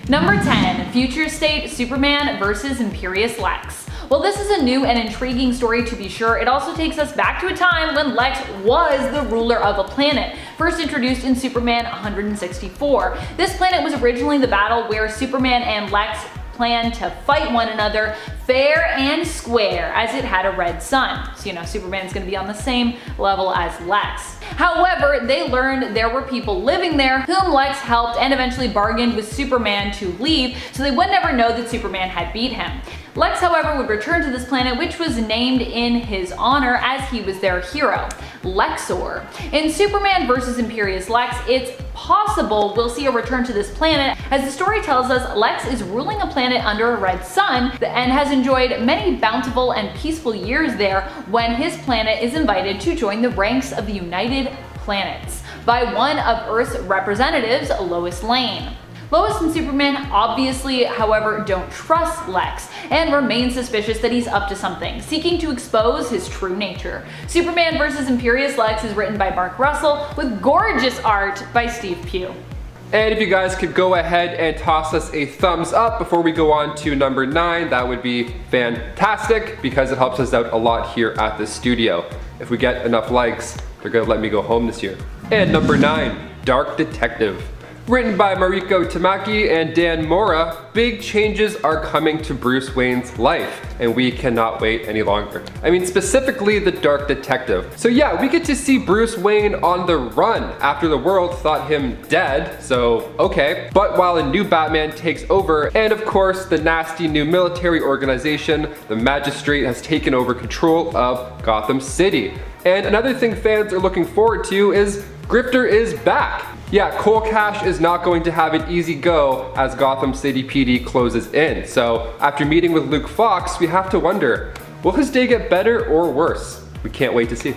Number 10, Future State Superman versus Imperious Lex. While this is a new and intriguing story to be sure, it also takes us back to a time when Lex was the ruler of a planet, first introduced in Superman 164. This planet was originally the battle where Superman and Lex planned to fight one another fair and square, as it had a red sun. So Superman's gonna be on the same level as Lex. However, they learned there were people living there whom Lex helped and eventually bargained with Superman to leave, so they would never know that Superman had beat him. Lex, however, would return to this planet, which was named in his honor as he was their hero, Lexor. In Superman vs. Imperious Lex, it's possible we'll see a return to this planet, as the story tells us Lex is ruling a planet under a red sun and has enjoyed many bountiful and peaceful years there when his planet is invited to join the ranks of the United Planets by one of Earth's representatives, Lois Lane. Lois and Superman obviously, however, don't trust Lex and remain suspicious that he's up to something, seeking to expose his true nature. Superman vs. Imperious Lex is written by Mark Russell with gorgeous art by Steve Pugh. And if you guys could go ahead and toss us a thumbs up before we go on to number 9, that would be fantastic because it helps us out a lot here at the studio. If we get enough likes, they're gonna let me go home this year. And number 9, Dark Detective. Written by Mariko Tamaki and Dan Mora, big changes are coming to Bruce Wayne's life, and we cannot wait any longer. I mean, specifically the Dark Detective. So yeah, we get to see Bruce Wayne on the run after the world thought him dead, so okay. But while a new Batman takes over, and of course the nasty new military organization, the Magistrate, has taken over control of Gotham City. And another thing fans are looking forward to is Grifter is back. Yeah, Cole Cash is not going to have an easy go as Gotham City PD closes in. So after meeting with Luke Fox, we have to wonder, will his day get better or worse? We can't wait to see.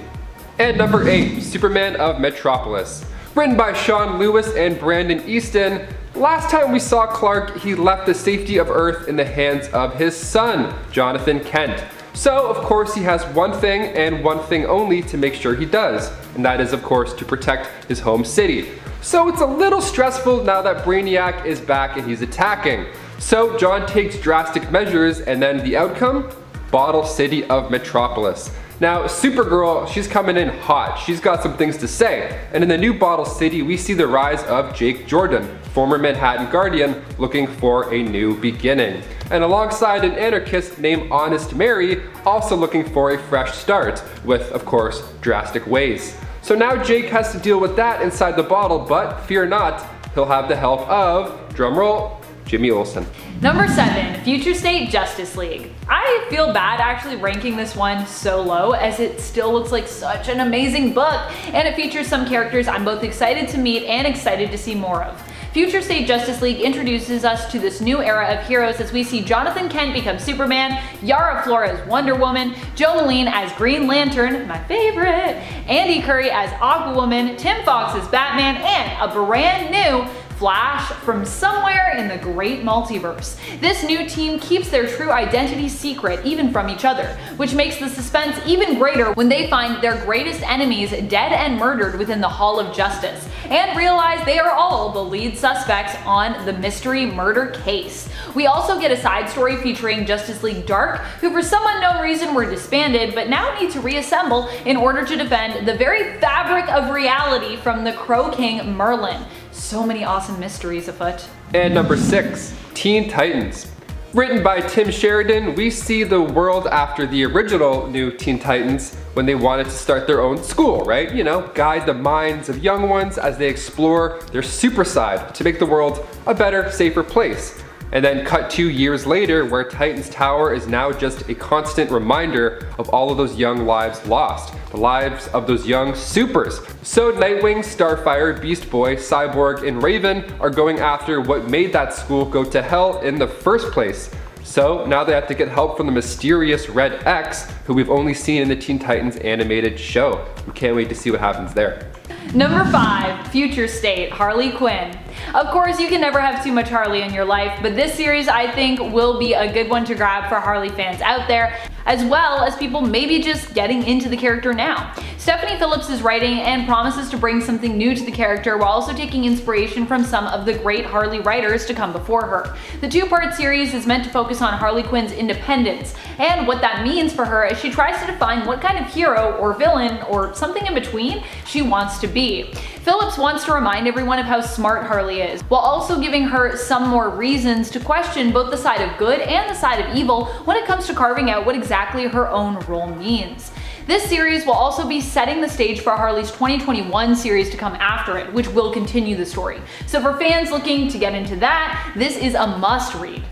And number 8, Superman of Metropolis. Written by Sean Lewis and Brandon Easton. Last time we saw Clark, he left the safety of Earth in the hands of his son, Jonathan Kent. So, of course, he has one thing and one thing only to make sure he does, and that is, of course, to protect his home city. So it's a little stressful now that Brainiac is back and he's attacking. So John takes drastic measures, and then the outcome? Bottle City of Metropolis. Now, Supergirl, she's coming in hot. She's got some things to say. And in the new Bottle City, we see the rise of Jake Jordan, former Manhattan Guardian, looking for a new beginning. And alongside an anarchist named Honest Mary, also looking for a fresh start, with, of course, drastic ways. So now Jake has to deal with that inside the bottle, but fear not, he'll have the help of, drumroll, Jimmy Olsen. Number 7, Future State Justice League. I feel bad actually ranking this one so low, as it still looks like such an amazing book, and it features some characters I'm both excited to meet and excited to see more of. Future State Justice League introduces us to this new era of heroes as we see Jonathan Kent become Superman, Yara Flores Wonder Woman, Joe Moline as Green Lantern, my favorite, Andy Curry as Aquawoman, Tim Fox as Batman, and a brand new Flash from somewhere in the great multiverse. This new team keeps their true identity secret even from each other, which makes the suspense even greater when they find their greatest enemies dead and murdered within the Hall of Justice, and realize they are all the lead suspects on the mystery murder case. We also get a side story featuring Justice League Dark, who for some unknown reason were disbanded but now need to reassemble in order to defend the very fabric of reality from the Crow King Merlin. So many awesome mysteries afoot. And number 6, Teen Titans. Written by Tim Sheridan, we see the world after the original new Teen Titans when they wanted to start their own school, right? You know, guide the minds of young ones as they explore their super side to make the world a better, safer place. And then cut 2 years later, where Titan's Tower is now just a constant reminder of all of those young lives lost, the lives of those young supers. So Nightwing, Starfire, Beast Boy, Cyborg, and Raven are going after what made that school go to hell in the first place. So now they have to get help from the mysterious Red X, who we've only seen in the Teen Titans animated show. We can't wait to see what happens there. Number 5, Future State Harley Quinn. Of course, you can never have too much Harley in your life, but this series I think will be a good one to grab for Harley fans out there, as well as people maybe just getting into the character now. Stephanie Phillips is writing and promises to bring something new to the character while also taking inspiration from some of the great Harley writers to come before her. The two-part series is meant to focus on Harley Quinn's independence and what that means for her as she tries to define what kind of hero or villain or something in between she wants to be. Phillips wants to remind everyone of how smart Harley is, while also giving her some more reasons to question both the side of good and the side of evil when it comes to carving out what exactly her own role means. This series will also be setting the stage for Harley's 2021 series to come after it, which will continue the story. So for fans looking to get into that, this is a must read.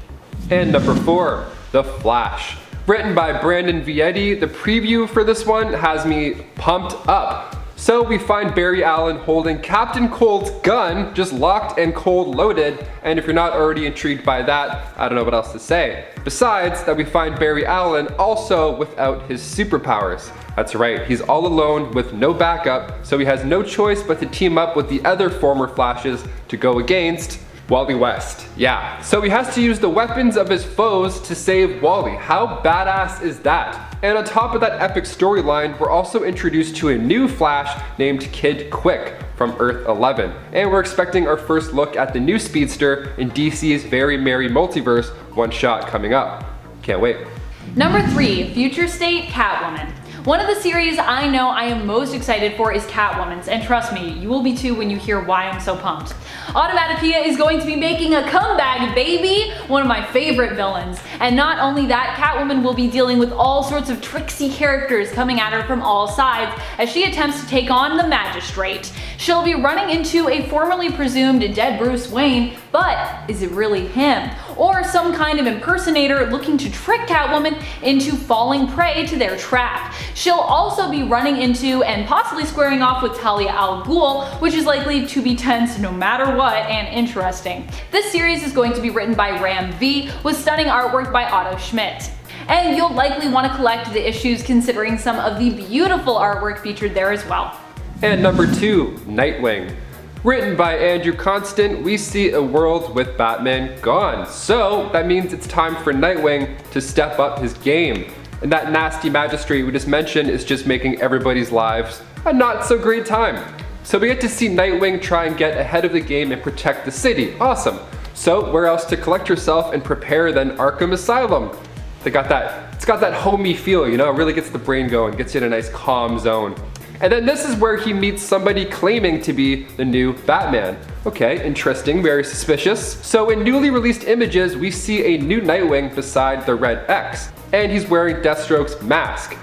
And number 4, The Flash. Written by Brandon Vietti, the preview for this one has me pumped up. So we find Barry Allen holding Captain Cold's gun, just locked and cold loaded, and if you're not already intrigued by that, I don't know what else to say. Besides that, we find Barry Allen also without his superpowers. That's right, he's all alone with no backup, so he has no choice but to team up with the other former Flashes to go against Wally West. Yeah, so he has to use the weapons of his foes to save Wally. How badass is that? And on top of that epic storyline, we're also introduced to a new Flash named Kid Quick from Earth 11. And we're expecting our first look at the new speedster in DC's Very Merry Multiverse one-shot coming up. Can't wait. Number 3, Future State Catwoman. One of the series I know I am most excited for is Catwoman's, and trust me, you will be too when you hear why I'm so pumped. Automatopoeia is going to be making a comeback, baby! One of my favorite villains. And not only that, Catwoman will be dealing with all sorts of tricksy characters coming at her from all sides as she attempts to take on the Magistrate. She'll be running into a formerly presumed dead Bruce Wayne, but is it really him? Or some kind of impersonator looking to trick Catwoman into falling prey to their trap. She'll also be running into and possibly squaring off with Talia al Ghul, which is likely to be tense no matter what and interesting. This series is going to be written by Ram V with stunning artwork by Otto Schmidt. And you'll likely want to collect the issues considering some of the beautiful artwork featured there as well. And number 2, Nightwing. Written by Andrew Constant, we see a world with Batman gone. So that means it's time for Nightwing to step up his game. And that nasty magistrate we just mentioned is just making everybody's lives a not so great time. So we get to see Nightwing try and get ahead of the game and protect the city. Awesome. So where else to collect yourself and prepare than Arkham Asylum? It's got that homey feel, you know, it really gets the brain going, gets you in a nice calm zone. And then this is where he meets somebody claiming to be the new Batman. Okay, interesting, very suspicious. So in newly released images, we see a new Nightwing beside the Red X, and he's wearing Deathstroke's mask.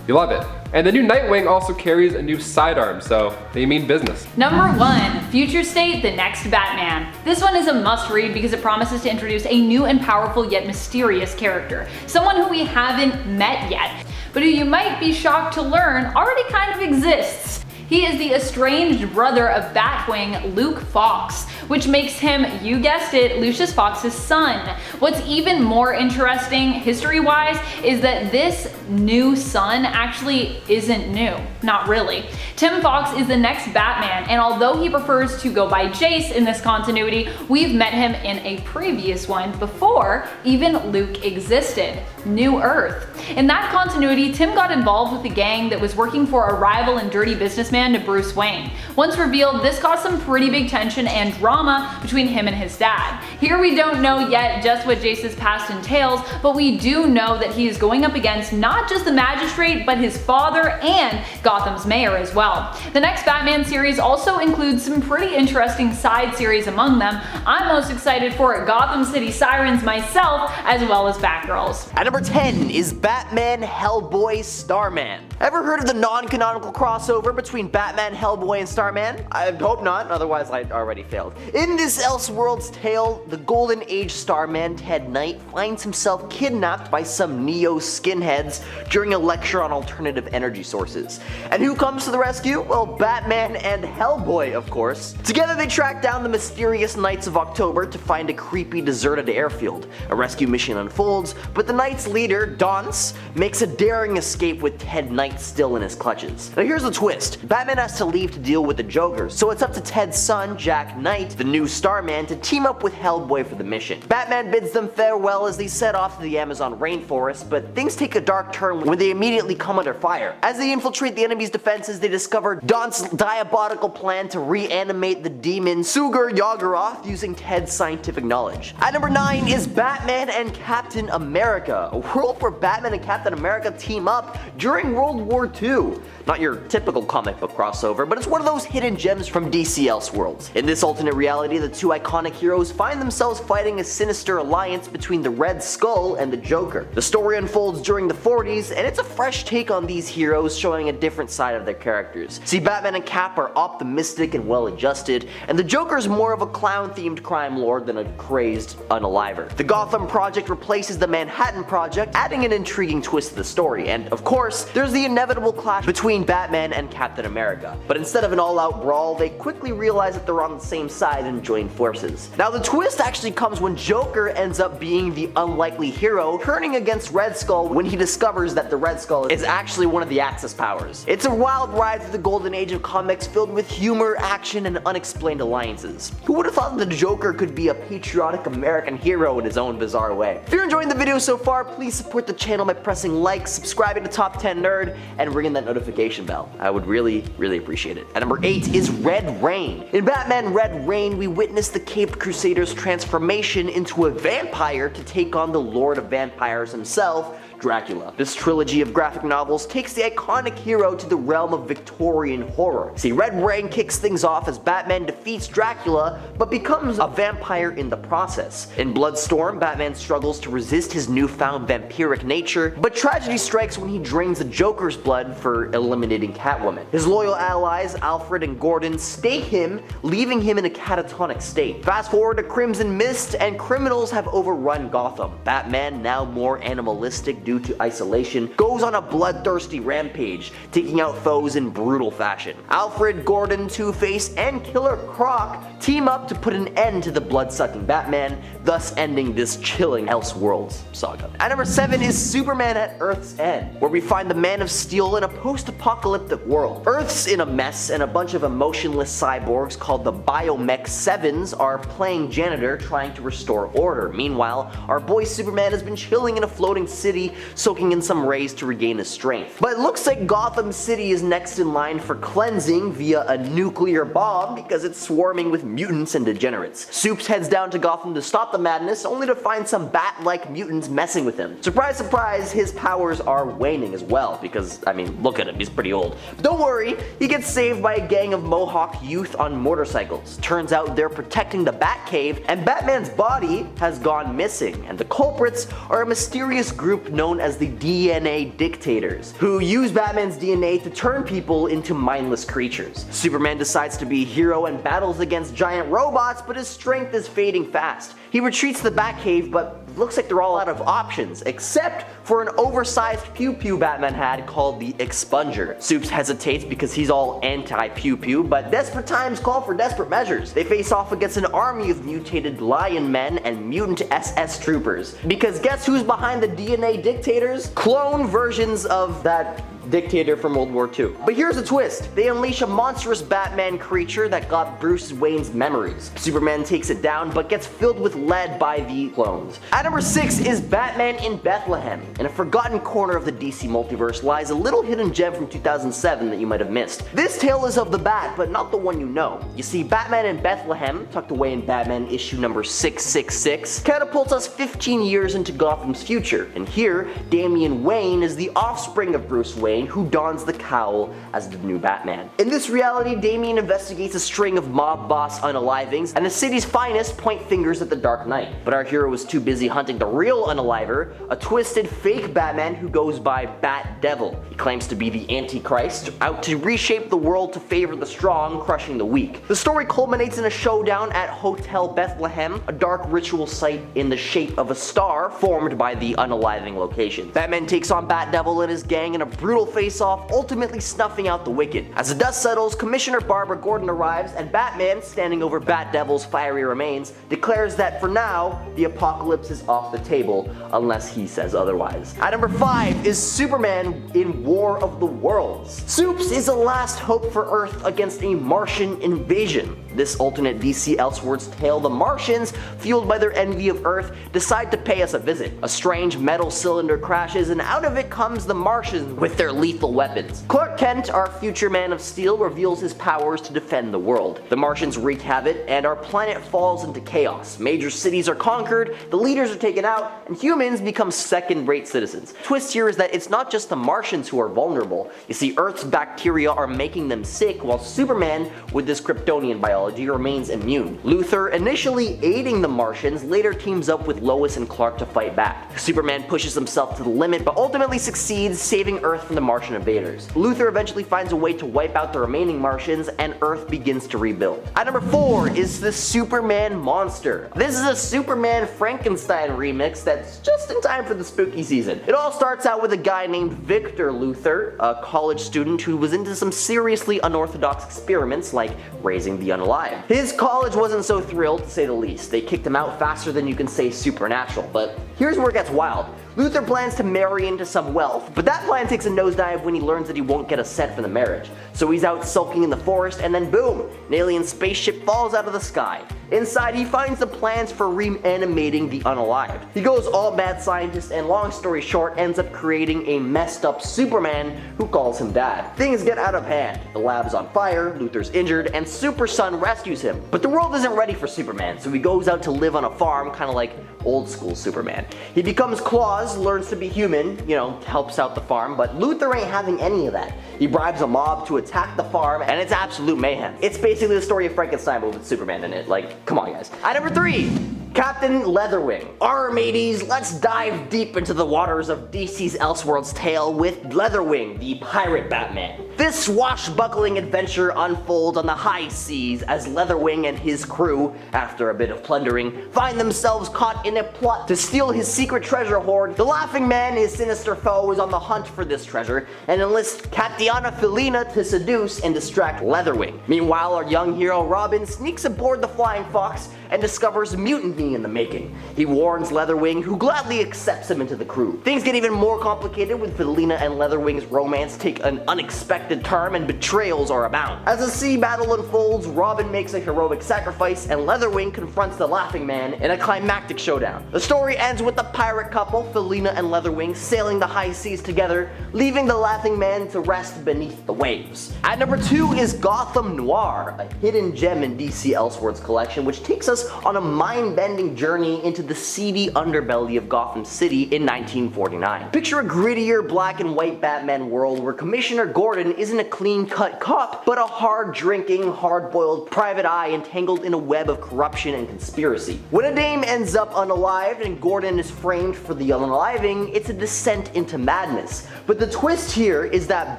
You love it. And the new Nightwing also carries a new sidearm, so they mean business. Number 1, Future State, The Next Batman. This one is a must-read because it promises to introduce a new and powerful yet mysterious character. Someone who we haven't met yet, but who you might be shocked to learn already kind of exists. He is the estranged brother of Batwing, Luke Fox, which makes him, you guessed it, Lucius Fox's son. What's even more interesting, history-wise, is that this new son actually isn't new. Not really. Tim Fox is the next Batman, and although he prefers to go by Jace in this continuity, we've met him in a previous one before even Luke existed. New Earth. In that continuity, Tim got involved with a gang that was working for a rival and dirty businessman to Bruce Wayne. Once revealed, this caused some pretty big tension and drama between him and his dad. Here we don't know yet just what Jace's past entails, but we do know that he is going up against not just the Magistrate, but his father and Gotham's mayor as well. The next Batman series also includes some pretty interesting side series among them. I'm most excited for Gotham City Sirens myself, as well as Batgirls. At number 10 is Batman, Hellboy, Starman. Ever heard of the non-canonical crossover between Batman, Hellboy, and Starman? I hope not, otherwise I already failed. In this Elseworlds tale, the Golden Age Starman, Ted Knight, finds himself kidnapped by some neo-skinheads during a lecture on alternative energy sources. And who comes to the rescue? Well, Batman and Hellboy, of course. Together they track down the mysterious Knights of October to find a creepy deserted airfield. A rescue mission unfolds, but the Knights' leader, Dance, makes a daring escape with Ted Knight still in his clutches. Now here's the twist. Batman has to leave to deal with the Joker, so it's up to Ted's son, Jack Knight, the new Starman, to team up with Hellboy for the mission. Batman bids them farewell as they set off to the Amazon rainforest, but things take a dark turn when they immediately come under fire. As they infiltrate the enemy's defenses, they discover Don's diabolical plan to reanimate the demon Sugar Yoggoth using Ted's scientific knowledge. At number 9 is Batman and Captain America, a world where Batman and Captain America team up during World War II. Not your typical comic book crossover, but it's one of those hidden gems from DC Elseworlds. In this alternate reality, the two iconic heroes find themselves fighting a sinister alliance between the Red Skull and the Joker. The story unfolds during the 40s, and it's a fresh take on these heroes, showing a different side of their characters. See, Batman and Cap are optimistic and well-adjusted, and the Joker's more of a clown-themed crime lord than a crazed unaliver. The Gotham Project replaces the Manhattan Project, adding an intriguing twist to the story, and of course, there's the inevitable clash between Batman and Captain America. But instead of an all-out brawl, they quickly realize that they're on the same side and join forces. Now the twist actually comes when Joker ends up being the unlikely hero, turning against Red Skull when he discovers that the Red Skull is actually one of the Axis powers. It's a wild ride through the golden age of comics filled with humor, action, and unexplained alliances. Who would have thought that the Joker could be a patriotic American hero in his own bizarre way? If you're enjoying the video so far, please support the channel by pressing like, subscribing to Top 10 Nerd, and ringing that notification bell. I would really appreciate it. At number 8 is Red Rain. In Batman Red Rain, we witness the Caped Crusader's transformation into a vampire to take on the Lord of Vampires himself, Dracula. This trilogy of graphic novels takes the iconic hero to the realm of Victorian horror. See, Red Rain kicks things off as Batman defeats Dracula, but becomes a vampire in the process. In Bloodstorm, Batman struggles to resist his newfound vampiric nature, but tragedy strikes when he drains the Joker's blood for eliminating Catwoman. His loyal allies, Alfred and Gordon, stake him, leaving him in a catatonic state. Fast forward to Crimson Mist, and criminals have overrun Gotham. Batman, now more animalistic due to isolation, goes on a bloodthirsty rampage, taking out foes in brutal fashion. Alfred, Gordon, Two-Face, and Killer Croc team up to put an end to the blood-sucking Batman, thus ending this chilling Elseworlds saga. At number 7 is Superman at Earth's End, where we find the Man of Steel in a post-apocalyptic world. Earth's in a mess, and a bunch of emotionless cyborgs called the Biomech Sevens are playing janitor trying to restore order. Meanwhile, our boy Superman has been chilling in a floating city, soaking in some rays to regain his strength. But it looks like Gotham City is next in line for cleansing via a nuclear bomb because it's swarming with mutants and degenerates. Supes heads down to Gotham to stop the madness, only to find some bat-like mutants messing with him. Surprise, surprise, his powers are waning as well because, I mean, look at him, he's pretty old. But don't worry, he gets saved by a gang of Mohawk youth on motorcycles. Turns out they're protecting the Batcave, and Batman's body has gone missing, and the culprits are a mysterious group known as the DNA Dictators, who use Batman's DNA to turn people into mindless creatures. Superman decides to be a hero and battles against giant robots, but his strength is fading fast. He retreats to the Batcave, but looks like they're all out of options, except for an oversized pew-pew Batman had called the Expunger. Supes hesitates because he's all anti-pew-pew, but desperate times call for desperate measures. They face off against an army of mutated lion men and mutant SS troopers. Because guess who's behind the DNA Dictators? Clone versions of that dictator from World War II. But here's the twist. They unleash a monstrous Batman creature that got Bruce Wayne's memories. Superman takes it down, but gets filled with lead by the clones. At number 6 is Batman in Bethlehem. In a forgotten corner of the DC multiverse lies a little hidden gem from 2007 that you might have missed. This tale is of the Bat, but not the one you know. You see, Batman in Bethlehem, tucked away in Batman issue number 666, catapults us 15 years into Gotham's future. And here, Damian Wayne is the offspring of Bruce Wayne, who dons the cowl as the new Batman. In this reality, Damian investigates a string of mob boss unalivings, and the city's finest point fingers at the Dark Knight. But our hero is too busy hunting the real unaliver, a twisted fake Batman who goes by Bat Devil. He claims to be the Antichrist, out to reshape the world to favor the strong, crushing the weak. The story culminates in a showdown at Hotel Bethlehem, a dark ritual site in the shape of a star formed by the unaliving location. Batman takes on Bat Devil and his gang in a brutal brutal face-off, ultimately snuffing out the Wicked. As the dust settles, Commissioner Barbara Gordon arrives, and Batman, standing over Bat Devil's fiery remains, declares that for now, the apocalypse is off the table, unless he says otherwise. At number 5 is Superman in War of the Worlds. Supes is a last hope for Earth against a Martian invasion. This alternate DC Elseworlds tale, the Martians, fueled by their envy of Earth, decide to pay us a visit. A strange metal cylinder crashes, and out of it comes the Martians with their lethal weapons. Clark Kent, our future Man of Steel, reveals his powers to defend the world. The Martians wreak havoc, and our planet falls into chaos. Major cities are conquered, the leaders are taken out, and humans become second-rate citizens. Twist here is that it's not just the Martians who are vulnerable. You see, Earth's bacteria are making them sick, while Superman, with this Kryptonian biology, remains immune. Luthor, initially aiding the Martians, later teams up with Lois and Clark to fight back. Superman pushes himself to the limit, but ultimately succeeds, saving Earth from the Martian invaders. Luthor eventually finds a way to wipe out the remaining Martians, and Earth begins to rebuild. At number 4 is the Superman monster. This is a Superman Frankenstein remix that's just in time for the spooky season. It all starts out with a guy named Victor Luthor, a college student who was into some seriously unorthodox experiments like raising the unalive. His college wasn't so thrilled, to say the least. They kicked him out faster than you can say supernatural. But here's where it gets wild. Luthor plans to marry into some wealth, but that plan takes a nosedive when he learns that he won't get a cent for the marriage. So he's out sulking in the forest, and then boom, an alien spaceship falls out of the sky. Inside, he finds the plans for reanimating the unalived. He goes all mad scientist, and long story short, ends up creating a messed up Superman who calls him dad. Things get out of hand. The lab's on fire, Luthor's injured, and Super Son rescues him. But the world isn't ready for Superman, so he goes out to live on a farm, kind of like old school Superman. He becomes Claus, learns to be human, helps out the farm, but Luthor ain't having any of that. He bribes a mob to attack the farm, and it's absolute mayhem. It's basically the story of Frankenstein but with Superman in it. Like, come on guys. At number 3, Captain Leatherwing. Alright mateys, let's dive deep into the waters of DC's Elseworlds tale with Leatherwing, the pirate Batman. This swashbuckling adventure unfolds on the high seas as Leatherwing and his crew, after a bit of plundering, find themselves caught in a plot to steal his secret treasure hoard. The Laughing Man, his sinister foe, is on the hunt for this treasure and enlists Tatiana Felina to seduce and distract Leatherwing. Meanwhile, our young hero Robin sneaks aboard the Flying Fox and discovers mutiny in the making. He warns Leatherwing, who gladly accepts him into the crew. Things get even more complicated with Felina and Leatherwing's romance take an unexpected turn and betrayals are abound. As the sea battle unfolds, Robin makes a heroic sacrifice and Leatherwing confronts the Laughing Man in a climactic showdown. The story ends with the pirate couple, Felina and Leatherwing, sailing the high seas together, leaving the Laughing Man to rest beneath the waves. At number 2 is Gotham Noir, a hidden gem in DC Elseworlds collection which takes us on a mind-bending journey into the seedy underbelly of Gotham City in 1949. Picture a grittier black and white Batman world where Commissioner Gordon isn't a clean-cut cop, but a hard-drinking, hard-boiled private eye entangled in a web of corruption and conspiracy. When a dame ends up unalived and Gordon is framed for the unaliving, it's a descent into madness. But the twist here is that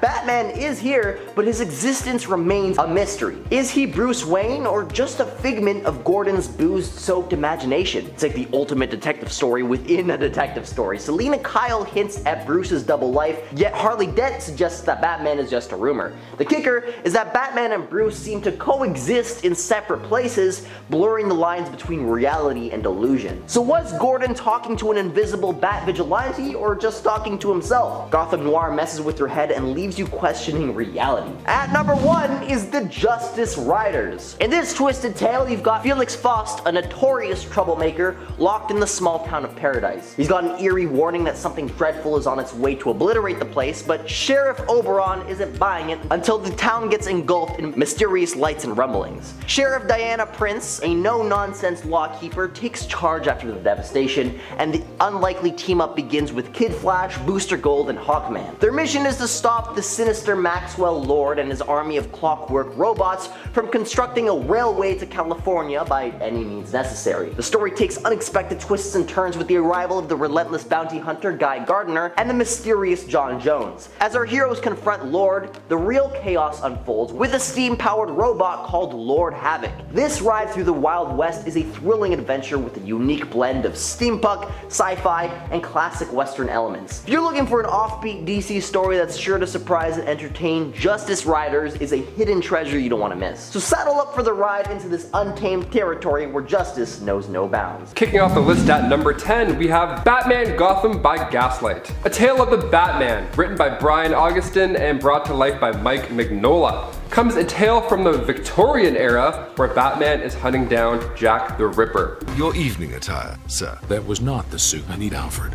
Batman is here, but his existence remains a mystery. Is he Bruce Wayne or just a figment of Gordon's booze-soaked imagination? It's like the ultimate detective story within a detective story. Selina Kyle hints at Bruce's double life, yet Harley Dent suggests that Batman is just a rumor. The kicker is that Batman and Bruce seem to coexist in separate places, blurring the lines between reality and illusion. So was Gordon talking to an invisible Bat vigilante or just talking to himself? Gotham Noir messes with your head and leaves you questioning reality. At number 1 is the Justice Riders. In this twisted tale, you've got Felix Faust, a notorious troublemaker, locked in the small town of Paradise. He's got an eerie warning that something dreadful is on its way to obliterate the place, but Sheriff Oberon isn't buying it until the town gets engulfed in mysterious lights and rumblings. Sheriff Diana Prince, a no-nonsense lawkeeper, takes charge after the devastation, and the unlikely team-up begins with Kid Flash, Booster Gold, and Hawkman. Their mission is to stop the sinister Maxwell Lord and his army of clockwork robots from constructing a railway to California by any means necessary. The story takes unexpected twists and turns with the arrival of the relentless bounty hunter Guy Gardner and the mysterious John Jones. As our heroes confront Lord, the real chaos unfolds with a steam-powered robot called Lord Havoc. This ride through the Wild West is a thrilling adventure with a unique blend of steampunk, sci-fi, and classic western elements. If you're looking for an offbeat DC story that's sure to surprise and entertain, Justice Riders is a hidden treasure you don't want to miss. So saddle up for the ride into this untamed territory where justice knows no bounds. Kicking off the list at number 10, we have Batman Gotham by Gaslight. A Tale of the Batman, written by Brian Augustin and brought to life by Mike Mignola. Comes a tale from the Victorian era where Batman is hunting down Jack the Ripper. Your evening attire, sir. That was not the suit. I need Alfred.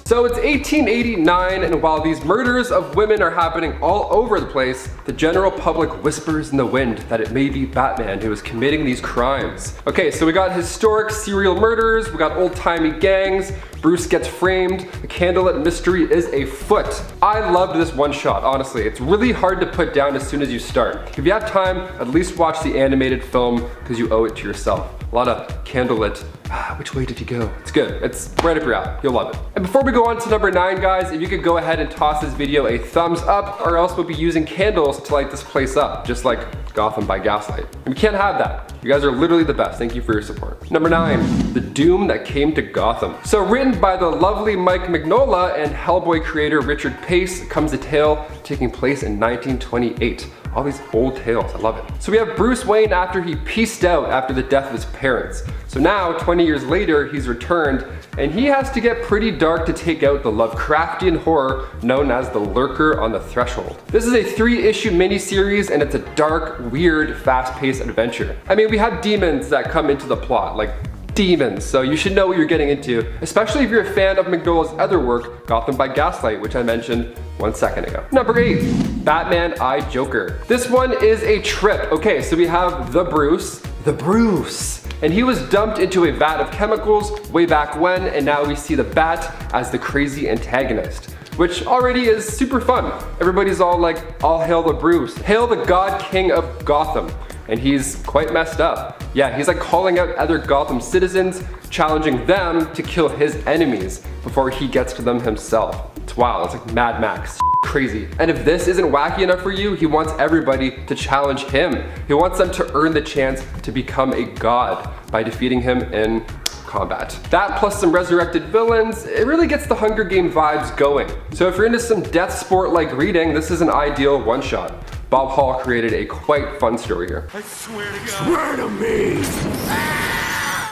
So it's 1889, and while these murders of women are happening all over the place, the general public whispers in the wind that it may be Batman who is committing these crimes. Okay, so we got historic serial murderers, we got old-timey gangs, Bruce gets framed, the candlelit mystery is afoot. I loved this one shot, honestly. It's really hard to put down as soon as you start. If you have time, at least watch the animated film because you owe it to yourself. A lot of candlelit, which way did he go? It's good, it's right up your alley, you'll love it. And before we go on to number 9, guys, if you could go ahead and toss this video a thumbs up, or else we'll be using candles to light this place up, just like Gotham by Gaslight. And we can't have that. You guys are literally the best. Thank you for your support. Number 9, The Doom That Came to Gotham. So written by the lovely Mike Mignola and Hellboy creator Richard Pace, comes a tale taking place in 1928. All these old tales, I love it. So we have Bruce Wayne after he peaced out after the death of his parents. So now, 20 years later, he's returned, and he has to get pretty dark to take out the Lovecraftian horror known as the Lurker on the Threshold. This is a 3-issue miniseries, and it's a dark, weird, fast-paced adventure. I mean, we have demons that come into the plot, like demons, so you should know what you're getting into, especially if you're a fan of Mignola's other work, Gotham by Gaslight, which I mentioned 1 second ago. Number 8, Batman I Joker. This one is a trip. Okay, so we have the Bruce, and he was dumped into a vat of chemicals way back when, and now we see the Bat as the crazy antagonist, which already is super fun. Everybody's all like, all hail the Bruce, hail the God King of Gotham. And he's quite messed up. Yeah, he's like calling out other Gotham citizens, challenging them to kill his enemies before he gets to them himself. It's wild, it's like Mad Max, crazy. And if this isn't wacky enough for you, he wants everybody to challenge him. He wants them to earn the chance to become a god by defeating him in combat. That plus some resurrected villains, it really gets the Hunger Game vibes going. So if you're into some death sport like reading, this is an ideal one-shot. Bob Hall created a quite fun story here. I swear to God. Swear to me!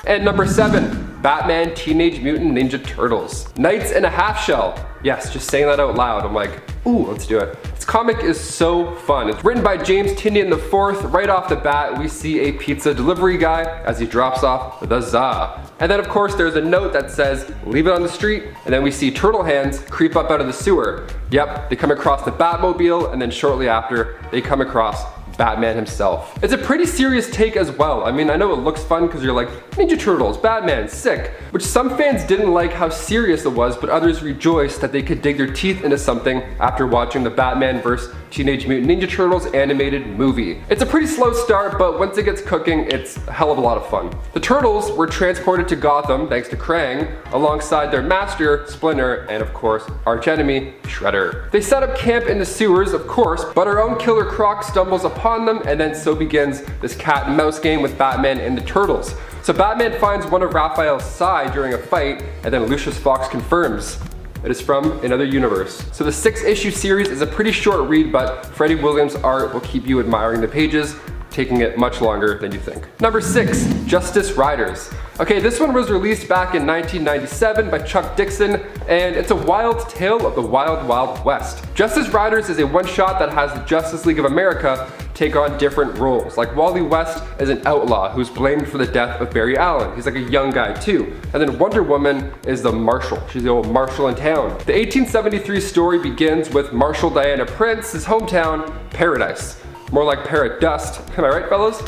And number 7, Batman Teenage Mutant Ninja Turtles. Knights in a Half Shell. Yes, just saying that out loud, I'm like, ooh, let's do it. This comic is so fun. It's written by James Tynion IV. Right off the bat, we see a pizza delivery guy as he drops off the za. And then of course there's a note that says, leave it on the street, and then we see turtle hands creep up out of the sewer. Yep, they come across the Batmobile, and then shortly after, they come across Batman himself. It's a pretty serious take as well. I mean, I know it looks fun because you're like, Ninja Turtles, Batman, sick. Which some fans didn't like how serious it was, but others rejoiced that they could dig their teeth into something after watching the Batman vs. Teenage Mutant Ninja Turtles animated movie. It's a pretty slow start, but once it gets cooking, it's a hell of a lot of fun. The Turtles were transported to Gotham thanks to Krang, alongside their master, Splinter, and of course, archenemy, Shredder. They set up camp in the sewers, of course, but our own Killer Croc stumbles upon them, and then so begins this cat and mouse game with Batman and the Turtles. So Batman finds one of Raphael's side during a fight, and then Lucius Fox confirms it is from another universe. So the 6-issue series is a pretty short read, but Freddie Williams' art will keep you admiring the pages, taking it much longer than you think. Number 6, Justice Riders. Okay, this one was released back in 1997 by Chuck Dixon, and it's a wild tale of the Wild Wild West. Justice Riders is a one-shot that has the Justice League of America take on different roles. Like Wally West is an outlaw who's blamed for the death of Barry Allen. He's like a young guy too. And then Wonder Woman is the marshal. She's the old marshal in town. The 1873 story begins with Marshal Diana Prince's hometown, Paradise. More like Paradust. Am I right, fellas?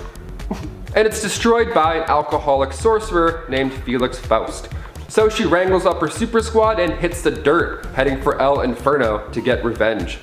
And it's destroyed by an alcoholic sorcerer named Felix Faust. So she wrangles up her super squad and hits the dirt, heading for El Inferno to get revenge.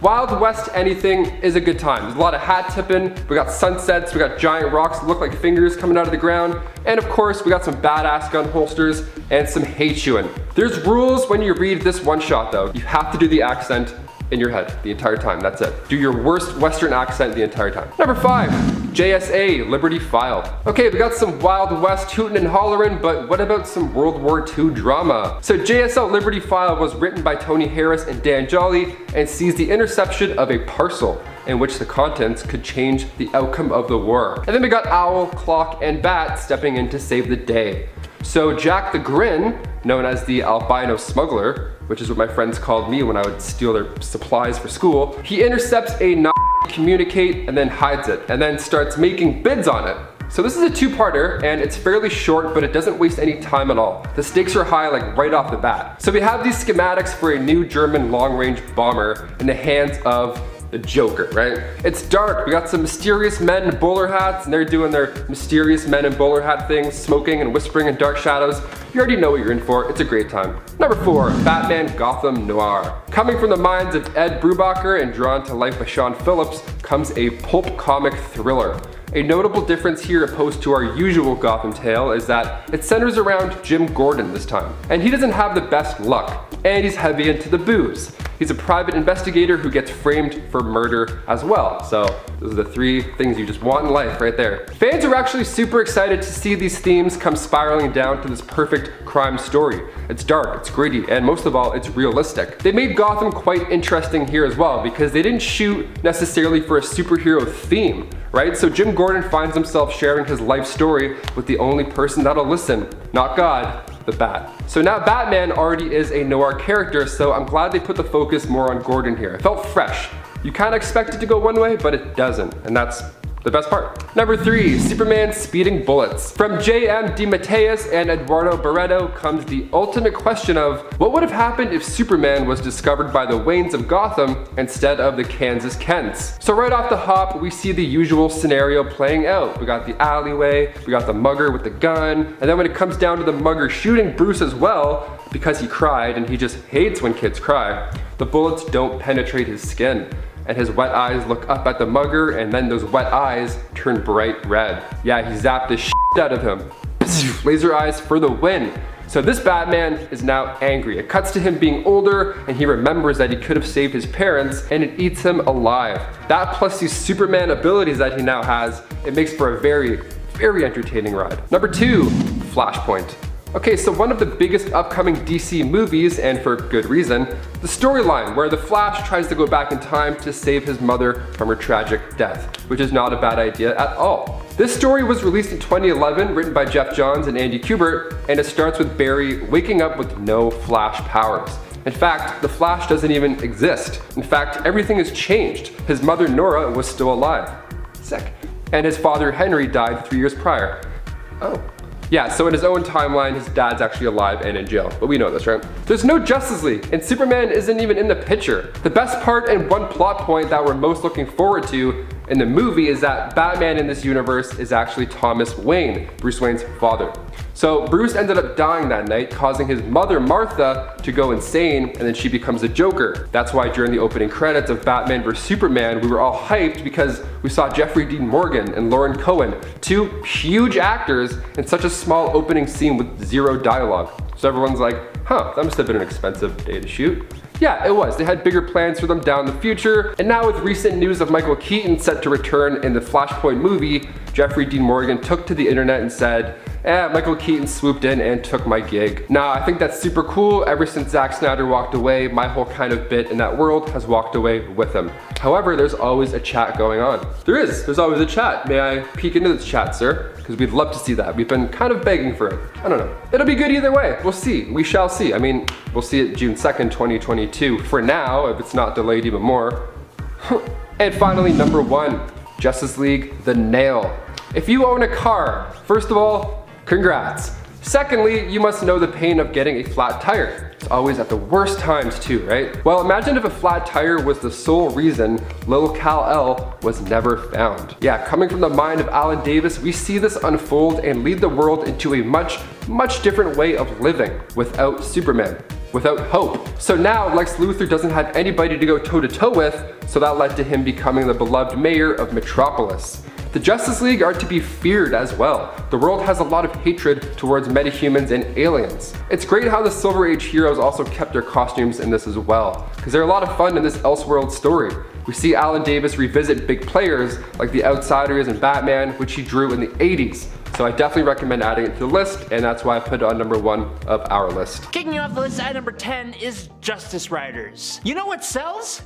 Wild West anything is a good time. There's a lot of hat tipping, we got sunsets, we got giant rocks that look like fingers coming out of the ground, and of course we got some badass gun holsters and some hay chewing. There's rules when you read this one shot though. You have to do the accent in your head the entire time, that's it. Do your worst Western accent the entire time. Number 5, JSA, Liberty File. Okay, we got some Wild West hootin' and hollerin', but what about some World War II drama? So JSL Liberty File was written by Tony Harris and Dan Jolly and sees the interception of a parcel in which the contents could change the outcome of the war. And then we got Owl, Clock, and Bat stepping in to save the day. So Jack the Grin, known as the albino smuggler, which is what my friends called me when I would steal their supplies for school, he intercepts a communicate and then hides it, and then starts making bids on it. So this is a two-parter, and it's fairly short, but it doesn't waste any time at all. The stakes are high, like right off the bat. So we have these schematics for a new German long-range bomber in the hands of the Joker, right? It's dark, we got some mysterious men in bowler hats, and they're doing their mysterious men in bowler hat things, smoking and whispering in dark shadows. You already know what you're in for, it's a great time. Number 4, Batman Gotham Noir. Coming from the minds of Ed Brubaker and drawn to life by Sean Phillips comes a pulp comic thriller. A notable difference here opposed to our usual Gotham tale is that it centers around Jim Gordon this time. And he doesn't have the best luck, and he's heavy into the booze. He's a private investigator who gets framed for murder as well. So those are the 3 things you just want in life right there. Fans are actually super excited to see these themes come spiraling down to this perfect crime story. It's dark, it's gritty, and most of all, it's realistic. They made Gotham quite interesting here as well because they didn't shoot necessarily for a superhero theme, right? So Jim Gordon finds himself sharing his life story with the only person that'll listen, not God, the Bat. So now Batman already is a noir character, so I'm glad they put the focus more on Gordon here. It felt fresh. You kind of expect it to go one way, but it doesn't, and that's the best part. Number 3, Superman Speeding Bullets. From J.M. DeMatteis and Eduardo Barreto comes the ultimate question of what would have happened if Superman was discovered by the Waynes of Gotham instead of the Kansas Kents. So right off the hop, we see the usual scenario playing out. We got the alleyway, we got the mugger with the gun, and then when it comes down to the mugger shooting Bruce as well, because he cried and he just hates when kids cry, the bullets don't penetrate his skin. And his wet eyes look up at the mugger, and then those wet eyes turn bright red. Yeah, he zapped the shit out of him. Laser eyes for the win. So this Batman is now angry. It cuts to him being older, and he remembers that he could have saved his parents, and it eats him alive. That plus these Superman abilities that he now has, it makes for a very, very entertaining ride. Number 2, Flashpoint. Okay, so one of the biggest upcoming DC movies, and for good reason, the storyline where the Flash tries to go back in time to save his mother from her tragic death, which is not a bad idea at all. This story was released in 2011, written by Jeff Johns and Andy Kubert, and it starts with Barry waking up with no Flash powers. In fact, the Flash doesn't even exist. In fact, everything has changed. His mother Nora was still alive. Sick. And his father Henry died 3 years prior. Oh. Yeah, so in his own timeline, his dad's actually alive and in jail, but we know this, right? There's no Justice League, and Superman isn't even in the picture. The best part and one plot point that we're most looking forward to in the movie is that Batman in this universe is actually Thomas Wayne, Bruce Wayne's father. So Bruce ended up dying that night, causing his mother Martha to go insane, and then she becomes a Joker. That's why during the opening credits of Batman vs Superman, we were all hyped because we saw Jeffrey Dean Morgan and Lauren Cohen, 2 huge actors in such a small opening scene with 0 dialogue. So everyone's like, huh, that must have been an expensive day to shoot. Yeah, it was. They had bigger plans for them down the future, and now with recent news of Michael Keaton set to return in the Flashpoint movie, Jeffrey Dean Morgan took to the internet and said, Michael Keaton swooped in and took my gig. Now, I think that's super cool. Ever since Zack Snyder walked away, my whole kind of bit in that world has walked away with him. However, there's always a chat going on. There's always a chat. May I peek into this chat, sir? Because we'd love to see that. We've been kind of begging for it. I don't know. It'll be good either way. We'll see. We shall see. I mean, we'll see it June 2nd, 2022. For now, if it's not delayed even more. And finally, number 1, Justice League The Nail. If you own a car, first of all, congrats. Secondly, you must know the pain of getting a flat tire. It's always at the worst times too, right? Well, imagine if a flat tire was the sole reason Lil Kal-El was never found. Yeah, coming from the mind of Alan Davis, we see this unfold and lead the world into a much, much different way of living without Superman. without hope. So now Lex Luthor doesn't have anybody to go toe-to-toe with, so that led to him becoming the beloved mayor of Metropolis. The Justice League are to be feared as well. The world has a lot of hatred towards metahumans and aliens. It's great how the Silver Age heroes also kept their costumes in this as well, because they're a lot of fun in this Elseworld story. We see Alan Davis revisit big players like the Outsiders and Batman, which he drew in the 80s. So I definitely recommend adding it to the list, and that's why I put it on number 1 of our list. Kicking off the list at number 10 is Justice Riders. You know what sells?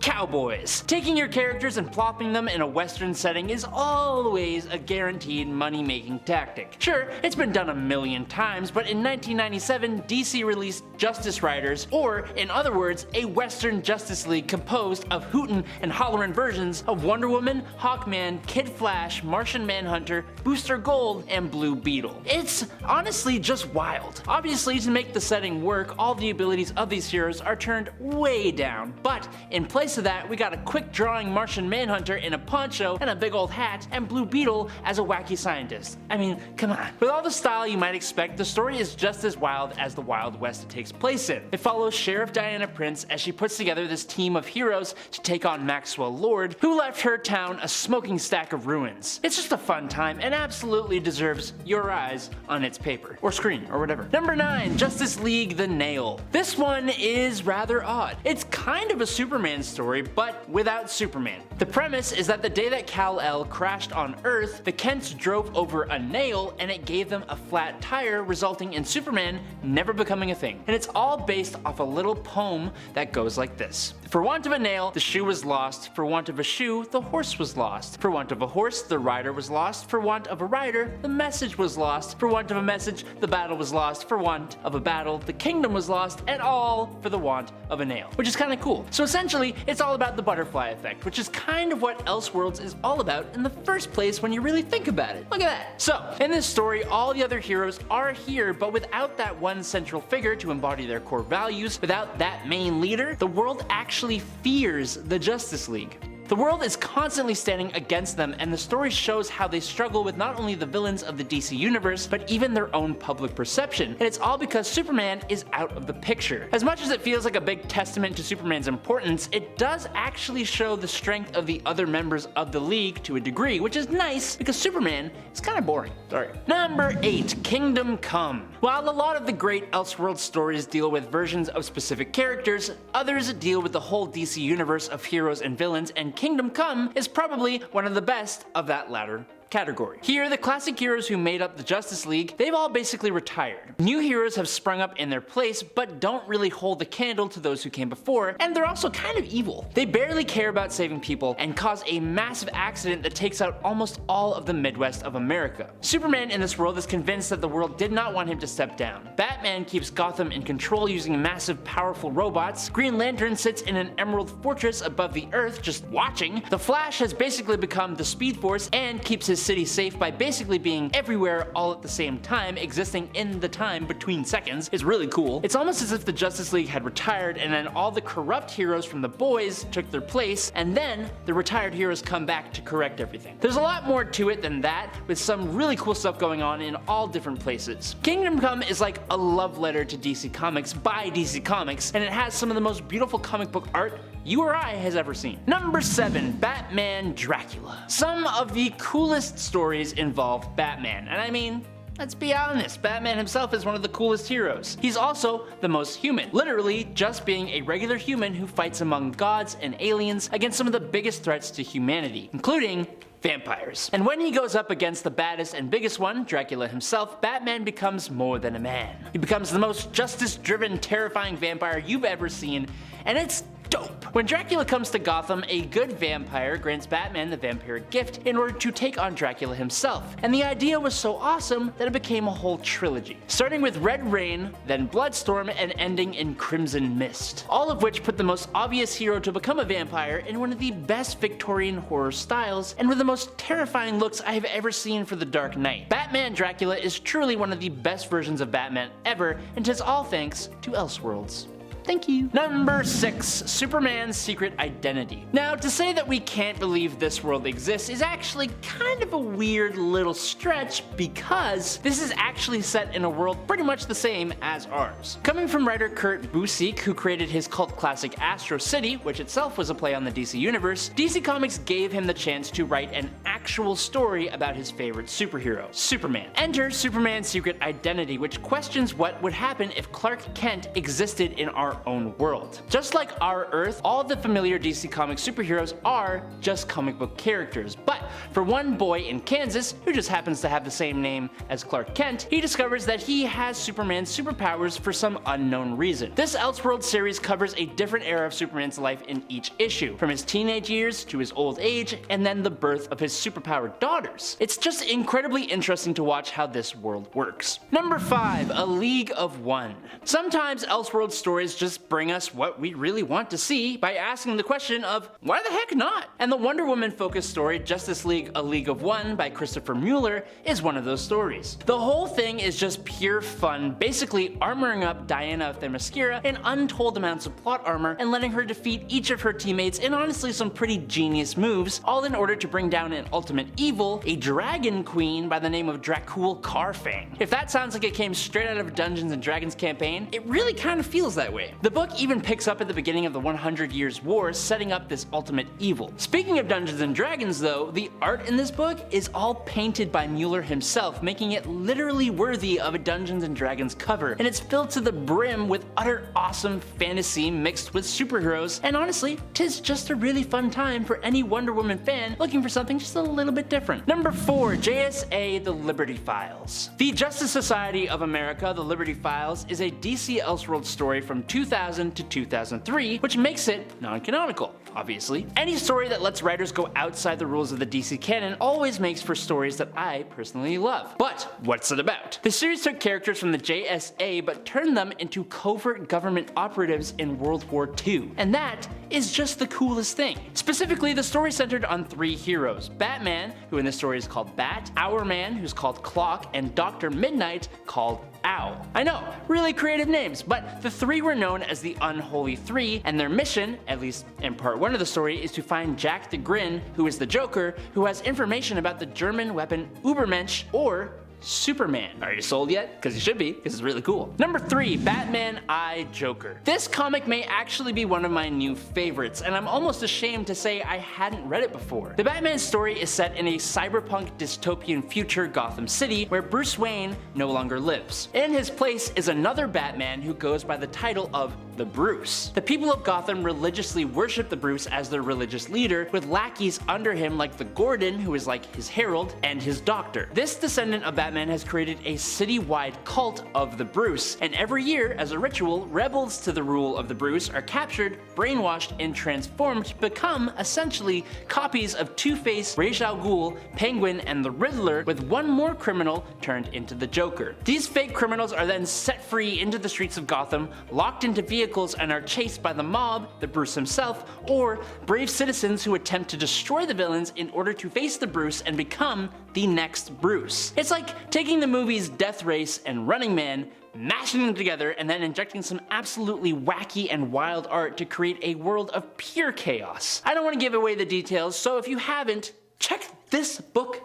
Cowboys. Taking your characters and plopping them in a western setting is always a guaranteed money-making tactic. Sure, it's been done a million times, but in 1997, DC released Justice Riders, or in other words, a western Justice League composed of hootin' and hollerin' versions of Wonder Woman, Hawkman, Kid Flash, Martian Manhunter, Booster Gold, and Blue Beetle. It's honestly just wild. Obviously, to make the setting work, all the abilities of these heroes are turned way down, but in place of that, we got a quick drawing Martian Manhunter in a poncho and a big old hat, and Blue Beetle as a wacky scientist. I mean, come on. With all the style you might expect, the story is just as wild as the Wild West it takes place in. It follows Sheriff Diana Prince as she puts together this team of heroes to take on Maxwell Lord, who left her town a smoking stack of ruins. It's just a fun time and absolutely deserves your eyes on its paper, or screen, or whatever. Number 9, Justice League The Nail. This one is rather odd. It's kind of a Superman story, but without Superman. The premise is that the day that Kal-El crashed on Earth, the Kents drove over a nail and it gave them a flat tire, resulting in Superman never becoming a thing. And it's all based off a little poem that goes like this. For want of a nail, the shoe was lost. For want of a shoe, the horse was lost. For want of a horse, the rider was lost. For want of a rider, the message was lost. For want of a message, the battle was lost. For want of a battle, the kingdom was lost. And all for the want of a nail. Which is kind of cool. So essentially, it's all about the butterfly effect, which is kind of what Elseworlds is all about in the first place when you really think about it. Look at that. So, in this story, all the other heroes are here, but without that one central figure to embody their core values, without that main leader, the world actually fears the Justice League. The world is constantly standing against them, and the story shows how they struggle with not only the villains of the DC universe, but even their own public perception. And it's all because Superman is out of the picture. As much as it feels like a big testament to Superman's importance, it does actually show the strength of the other members of the League to a degree, which is nice because Superman is kind of boring. Sorry. Number 8, Kingdom Come. While a lot of the great Elseworlds stories deal with versions of specific characters, others deal with the whole DC universe of heroes and villains, and Kingdom Come is probably one of the best of that latter category. Here, the classic heroes who made up the Justice League, they've all basically retired. New heroes have sprung up in their place, but don't really hold the candle to those who came before, and they're also kind of evil. They barely care about saving people and cause a massive accident that takes out almost all of the Midwest of America. Superman in this world is convinced that the world did not want him to step down. Batman keeps Gotham in control using massive, powerful robots. Green Lantern sits in an emerald fortress above the earth just watching. The Flash has basically become the Speed Force and keeps his city safe by basically being everywhere all at the same time, existing in the time between seconds. It's really cool. It's almost as if the Justice League had retired and then all the corrupt heroes from the boys took their place, and then the retired heroes come back to correct everything. There's a lot more to it than that, with some really cool stuff going on in all different places. Kingdom Come is like a love letter to DC Comics by DC Comics, and it has some of the most beautiful comic book art you or I has ever seen. Number 7, Batman Dracula. Some of the coolest stories involve Batman, and I mean, let's be honest, Batman himself is one of the coolest heroes. He's also the most human, literally just being a regular human who fights among gods and aliens against some of the biggest threats to humanity, including vampires. And when he goes up against the baddest and biggest one, Dracula himself, Batman becomes more than a man. He becomes the most justice-driven, terrifying vampire you've ever seen, and it's dope. When Dracula comes to Gotham, a good vampire grants Batman the vampiric gift in order to take on Dracula himself. And the idea was so awesome that it became a whole trilogy, starting with Red Rain, then Bloodstorm, and ending in Crimson Mist. All of which put the most obvious hero to become a vampire in one of the best Victorian horror styles, and with the most terrifying looks I have ever seen for the Dark Knight. Batman Dracula is truly one of the best versions of Batman ever, and 'tis all thanks to Elseworlds. Thank you. Number 6, Superman's Secret Identity. Now, to say that we can't believe this world exists is actually kind of a weird little stretch because this is actually set in a world pretty much the same as ours. Coming from writer Kurt Busiek, who created his cult classic Astro City, which itself was a play on the DC Universe, DC Comics gave him the chance to write an actual story about his favorite superhero, Superman. Enter Superman's Secret Identity, which questions what would happen if Clark Kent existed in our own world. Just like our Earth, all the familiar DC Comics superheroes are just comic book characters, but for one boy in Kansas, who just happens to have the same name as Clark Kent, he discovers that he has Superman's superpowers for some unknown reason. This Elseworld series covers a different era of Superman's life in each issue, from his teenage years to his old age, and then the birth of his superpowered daughters. It's just incredibly interesting to watch how this world works. Number 5, A League of One. Sometimes Elseworld stories just bring us what we really want to see by asking the question of, why the heck not? And the Wonder Woman focused story Justice League A League of One by Christopher Mueller is one of those stories. The whole thing is just pure fun, basically armoring up Diana of Themyscira in untold amounts of plot armor and letting her defeat each of her teammates in honestly some pretty genius moves, all in order to bring down an ultimate evil, a dragon queen by the name of Dracul Carfang. If that sounds like it came straight out of a Dungeons and Dragons campaign, it really kind of feels that way. The book even picks up at the beginning of the 100 Years' War, setting up this ultimate evil. Speaking of Dungeons and Dragons though, the art in this book is all painted by Mueller himself, making it literally worthy of a Dungeons and Dragons cover, and it's filled to the brim with utter awesome fantasy mixed with superheroes, and honestly, 'tis just a really fun time for any Wonder Woman fan looking for something just a little bit different. Number 4, JSA The Liberty Files. The Justice Society of America, The Liberty Files, is a DC Elseworld story from 2000 to 2003, which makes it non-canonical, obviously. Any story that lets writers go outside the rules of the DC canon always makes for stories that I personally love. But what's it about? The series took characters from the JSA but turned them into covert government operatives in World War II, and that is just the coolest thing. Specifically, the story centered on 3 heroes: Batman, who in this story is called Bat, Hourman, who's called Clock, and Dr. Midnight, called Owl. I know, really creative names, but the 3 were known as the Unholy Three, and their mission, at least in part 1 of the story, is to find Jack the Grin, who is the Joker, who has information about the German weapon Übermensch, or Superman. Are you sold yet? Because you should be, because it's really cool. Number 3, Batman I Joker. This comic may actually be one of my new favorites, and I'm almost ashamed to say I hadn't read it before. The Batman story is set in a cyberpunk dystopian future Gotham City where Bruce Wayne no longer lives. In his place is another Batman who goes by the title of the Bruce. The people of Gotham religiously worship the Bruce as their religious leader, with lackeys under him like the Gordon, who is like his herald, and his doctor. This descendant of Batman has created a city-wide cult of the Bruce, and every year, as a ritual, rebels to the rule of the Bruce are captured, brainwashed, and transformed to become, essentially, copies of Two-Face, Ra's al Ghul, Penguin, and the Riddler, with one more criminal turned into the Joker. These fake criminals are then set free into the streets of Gotham, locked into vehicles, and are chased by the mob, the Bruce himself, or brave citizens who attempt to destroy the villains in order to face the Bruce and become the next Bruce. It's like taking the movies Death Race and Running Man, mashing them together, and then injecting some absolutely wacky and wild art to create a world of pure chaos. I don't want to give away the details, so if you haven't, check this book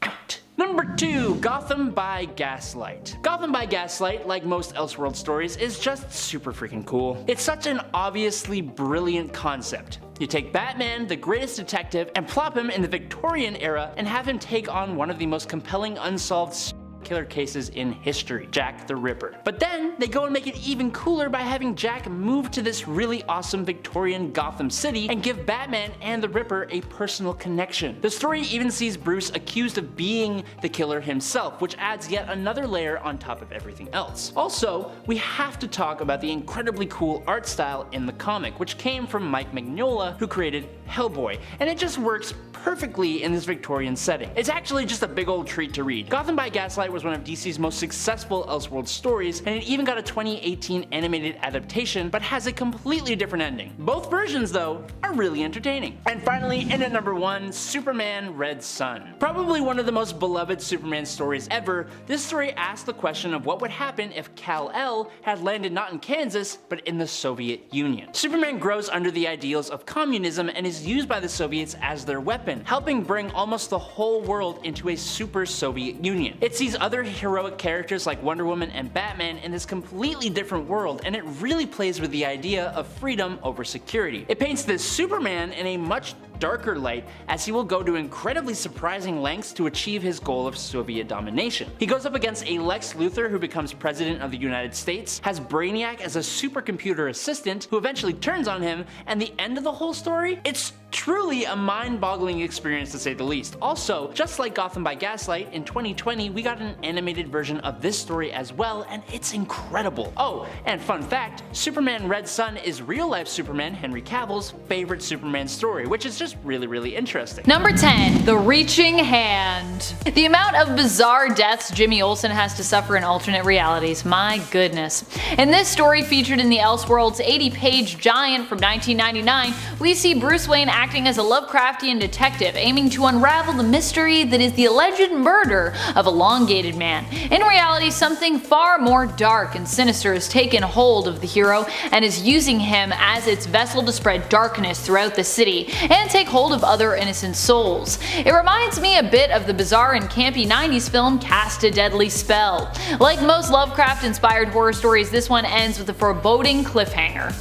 out. Number 2, Gotham by Gaslight. Gotham by Gaslight, like most Elseworld stories, is just super freaking cool. It's such an obviously brilliant concept. You take Batman, the greatest detective, and plop him in the Victorian era and have him take on one of the most compelling unsolved killer cases in history, Jack the Ripper. But then they go and make it even cooler by having Jack move to this really awesome Victorian Gotham City and give Batman and the Ripper a personal connection. The story even sees Bruce accused of being the killer himself, which adds yet another layer on top of everything else. Also, we have to talk about the incredibly cool art style in the comic, which came from Mike Mignola, who created Hellboy, and it just works perfectly in this Victorian setting. It's actually just a big old treat to read. Gotham by Gaslight was was one of DC's most successful Elseworlds stories, and it even got a 2018 animated adaptation, but has a completely different ending. Both versions, though, are really entertaining. And finally, in at number 1, Superman Red Sun. Probably one of the most beloved Superman stories ever, this story asks the question of what would happen if Kal-El had landed not in Kansas, but in the Soviet Union. Superman grows under the ideals of communism and is used by the Soviets as their weapon, helping bring almost the whole world into a super Soviet Union. It sees other heroic characters like Wonder Woman and Batman in this completely different world, and it really plays with the idea of freedom over security. It paints this Superman in a much darker light, as he will go to incredibly surprising lengths to achieve his goal of Soviet domination. He goes up against a Lex Luthor who becomes president of the United States, has Brainiac as a supercomputer assistant who eventually turns on him, and the end of the whole story? It's truly a mind-boggling experience to say the least. Also, just like Gotham by Gaslight, in 2020 we got an animated version of this story as well, and it's incredible. Oh, and fun fact, Superman Red Sun is real-life Superman Henry Cavill's favorite Superman story, which is just really interesting. Number 10, The Reaching Hand. The amount of bizarre deaths Jimmy Olsen has to suffer in alternate realities, my goodness. In this story, featured in the Elseworlds 80-page giant from 1999, we see Bruce Wayne acting as a Lovecraftian detective, aiming to unravel the mystery that is the alleged murder of a elongated man. In reality, something far more dark and sinister has taken hold of the hero and is using him as its vessel to spread darkness throughout the city and take hold of other innocent souls. It reminds me a bit of the bizarre and campy 90s film Cast a Deadly Spell. Like most Lovecraft-inspired horror stories, this one ends with a foreboding cliffhanger.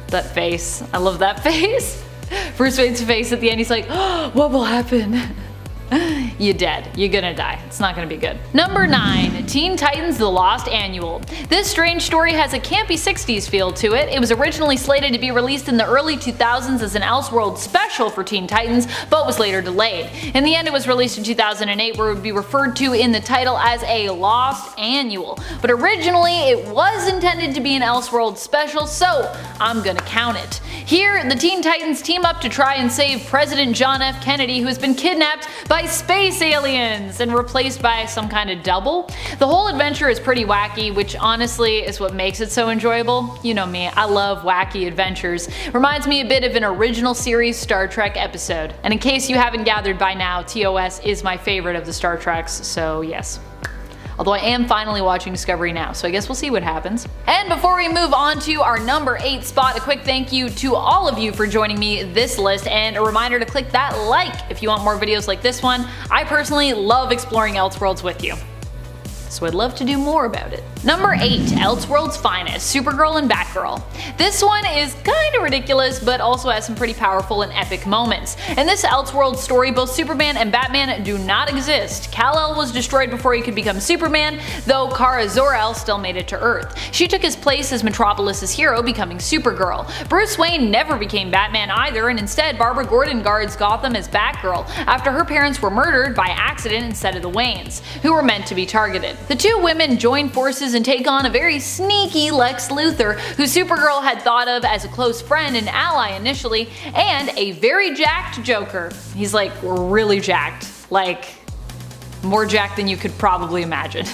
That face. I love that face. Bruce Wayne's face at the end, he's like, oh, what will happen? You're dead. You're gonna die. It's not gonna be good. Number 9, Teen Titans The Lost Annual. This strange story has a campy 60s feel to it. It was originally slated to be released in the early 2000s as an Elseworlds special for Teen Titans, but was later delayed. In the end, it was released in 2008, where it would be referred to in the title as a Lost Annual. But originally, it was intended to be an Elseworlds special, so I'm gonna count it. Here, the Teen Titans team up to try and save President John F. Kennedy, who has been kidnapped by space aliens and replaced by some kind of double. The whole adventure is pretty wacky, which honestly is what makes it so enjoyable. You know me, I love wacky adventures. Reminds me a bit of an original series Star Trek episode. And in case you haven't gathered by now, TOS is my favorite of the Star Treks, so yes. Although I am finally watching Discovery now, so I guess we'll see what happens. And before we move on to our number 8 spot, a quick thank you to all of you for joining me this list, and a reminder to click that like if you want more videos like this one. I personally love exploring Elseworlds with you, so I'd love to do more about it. Number 8, Elseworld's Finest, Supergirl and Batgirl. This one is kinda ridiculous, but also has some pretty powerful and epic moments. In this Elseworlds story, both Superman and Batman do not exist. Kal-El was destroyed before he could become Superman, though Kara Zor-El still made it to Earth. She took his place as Metropolis's hero, becoming Supergirl. Bruce Wayne never became Batman either, and instead Barbara Gordon guards Gotham as Batgirl, after her parents were murdered by accident instead of the Waynes, who were meant to be targeted. The two women join forces and take on a very sneaky Lex Luthor, who Supergirl had thought of as a close friend and ally initially, and a very jacked Joker. He's like really jacked, like more jacked than you could probably imagine.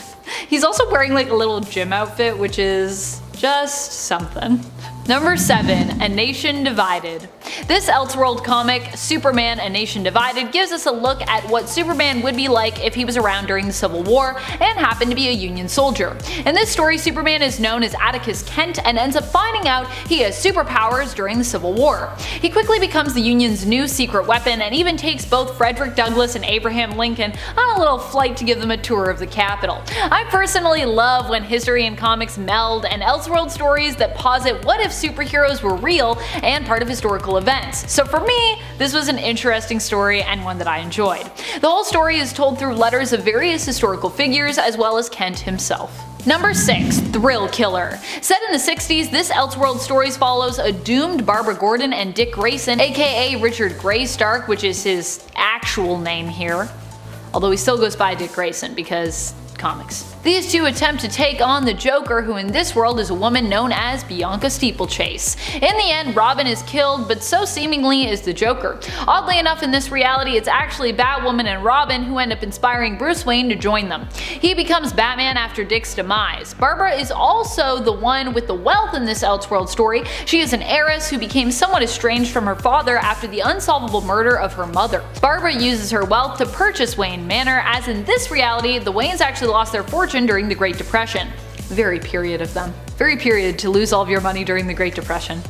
He's also wearing like a little gym outfit, which is just something. Number 7, A Nation Divided. This Elseworld comic, Superman A Nation Divided, gives us a look at what Superman would be like if he was around during the Civil War and happened to be a Union soldier. In this story, Superman is known as Atticus Kent and ends up finding out he has superpowers during the Civil War. He quickly becomes the Union's new secret weapon and even takes both Frederick Douglass and Abraham Lincoln on a little flight to give them a tour of the Capitol. I personally love when history and comics meld, and Elseworld stories that posit what if superheroes were real and part of historical events. So for me, this was an interesting story and one that I enjoyed. The whole story is told through letters of various historical figures as well as Kent himself. Number 6, Thrill Killer. Set in the 60s, this Elseworld story follows a doomed Barbara Gordon and Dick Grayson, aka Richard Grey Stark, which is his actual name here. Although he still goes by Dick Grayson because comics. These two attempt to take on the Joker, who in this world is a woman known as Bianca Steeplechase. In the end, Robin is killed, but so seemingly is the Joker. Oddly enough, in this reality, it's actually Batwoman and Robin who end up inspiring Bruce Wayne to join them. He becomes Batman after Dick's demise. Barbara is also the one with the wealth in this Elseworld story. She is an heiress who became somewhat estranged from her father after the unsolvable murder of her mother. Barbara uses her wealth to purchase Wayne Manor, as in this reality, the Waynes actually lost their fortune during the Great Depression. Very period of them. Very period to lose all of your money during the Great Depression.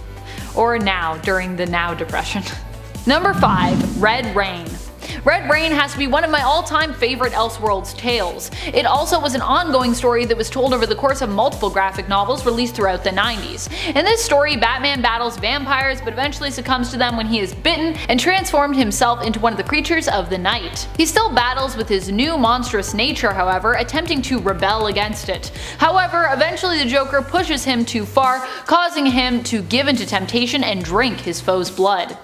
Or now, during the Now Depression. Number 5. Red Rain. Red Rain has to be one of my all-time favorite Elseworlds tales. It also was an ongoing story that was told over the course of multiple graphic novels released throughout the 90s. In this story, Batman battles vampires but eventually succumbs to them when he is bitten and transformed himself into one of the creatures of the night. He still battles with his new monstrous nature, however, attempting to rebel against it. However, eventually the Joker pushes him too far, causing him to give into temptation and drink his foe's blood.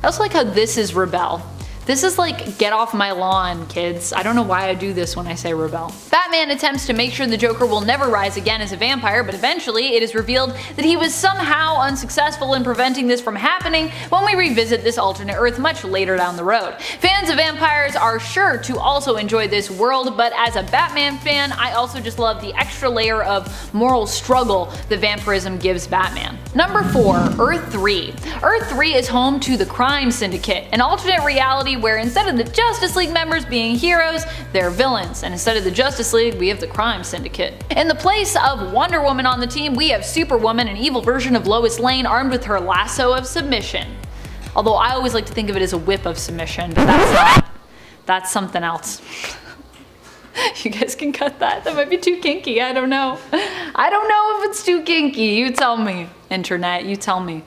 I also like how this is rebel. This is like, get off my lawn, kids. I don't know why I do this when I say rebel. Batman attempts to make sure the Joker will never rise again as a vampire, but eventually it is revealed that he was somehow unsuccessful in preventing this from happening when we revisit this alternate Earth much later down the road. Fans of vampires are sure to also enjoy this world, but as a Batman fan, I also just love the extra layer of moral struggle that vampirism gives Batman. Number 4. Earth 3. Earth 3 is home to the Crime Syndicate, an alternate reality where instead of the Justice League members being heroes, they're villains, and instead of the Justice League, we have the Crime Syndicate. In the place of Wonder Woman on the team, we have Superwoman, an evil version of Lois Lane armed with her lasso of submission. Although I always like to think of it as a whip of submission, but that's not. That's something else. You guys can cut that. That might be too kinky. I don't know. I don't know if it's too kinky. You tell me, internet. You tell me.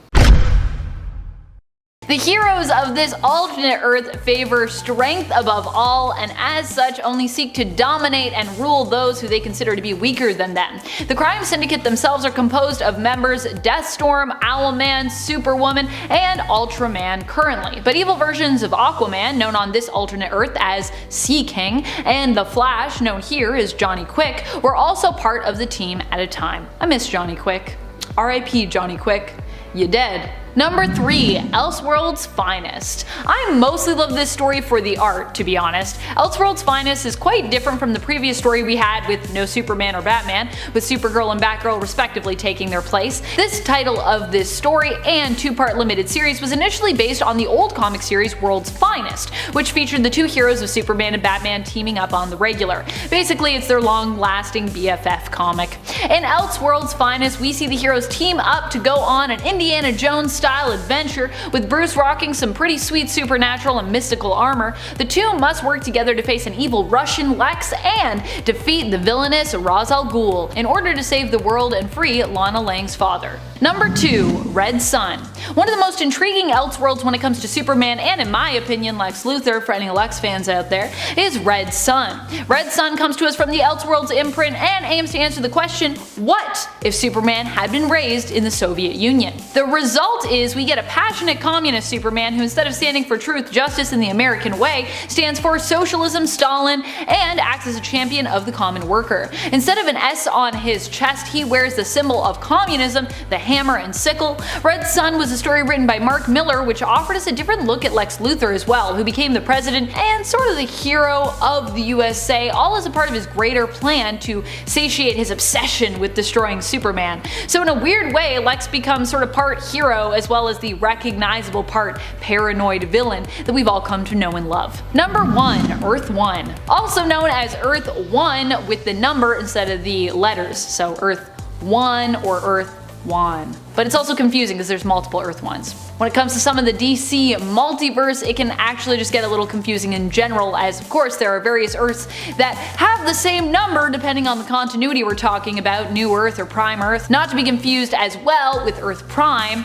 The heroes of this alternate Earth favor strength above all, and as such only seek to dominate and rule those who they consider to be weaker than them. The Crime Syndicate themselves are composed of members Deathstorm, Owlman, Superwoman, and Ultraman currently, but evil versions of Aquaman, known on this alternate Earth as Sea King, and the Flash, known here as Johnny Quick, were also part of the team at a time. I miss Johnny Quick. R.I.P. Johnny Quick. You dead. Number 3. Elseworld's Finest. I mostly love this story for the art, to be honest. Elseworld's Finest is quite different from the previous story we had with no Superman or Batman, with Supergirl and Batgirl respectively taking their place. This title of this story and 2-part limited series was initially based on the old comic series World's Finest, which featured the two heroes of Superman and Batman teaming up on the regular. Basically, it's their long-lasting BFF comic. In Elseworld's Finest, we see the heroes team up to go on an Indiana Jones style adventure, with Bruce rocking some pretty sweet supernatural and mystical armor. The two must work together to face an evil Russian Lex and defeat the villainous Ra's al Ghul in order to save the world and free Lana Lang's father. Number 2. Red Sun. One of the most intriguing Elseworlds when it comes to Superman, and in my opinion Lex Luthor for any Lex fans out there, is Red Sun. Red Sun comes to us from the Elseworlds imprint and aims to answer the question, what if Superman had been raised in the Soviet Union? The result is we get a passionate communist Superman who, instead of standing for truth, justice, and the American way, stands for socialism, Stalin, and acts as a champion of the common worker. Instead of an S on his chest, he wears the symbol of communism, the hammer and sickle. Red Sun was a story written by Mark Miller, which offered us a different look at Lex Luthor as well, who became the president and sort of the hero of the USA, all as a part of his greater plan to satiate his obsession with destroying Superman. So in a weird way, Lex becomes sort of part hero as well as the recognizable part paranoid villain that we've all come to know and love. Number 1. Earth 1. Also known as Earth 1 with the number instead of the letters, so Earth 1 or Earth 1. But it's also confusing because there's multiple Earth 1s. When it comes to some of the DC multiverse, it can actually just get a little confusing in general, as of course there are various Earths that have the same number depending on the continuity we're talking about, New Earth or Prime Earth, not to be confused as well with Earth Prime.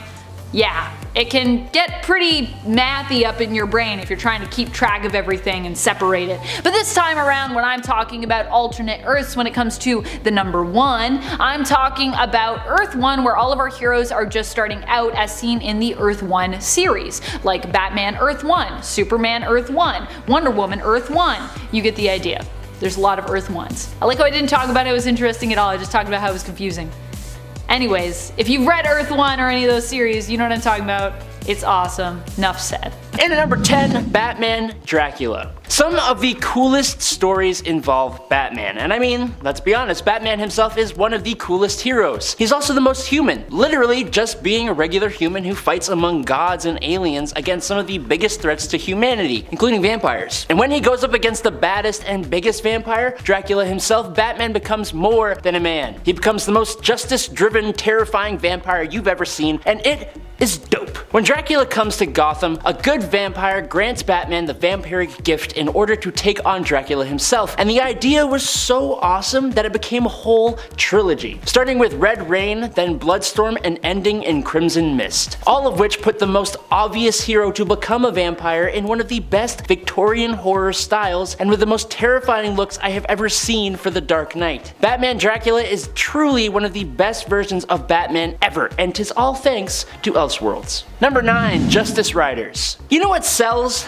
Yeah, it can get pretty mathy up in your brain if you're trying to keep track of everything and separate it. But this time around, when I'm talking about alternate Earths when it comes to the number 1, I'm talking about Earth 1, where all of our heroes are just starting out as seen in the Earth 1 series, like Batman Earth 1, Superman Earth 1, Wonder Woman Earth 1. You get the idea. There's a lot of Earth ones. I like how I didn't talk about it was interesting at all, I just talked about how it was confusing. Anyways, if you've read Earth 1 or any of those series, you know what I'm talking about. It's awesome. Enough said. And at number 10, Batman Dracula. Some of the coolest stories involve Batman, and I mean, let's be honest, Batman himself is one of the coolest heroes. He's also the most human, literally just being a regular human who fights among gods and aliens against some of the biggest threats to humanity, including vampires. And when he goes up against the baddest and biggest vampire, Dracula himself, Batman becomes more than a man. He becomes the most justice-driven, terrifying vampire you've ever seen, and it is dope. When Dracula comes to Gotham, a good vampire grants Batman the vampiric gift in order to take on Dracula himself, and the idea was so awesome that it became a whole trilogy, starting with Red Rain, then Bloodstorm, and ending in Crimson Mist, all of which put the most obvious hero to become a vampire in one of the best Victorian horror styles and with the most terrifying looks I have ever seen for the Dark Knight. Batman Dracula is truly one of the best versions of Batman ever, and 'tis all thanks to Elseworlds. Number 9, Justice Riders. You know what sells?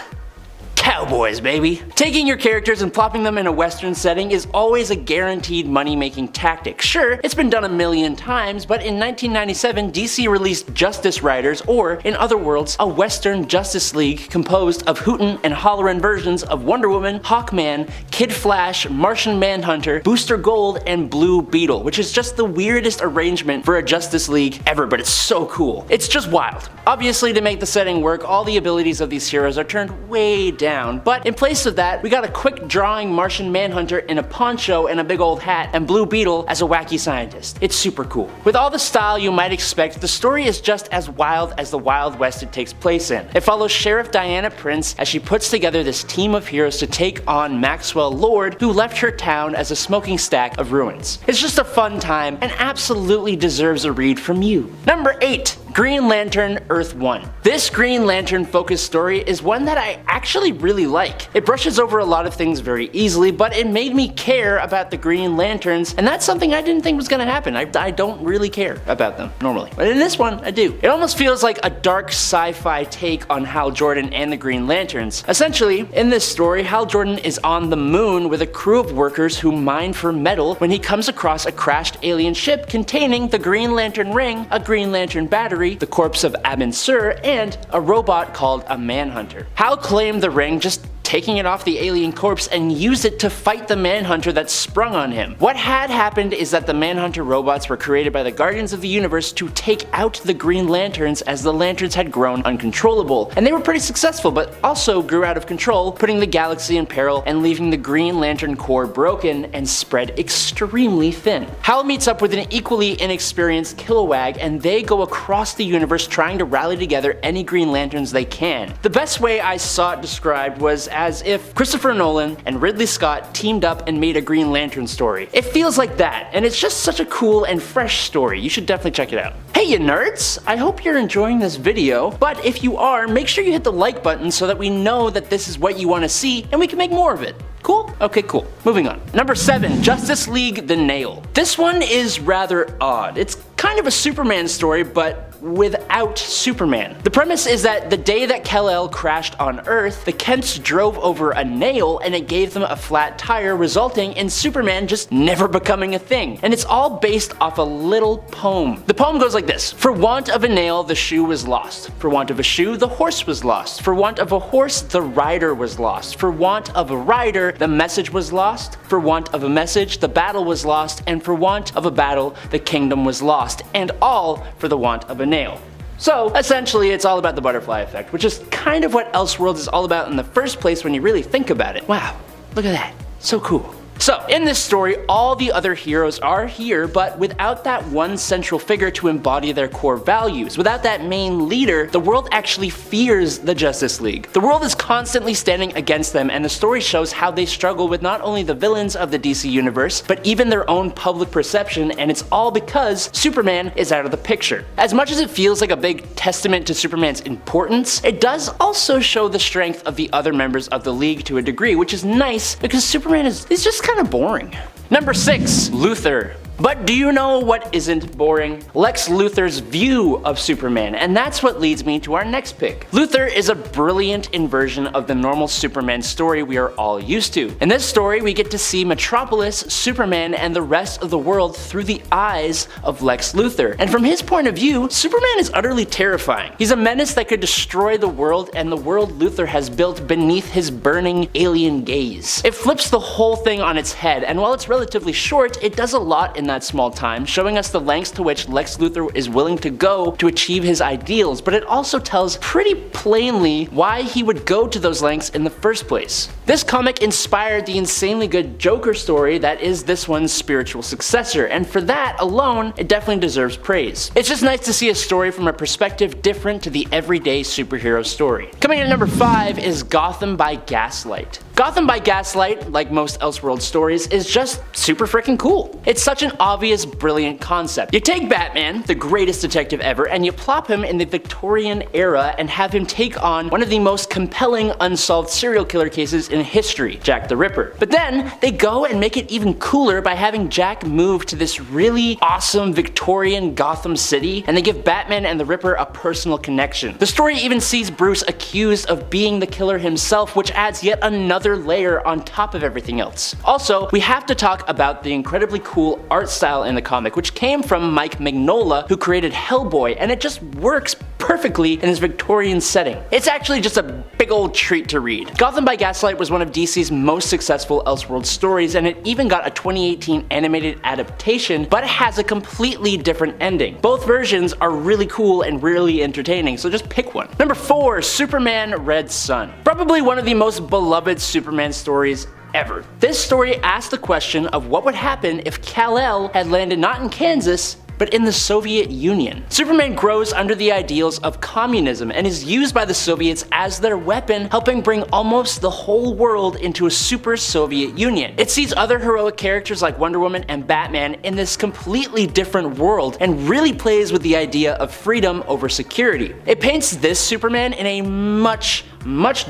Cowboys, baby. Taking your characters and plopping them in a western setting is always a guaranteed money-making tactic. Sure, it's been done a million times, but in 1997, DC released Justice Riders, or in other words, a western Justice League composed of hootin' and hollerin' versions of Wonder Woman, Hawkman, Kid Flash, Martian Manhunter, Booster Gold, and Blue Beetle, which is just the weirdest arrangement for a Justice League ever, but it's so cool. It's just wild. Obviously, to make the setting work, all the abilities of these heroes are turned way down, but in place of that, we got a quick drawing Martian Manhunter in a poncho and a big old hat, and Blue Beetle as a wacky scientist. It's super cool. With all the style you might expect, the story is just as wild as the Wild West it takes place in. It follows Sheriff Diana Prince as she puts together this team of heroes to take on Maxwell Lord, who left her town as a smoking stack of ruins. It's just a fun time and absolutely deserves a read from you. Number 8. Green Lantern Earth 1. This Green Lantern focused story is one that I actually really like. It brushes over a lot of things very easily, but it made me care about the Green Lanterns, and that's something I didn't think was gonna happen. I don't really care about them normally, but in this one I do. It almost feels like a dark sci-fi take on Hal Jordan and the Green Lanterns. Essentially, in this story, Hal Jordan is on the moon with a crew of workers who mine for metal when he comes across a crashed alien ship containing the Green Lantern ring, a Green Lantern battery, the corpse of Abin Sur, and a robot called a Manhunter. Hal claimed the ring, just taking it off the alien corpse, and used it to fight the Manhunter that sprung on him. What had happened is that the Manhunter robots were created by the Guardians of the Universe to take out the Green Lanterns as the Lanterns had grown uncontrollable, and they were pretty successful, but also grew out of control, putting the galaxy in peril and leaving the Green Lantern Corps broken and spread extremely thin. Hal meets up with an equally inexperienced Kilowag, and they go across the universe trying to rally together any Green Lanterns they can. The best way I saw it described was as if Christopher Nolan and Ridley Scott teamed up and made a Green Lantern story. It feels like that, and it's just such a cool and fresh story. You should definitely check it out. Hey you nerds! I hope you're enjoying this video, but if you are, make sure you hit the like button so that we know that this is what you want to see and we can make more of it. Cool? Okay, cool. Moving on. Number 7, Justice League The Nail. This one is rather odd. It's kind of a Superman story, but without Superman. The premise is that the day that Kal-El crashed on Earth, the Kents drove over a nail and it gave them a flat tire, resulting in Superman just never becoming a thing. And it's all based off a little poem. The poem goes like this: For want of a nail, the shoe was lost. For want of a shoe, the horse was lost. For want of a horse, the rider was lost. For want of a rider, the message was lost. For want of a message, the battle was lost. And for want of a battle, the kingdom was lost. And all for the want of a nail. So essentially it's all about the butterfly effect, which is kind of what Elseworlds is all about in the first place when you really think about it. Wow, look at that, so cool. So, in this story, all the other heroes are here, but without that one central figure to embody their core values. Without that main leader, the world actually fears the Justice League. The world is constantly standing against them, and the story shows how they struggle with not only the villains of the DC universe, but even their own public perception, and it's all because Superman is out of the picture. As much as it feels like a big testament to Superman's importance, it does also show the strength of the other members of the League to a degree, which is nice because Superman is just kind of boring. Number 6, Luthor. But do you know what isn't boring? Lex Luthor's view of Superman, and that's what leads me to our next pick. Luthor is a brilliant inversion of the normal Superman story we are all used to. In this story, we get to see Metropolis, Superman, and the rest of the world through the eyes of Lex Luthor. And from his point of view, Superman is utterly terrifying. He's a menace that could destroy the world and the world Luthor has built beneath his burning alien gaze. It flips the whole thing on its head, and while it's relatively short, it does a lot in that small time, showing us the lengths to which Lex Luthor is willing to go to achieve his ideals, but it also tells pretty plainly why he would go to those lengths in the first place. This comic inspired the insanely good Joker story that is this one's spiritual successor, and for that alone, it definitely deserves praise. It's just nice to see a story from a perspective different to the everyday superhero story. Coming in at number 5 is Gotham by Gaslight. Gotham by Gaslight, like most Elseworlds stories, is just super freaking cool. It's such an obvious, brilliant concept. You take Batman, the greatest detective ever, and you plop him in the Victorian era and have him take on one of the most compelling unsolved serial killer cases in history, Jack the Ripper. But then, they go and make it even cooler by having Jack move to this really awesome Victorian Gotham City, and they give Batman and the Ripper a personal connection. The story even sees Bruce accused of being the killer himself, which adds yet another layer on top of everything else. Also, we have to talk about the incredibly cool art style in the comic, which came from Mike Mignola, who created Hellboy, and it just works perfectly in his Victorian setting. It's actually just a big old treat to read. Gotham by Gaslight was one of DC's most successful Elseworlds stories, and it even got a 2018 animated adaptation, but it has a completely different ending. Both versions are really cool and really entertaining, so just pick one. Number 4, Superman Red Sun. Probably one of the most beloved Superman stories ever. This story asks the question of what would happen if Kal-El had landed not in Kansas, but in the Soviet Union. Superman grows under the ideals of communism and is used by the Soviets as their weapon, helping bring almost the whole world into a super Soviet Union. It sees other heroic characters like Wonder Woman and Batman in this completely different world and really plays with the idea of freedom over security. It paints this Superman in a much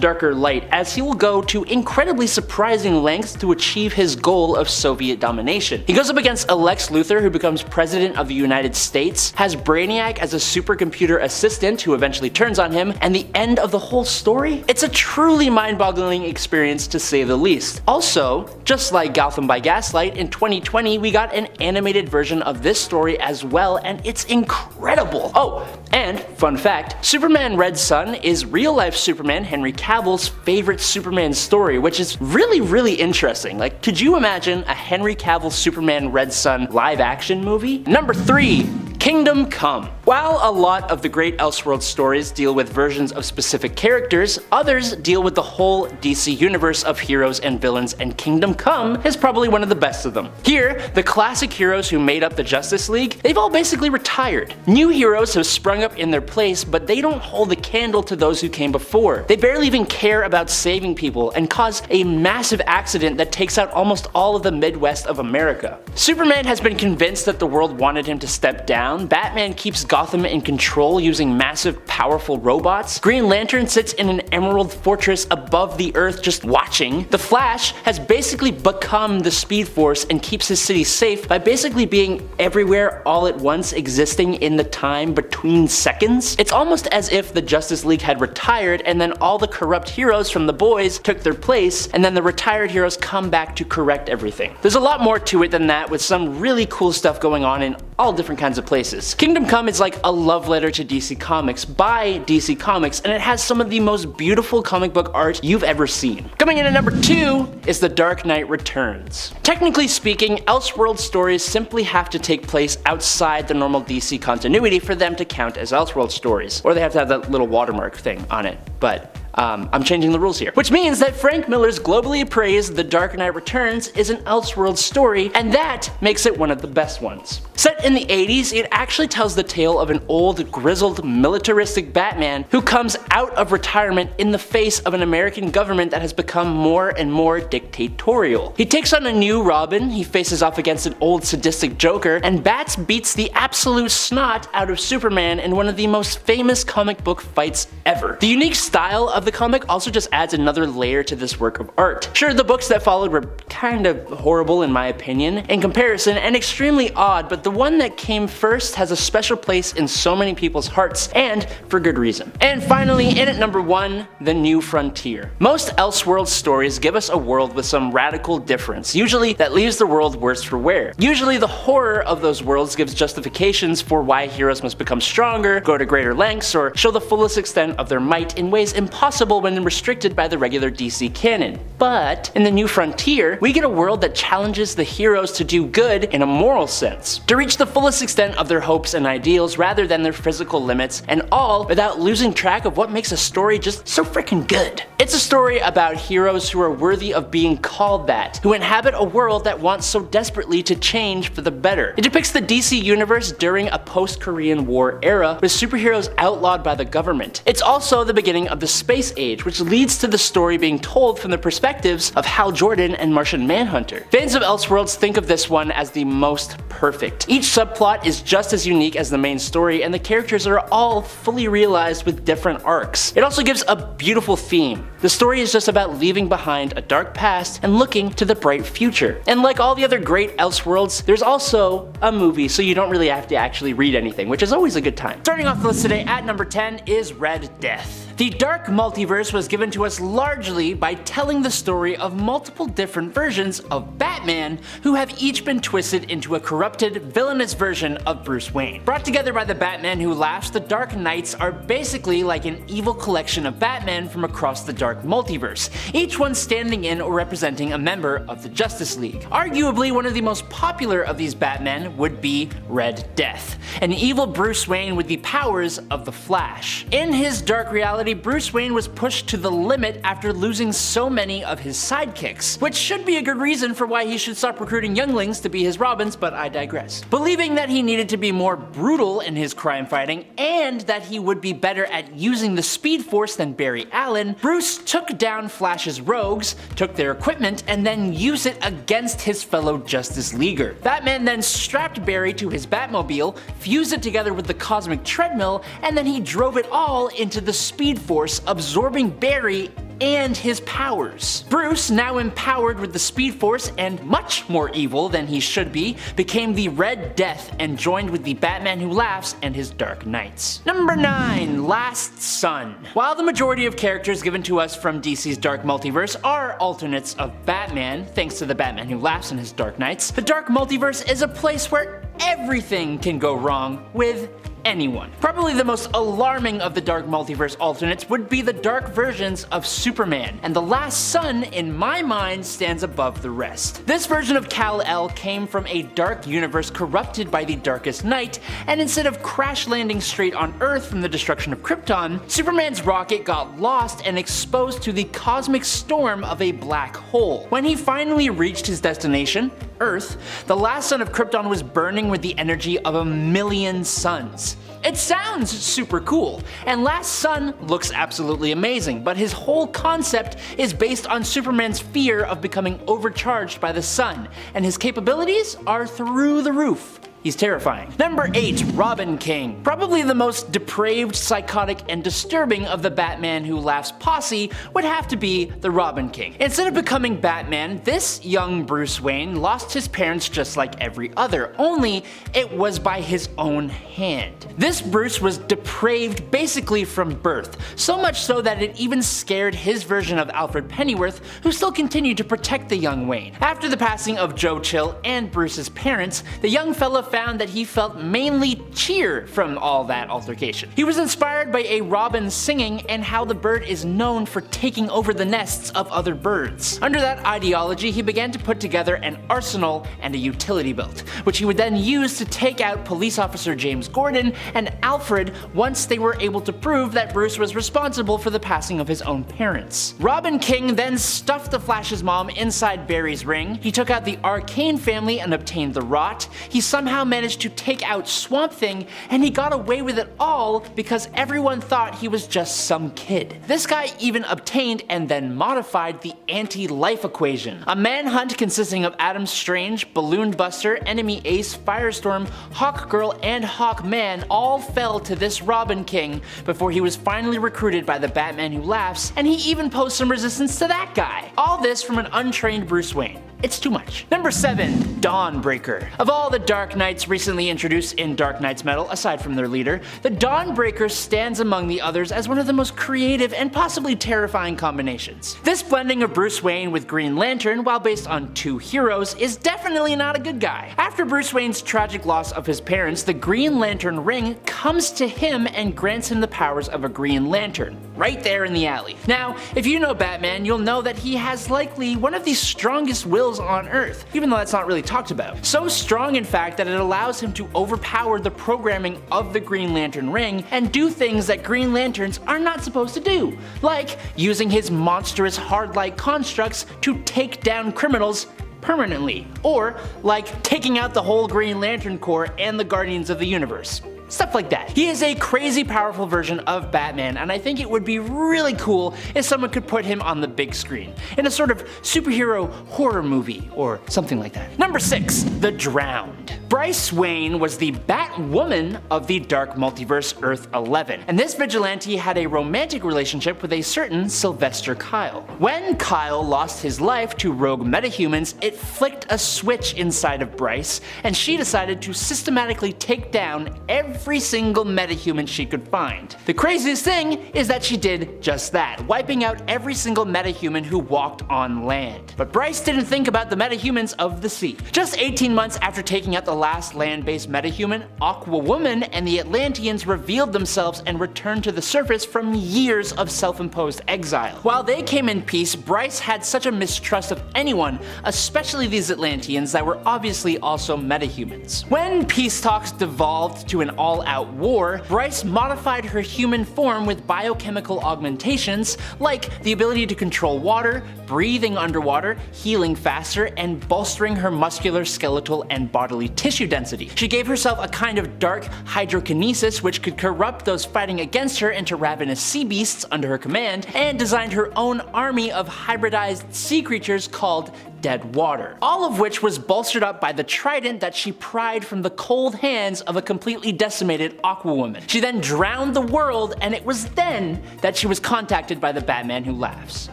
darker light, as he will go to incredibly surprising lengths to achieve his goal of Soviet domination. He goes up against a Lex Luthor who becomes president of the United States, has Brainiac as a supercomputer assistant who eventually turns on him, and the end of the whole story? It's a truly mind-boggling experience to say the least. Also, just like Gotham by Gaslight, in 2020 we got an animated version of this story as well, and it's incredible. Oh, and fun fact, Superman Red Sun is real-life Superman Henry Cavill's favorite Superman story, which is really interesting. Like, could you imagine a Henry Cavill Superman Red Sun live action movie? Number 3, Kingdom Come. While a lot of the great Elseworlds stories deal with versions of specific characters, others deal with the whole DC universe of heroes and villains, and Kingdom Come is probably one of the best of them. Here, the classic heroes who made up the Justice League, they've all basically retired. New heroes have sprung up in their place, but they don't hold a candle to those who came before. They barely even care about saving people and cause a massive accident that takes out almost all of the Midwest of America. Superman has been convinced that the world wanted him to step down. Batman keeps Gotham in control using massive, powerful robots. Green Lantern sits in an emerald fortress above the earth just watching. The Flash has basically become the Speed Force and keeps his city safe by basically being everywhere all at once, existing in the time between seconds. It's almost as if the Justice League had retired and then all the corrupt heroes from the boys took their place, and then the retired heroes come back to correct everything. There's a lot more to it than that, with some really cool stuff going on in all different kinds of places. Kingdom Come is like a love letter to DC Comics by DC Comics, and it has some of the most beautiful comic book art you've ever seen. Coming in at number 2 is The Dark Knight Returns. Technically speaking, Elseworlds stories simply have to take place outside the normal DC continuity for them to count as Elseworlds stories, or they have to have that little watermark thing on it, but I'm changing the rules here. Which means that Frank Miller's globally appraised The Dark Knight Returns is an Elseworlds story, and that makes it one of the best ones. Set in the 80s, it actually tells the tale of an old, grizzled, militaristic Batman who comes out of retirement in the face of an American government that has become more and more dictatorial. He takes on a new Robin, he faces off against an old sadistic Joker, and Bats beats the absolute snot out of Superman in one of the most famous comic book fights ever. The unique style of the comic also just adds another layer to this work of art. Sure, the books that followed were kind of horrible in my opinion in comparison and extremely odd, but the one that came first has a special place in so many people's hearts, and for good reason. And finally, in at number 1, The New Frontier. Most Elseworlds stories give us a world with some radical difference, usually that leaves the world worse for wear. Usually the horror of those worlds gives justifications for why heroes must become stronger, go to greater lengths, or show the fullest extent of their might in ways impossible when restricted by the regular DC canon. But in The New Frontier, we get a world that challenges the heroes to do good in a moral sense, to reach the fullest extent of their hopes and ideals rather than their physical limits, and all without losing track of what makes a story just so freaking good. It's a story about heroes who are worthy of being called that, who inhabit a world that wants so desperately to change for the better. It depicts the DC universe during a post-Korean War era with superheroes outlawed by the government. It's also the beginning of the space age, which leads to the story being told from the perspectives of Hal Jordan and Martian Manhunter. Fans of Elseworlds think of this one as the most perfect. Each subplot is just as unique as the main story, and the characters are all fully realized with different arcs. It also gives a beautiful theme. The story is just about leaving behind a dark past and looking to the bright future. And like all the other great Elseworlds, there's also a movie, so you don't really have to actually read anything, which is always a good time. Starting off the list today at number 10 is Red Death. The Dark Multiverse was given to us largely by telling the story of multiple different versions of Batman who have each been twisted into a corrupted, villainous version of Bruce Wayne. Brought together by the Batman Who Laughs, the Dark Knights are basically like an evil collection of Batman from across the Dark Multiverse, each one standing in or representing a member of the Justice League. Arguably one of the most popular of these Batmen would be Red Death, an evil Bruce Wayne with the powers of the Flash. In his dark reality, Bruce Wayne was pushed to the limit after losing so many of his sidekicks, which should be a good reason for why he should stop recruiting younglings to be his Robins, but I digress. Believing that he needed to be more brutal in his crime fighting and that he would be better at using the Speed Force than Barry Allen, Bruce took down Flash's rogues, took their equipment, and then used it against his fellow Justice Leaguer. Batman then strapped Barry to his Batmobile, fused it together with the Cosmic Treadmill, and then he drove it all into the Speed Force, absorbing Barry and his powers. Bruce, now empowered with the Speed Force and much more evil than he should be, became the Red Death and joined with the Batman Who Laughs and his Dark Knights. Number 9, Last Son. While the majority of characters given to us from DC's Dark Multiverse are alternates of Batman, thanks to the Batman Who Laughs and his Dark Knights, the Dark Multiverse is a place where everything can go wrong with anyone. Probably the most alarming of the Dark Multiverse alternates would be the dark versions of Superman, and the Last Son, in my mind, stands above the rest. This version of Kal-El came from a dark universe corrupted by the Darkest Night, and instead of crash landing straight on Earth from the destruction of Krypton, Superman's rocket got lost and exposed to the cosmic storm of a black hole. When he finally reached his destination, Earth, the last sun of Krypton was burning with the energy of 1,000,000 suns. It sounds super cool, and Last Son looks absolutely amazing, but his whole concept is based on Superman's fear of becoming overcharged by the sun, and his capabilities are through the roof. He's terrifying. Number 8, Robin King. Probably the most depraved, psychotic, and disturbing of the Batman Who Laughs posse would have to be the Robin King. Instead of becoming Batman, this young Bruce Wayne lost his parents just like every other, only it was by his own hand. This Bruce was depraved basically from birth, so much so that it even scared his version of Alfred Pennyworth, who still continued to protect the young Wayne. After the passing of Joe Chill and Bruce's parents, the young fella found that he felt mainly cheer from all that altercation. He was inspired by a robin singing and how the bird is known for taking over the nests of other birds. Under that ideology, he began to put together an arsenal and a utility belt, which he would then use to take out police officer James Gordon and Alfred once they were able to prove that Bruce was responsible for the passing of his own parents. Robin King then stuffed the Flash's mom inside Barry's ring, he took out the Arcane family and obtained the Rot, he somehow managed to take out Swamp Thing, and he got away with it all because everyone thought he was just some kid. This guy even obtained and then modified the anti-life equation, a manhunt consisting of Adam Strange, Balloon Buster, Enemy Ace, Firestorm, Hawkgirl, and Hawkman all fell to this Robin King before he was finally recruited by the Batman Who Laughs, and he even posed some resistance to that guy. All this from an untrained Bruce Wayne. It's too much. Number 7. Dawnbreaker. Of all the Dark Knights recently introduced in Dark Knight's Metal, aside from their leader, the Dawnbreaker stands among the others as one of the most creative and possibly terrifying combinations. This blending of Bruce Wayne with Green Lantern, while based on two heroes, is definitely not a good guy. After Bruce Wayne's tragic loss of his parents, the Green Lantern ring comes to him and grants him the powers of a Green Lantern, right there in the alley. Now, if you know Batman, you'll know that he has likely one of the strongest wills on Earth, even though that's not really talked about. So strong, in fact, that it allows him to overpower the programming of the Green Lantern ring and do things that Green Lanterns are not supposed to do, like using his monstrous hard-light constructs to take down criminals permanently, or like taking out the whole Green Lantern Corps and the Guardians of the Universe. Stuff like that. He is a crazy powerful version of Batman, and I think it would be really cool if someone could put him on the big screen, in a sort of superhero horror movie, or something like that. Number 6. The Drowned. Bryce Wayne was the Batwoman of the Dark Multiverse Earth 11, and this vigilante had a romantic relationship with a certain Sylvester Kyle. When Kyle lost his life to rogue metahumans, it flicked a switch inside of Bryce, and she decided to systematically take down every single metahuman she could find. The craziest thing is that she did just that, wiping out every single metahuman who walked on land. But Bryce didn't think about the metahumans of the sea. Just 18 months after taking out the last land-based metahuman, Aquawoman and the Atlanteans revealed themselves and returned to the surface from years of self-imposed exile. While they came in peace, Bryce had such a mistrust of anyone, especially these Atlanteans that were obviously also metahumans. When peace talks devolved to an all-out war, Bryce modified her human form with biochemical augmentations, like the ability to control water, breathing underwater, healing faster, and bolstering her muscular, skeletal, and bodily tissue density. She gave herself a kind of dark hydrokinesis which could corrupt those fighting against her into ravenous sea beasts under her command, and designed her own army of hybridized sea creatures called Dead Water. All of which was bolstered up by the trident that she pried from the cold hands of a completely decimated Aquawoman. She then drowned the world, and it was then that she was contacted by the Batman Who Laughs.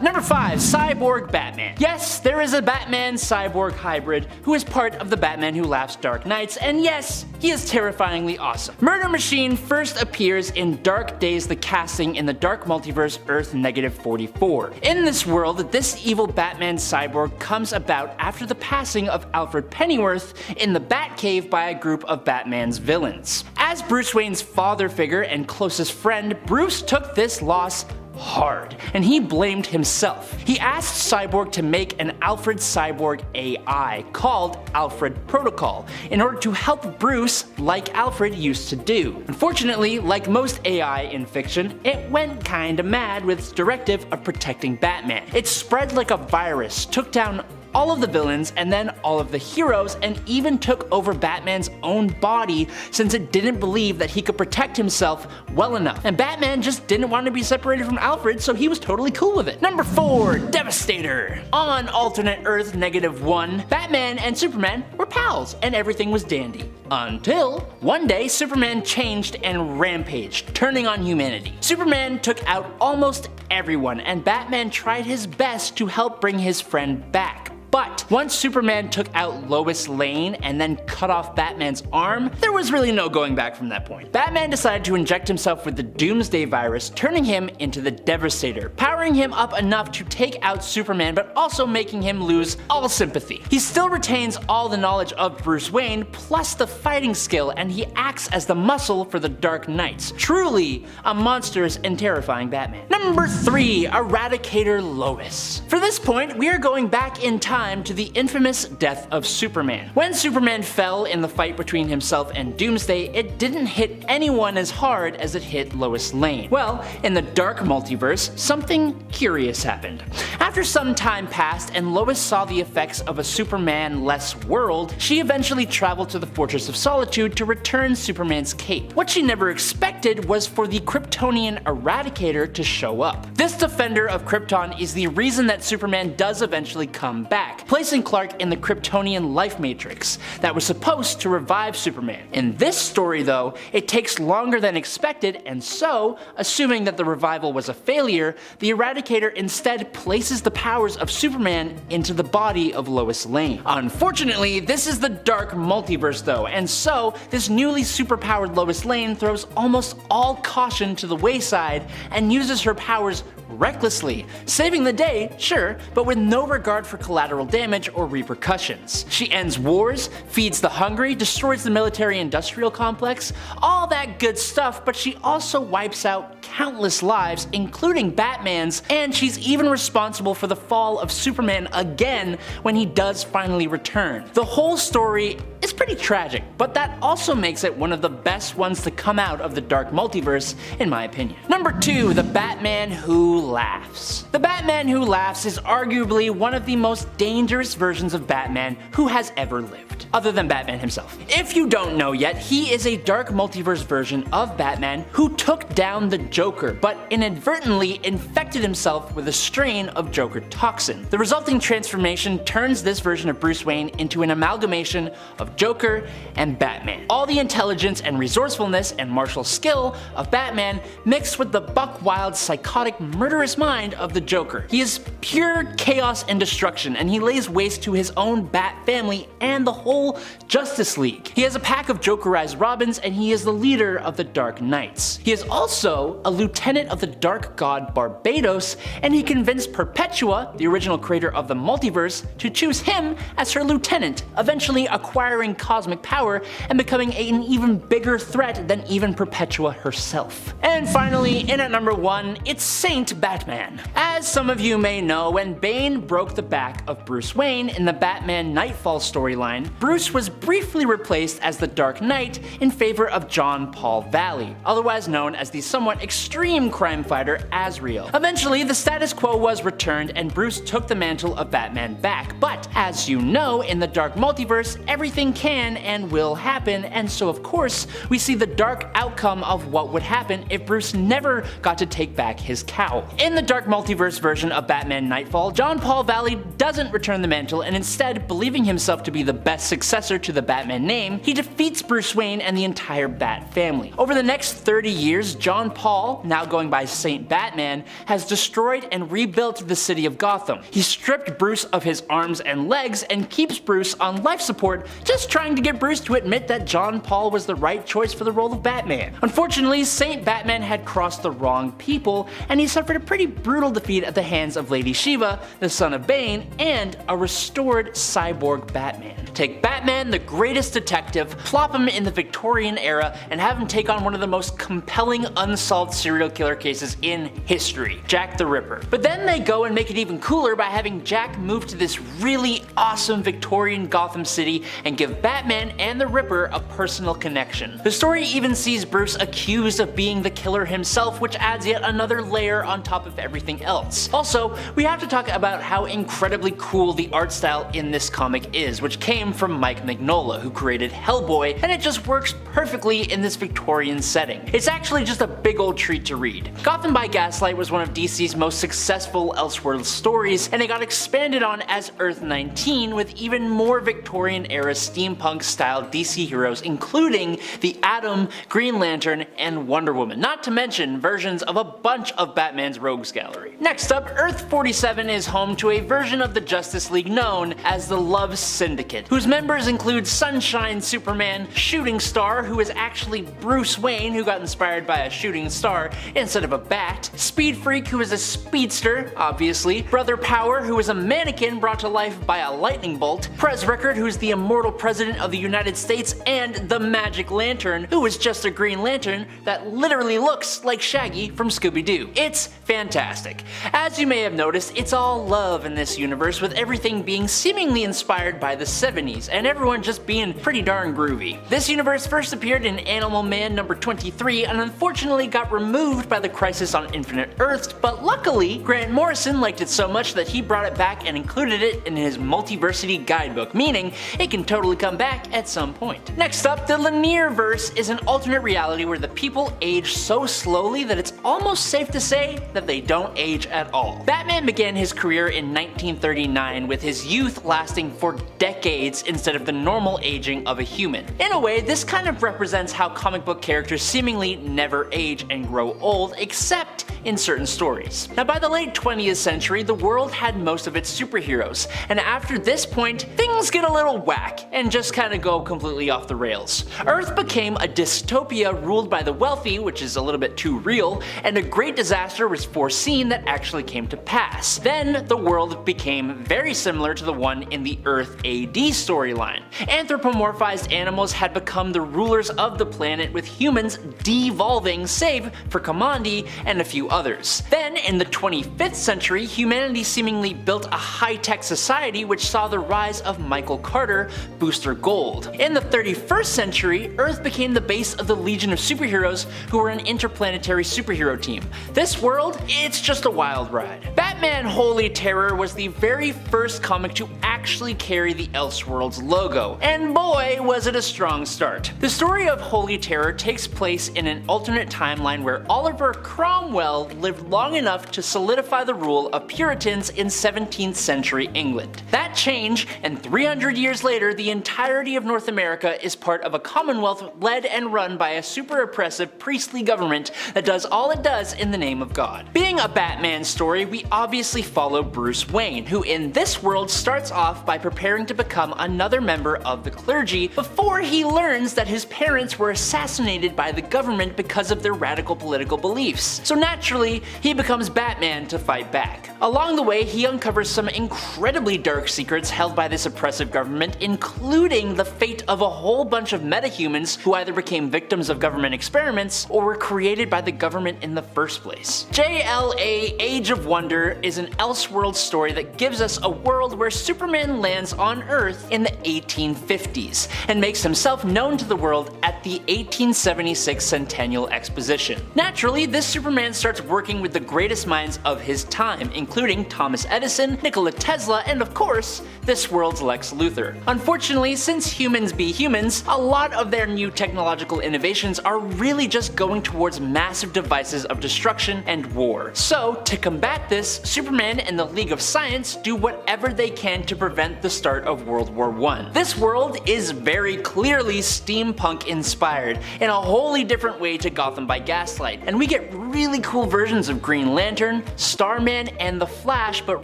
Number 5. Cyborg Batman. Yes, there is a Batman-Cyborg hybrid who is part of the Batman Who Laughs Dark Knights, and yes, he is terrifyingly awesome. Murder Machine first appears in Dark Days the Casting in the Dark Multiverse Earth -44. In this world, this evil Batman cyborg comes about after the passing of Alfred Pennyworth in the Batcave by a group of Batman's villains. As Bruce Wayne's father figure and closest friend, Bruce took this loss hard, and he blamed himself. He asked Cyborg to make an Alfred Cyborg AI called Alfred Protocol in order to help Bruce like Alfred used to do. Unfortunately, like most AI in fiction, it went kinda mad with its directive of protecting Batman. It spread like a virus, took down all of the villains and then all of the heroes, and even took over Batman's own body since it didn't believe that he could protect himself well enough. And Batman just didn't want to be separated from Alfred, so he was totally cool with it. Number 4. Devastator. On alternate Earth -1, Batman and Superman were pals and everything was dandy. Until one day Superman changed and rampaged, turning on humanity. Superman took out almost everyone, and Batman tried his best to help bring his friend back. But once Superman took out Lois Lane and then cut off Batman's arm, there was really no going back from that point. Batman decided to inject himself with the Doomsday virus, turning him into the Devastator, powering him up enough to take out Superman but also making him lose all sympathy. He still retains all the knowledge of Bruce Wayne plus the fighting skill, and he acts as the muscle for the Dark Knights. Truly a monstrous and terrifying Batman. Number 3. Eradicator Lois. For this point, we are going back in time time to the infamous death of Superman. When Superman fell in the fight between himself and Doomsday, it didn't hit anyone as hard as it hit Lois Lane. Well, in the dark multiverse, something curious happened. After some time passed and Lois saw the effects of a Superman-less world, she eventually traveled to the Fortress of Solitude to return Superman's cape. What she never expected was for the Kryptonian Eradicator to show up. This defender of Krypton is the reason that Superman does eventually come back, placing Clark in the Kryptonian life matrix that was supposed to revive Superman. In this story though, it takes longer than expected, and so, assuming that the revival was a failure, the Eradicator instead places the powers of Superman into the body of Lois Lane. Unfortunately, this is the dark multiverse though, and so this newly superpowered Lois Lane throws almost all caution to the wayside and uses her powers recklessly, saving the day, sure, but with no regard for collateral damage or repercussions. She ends wars, feeds the hungry, destroys the military-industrial complex, all that good stuff, but she also wipes out countless lives, including Batman's, and she's even responsible for the fall of Superman again when he does finally return. The whole story is pretty tragic, but that also makes it one of the best ones to come out of the dark multiverse, in my opinion. Number 2, the Batman Who Laughs. The Batman Who Laughs is arguably one of the most dangerous versions of Batman who has ever lived, other than Batman himself. If you don't know yet, he is a dark multiverse version of Batman who took down the Joker, but inadvertently infected himself with a strain of Joker toxin. The resulting transformation turns this version of Bruce Wayne into an amalgamation of Joker and Batman. All the intelligence and resourcefulness and martial skill of Batman mixed with the buck-wild, psychotic, murderous mind of the Joker. He is pure chaos and destruction, and he lays waste to his own Bat family and the whole Justice League. He has a pack of Jokerized Robins, and he is the leader of the Dark Knights. He is also a lieutenant of the Dark God Barbados, and he convinced Perpetua, the original creator of the multiverse, to choose him as her lieutenant, eventually acquiring cosmic power and becoming an even bigger threat than even Perpetua herself. And finally, in at number 1, it's Saint Batman. As some of you may know, when Bane broke the back of Bruce Wayne in the Batman Nightfall storyline, Bruce was briefly replaced as the Dark Knight in favor of John Paul Valley, otherwise known as the somewhat extreme crime fighter Azrael. Eventually, the status quo was returned and Bruce took the mantle of Batman back, but as you know, in the dark multiverse, everything can and will happen, and so of course, we see the dark outcome of what would happen if Bruce never got to take back his cowl. In the dark multiverse version of Batman Nightfall, John Paul Valley doesn't return the mantle, and instead, believing himself to be the best successor to the Batman name, he defeats Bruce Wayne and the entire Bat family. Over the next 30 years, John Paul, now going by Saint Batman, has destroyed and rebuilt the city of Gotham. He stripped Bruce of his arms and legs and keeps Bruce on life support, just trying to get Bruce to admit that John Paul was the right choice for the role of Batman. Unfortunately, Saint Batman had crossed the wrong people, and he suffered a pretty brutal defeat at the hands of Lady Shiva, the son of Bane, and a restored cyborg Batman. Take Batman, the greatest detective, plop him in the Victorian era, and have him take on one of the most compelling unsolved serial killer cases in history, Jack the Ripper. But then they go and make it even cooler by having Jack move to this really awesome Victorian Gotham City and give Batman and the Ripper a personal connection. The story even sees Bruce accused of being the killer himself, which adds yet another layer on top of everything else. Also, we have to talk about how incredibly cool the art style in this comic is, which came from Mike Mignola, who created Hellboy, and it just works perfectly in this Victorian setting. It's actually just a big old treat to read. Gotham by Gaslight was one of DC's most successful Elseworlds stories, and it got expanded on as Earth 19 with even more Victorian era steampunk style DC heroes, including the Atom, Green Lantern, and Wonder Woman, not to mention versions of a bunch of Batman's rogues gallery. Next up, Earth 47 is home to a version of the Justice League known as the Love Syndicate, whose members include Sunshine Superman, Shooting Star, who is actually Bruce Wayne, who got inspired by a shooting star instead of a bat, Speed Freak, who is a speedster, obviously, Brother Power, who is a mannequin brought to life by a lightning bolt, Prez Rickard, who's the immortal president of the United States, and the Magic Lantern, who is just a Green Lantern that literally looks like Shaggy from Scooby-Doo. It's fantastic. As you may have noticed, it's all love in this universe, with everything being seemingly inspired by the 70s, and everyone just being pretty darn groovy. This universe first appeared in Animal Man number 23 and unfortunately got removed by the Crisis on Infinite Earths, but luckily, Grant Morrison liked it so much that he brought it back and included it in his Multiversity guidebook, meaning it can totally come back at some point. Next up, the Linearverse is an alternate reality where the people age so slowly that it's almost safe to say that they don't age at all. Batman began his career in 1939, with his youth lasting for decades instead of the normal aging of a human. In a way, this kind of represents how comic book characters seemingly never age and grow old, except in certain stories. Now, by the late 20th century, the world had most of its superheroes, and after this point, things get a little whack and just kinda go completely off the rails. Earth became a dystopia ruled by the wealthy, which is a little bit too real, and a great disaster was foreseen that actually came to pass. Then, the world became very similar to the one in the Earth AD storyline. Anthropomorphized animals had become the rulers of the planet, with humans devolving, save for Kamandi and a few others. Then, in the 25th century, humanity seemingly built a high-tech society which saw the rise of Michael Carter, Booster Gold. In the 31st century, Earth became the base of the Legion of Superheroes, who were an interplanetary superhero team. This world, it's just a wild ride. Batman Holy Terror was the very first comic to actually carry the Elseworlds logo, and boy was it a strong start. The story of Holy Terror takes place in an alternate timeline where Oliver Cromwell lived long enough to solidify the rule of Puritans in 17th century England. That changed, and 300 years later, the entirety of North America is part of a commonwealth led and run by a super oppressive priestly government that does all it does in the name of God. Being a Batman story, we obviously follow Bruce Wayne, who in this world starts off by preparing to become another member of the clergy before he learns that his parents were assassinated by the government because of their radical political beliefs. So naturally, he becomes Batman to fight back. Along the way, he uncovers some incredibly dark secrets held by this oppressive government, including the fate of a whole bunch of metahumans who either became victims of government experiments or were created by the government in the first place. JLA Age of Wonder is an Elseworlds story that gives us a world where Superman lands on Earth in the 1850s and makes himself known to the world at the 1876 Centennial Exposition. Naturally, this Superman starts working with the greatest minds of his time, including Thomas Edison, Nikola Tesla, and of course, this world's Lex Luthor. Unfortunately, since humans be humans, a lot of their new technological innovations are really just going towards massive devices of destruction and war. So, to combat this, Superman and the League of Science do whatever they can to prevent the start of World War I. This world is very clearly steampunk inspired in a wholly different way to Gotham by Gaslight, and we get really cool versions of Green Lantern, Starman, and the Flash, but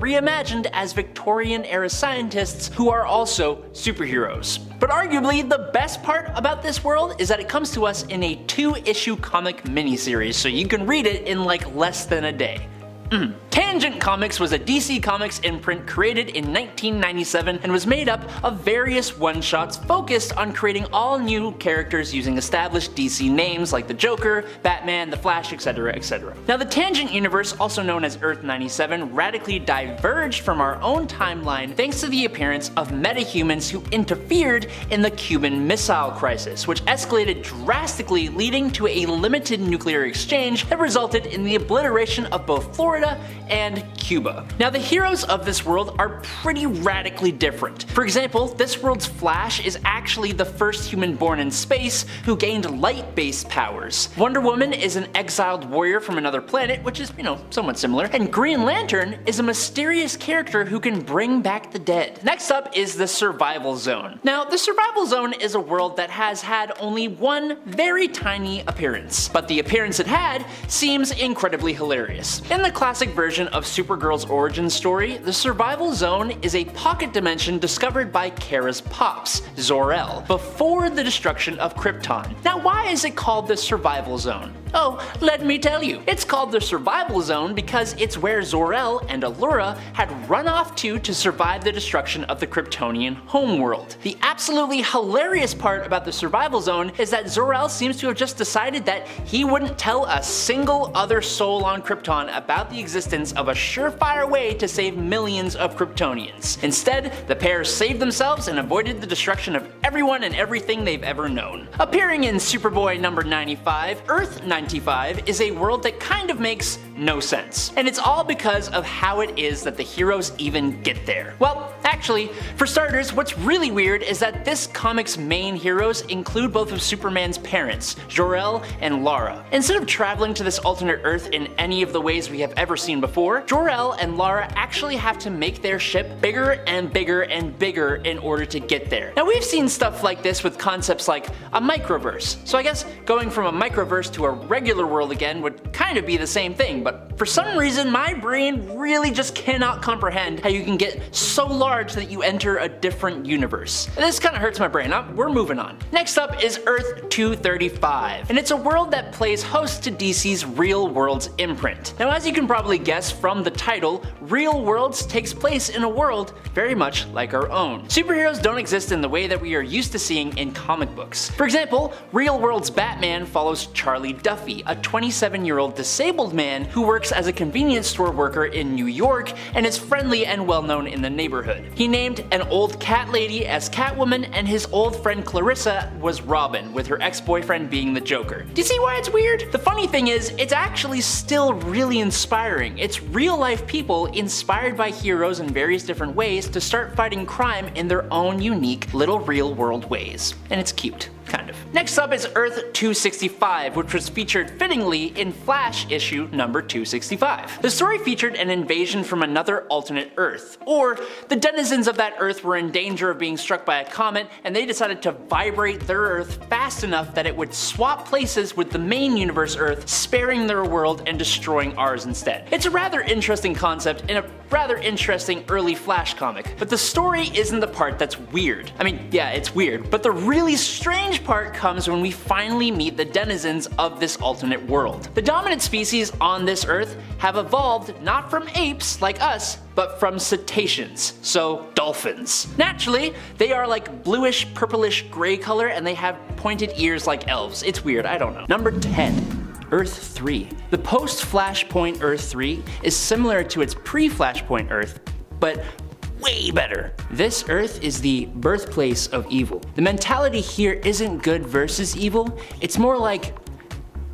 reimagined as Victorian era scientists who are also superheroes. But arguably, the best part about this world is that it comes to us in a 2-issue comic miniseries, so you can read it in like less than a day. Tangent Comics was a DC Comics imprint created in 1997 and was made up of various one-shots focused on creating all new characters using established DC names like the Joker, Batman, the Flash, etc, etc. Now, the Tangent universe, also known as Earth 97, radically diverged from our own timeline thanks to the appearance of metahumans who interfered in the Cuban Missile Crisis, which escalated drastically, leading to a limited nuclear exchange that resulted in the obliteration of both Florida and Cuba. Now, the heroes of this world are pretty radically different. For example, this world's Flash is actually the first human born in space who gained light-based powers. Wonder Woman is an exiled warrior from another planet, which is, somewhat similar. And Green Lantern is a mysterious character who can bring back the dead. Next up is the Survival Zone. Now, the Survival Zone is a world that has had only one very tiny appearance, but the appearance it had seems incredibly hilarious. In the classic version of Supergirl's origin story, the Survival Zone is a pocket dimension discovered by Kara's pops, Zor-El, before the destruction of Krypton. Now, why is it called the Survival Zone? Oh, let me tell you. It's called the Survival Zone because it's where Zor-El and Allura had run off to survive the destruction of the Kryptonian homeworld. The absolutely hilarious part about the Survival Zone is that Zor-El seems to have just decided that he wouldn't tell a single other soul on Krypton about the existence of a surefire way to save millions of Kryptonians. Instead, the pair saved themselves and avoided the destruction of everyone and everything they've ever known. Appearing in Superboy number 95, Earth 95 is a world that kind of makes no sense. And it's all because of how it is that the heroes even get there. Well, actually, for starters, what's really weird is that this comic's main heroes include both of Superman's parents, Jor-El and Lara. Instead of traveling to this alternate Earth in any of the ways we have ever seen before, Jor-El and Lara actually have to make their ship bigger and bigger and bigger in order to get there. Now, we've seen stuff like this with concepts like a microverse, so I guess going from a microverse to a regular world again would kind of be the same thing, but for some reason my brain really just cannot comprehend how you can get so large that you enter a different universe. This kind of hurts my brain. We're moving on. Next up is Earth 235, and it's a world that plays host to DC's Real Worlds imprint. Now, as you can probably guess from the title, Real Worlds takes place in a world very much like our own. Superheroes don't exist in the way that we are used to seeing in comic books. For example, Real Worlds Batman follows Charlie Duffy, a 27-year-old disabled man who works as a convenience store worker in New York and is friendly and well known in the neighborhood. He named an old cat lady as Catwoman, and his old friend Clarissa was Robin, with her ex-boyfriend being the Joker. Do you see why it's weird? The funny thing is, it's actually still really inspiring. It's real life people inspired by heroes in various different ways to start fighting crime in their own unique little real world ways. And it's cute. Kind of. Next up is Earth 265, which was featured fittingly in Flash issue number 265. The story featured an invasion from another alternate Earth, or the denizens of that Earth were in danger of being struck by a comet, and they decided to vibrate their Earth fast enough that it would swap places with the main universe Earth, sparing their world and destroying ours instead. It's a rather interesting concept in a rather interesting early Flash comic, but the story isn't the part that's weird. I mean, yeah, it's weird, but the really strange part comes when we finally meet the denizens of this alternate world. The dominant species on this Earth have evolved not from apes like us, but from cetaceans, so dolphins. Naturally, they are like bluish, purplish, gray color, and they have pointed ears like elves. It's weird, I don't know. Number 10. Earth 3. The post-Flashpoint Earth 3 is similar to its pre-Flashpoint Earth, but way better. This Earth is the birthplace of evil. The mentality here isn't good versus evil, it's more like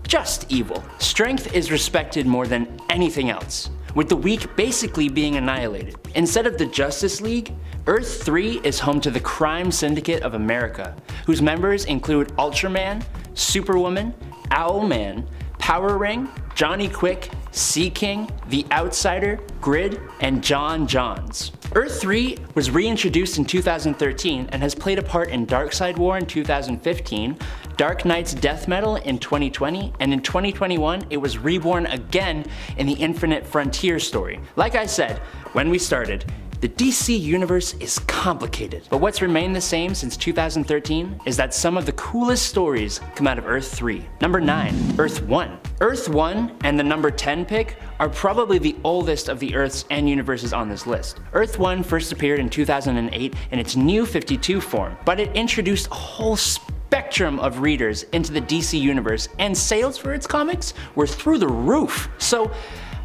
just evil. Strength is respected more than anything else, with the weak basically being annihilated. Instead of the Justice League, Earth 3 is home to the Crime Syndicate of America, whose members include Ultraman, Superwoman, Owlman, Power Ring, Johnny Quick, Sea King, The Outsider, Grid, and John Johns. Earth 3 was reintroduced in 2013 and has played a part in Darkseid War in 2015, Dark Knight's Death Metal in 2020, and in 2021 it was reborn again in the Infinite Frontier story. Like I said, when we started, the DC universe is complicated, but what's remained the same since 2013 is that some of the coolest stories come out of Earth 3. Number 9, Earth 1. Earth 1 and the number 10 pick are probably the oldest of the Earths and universes on this list. Earth 1 first appeared in 2008 in its New 52 form, but it introduced a whole spectrum of readers into the DC universe, and sales for its comics were through the roof. So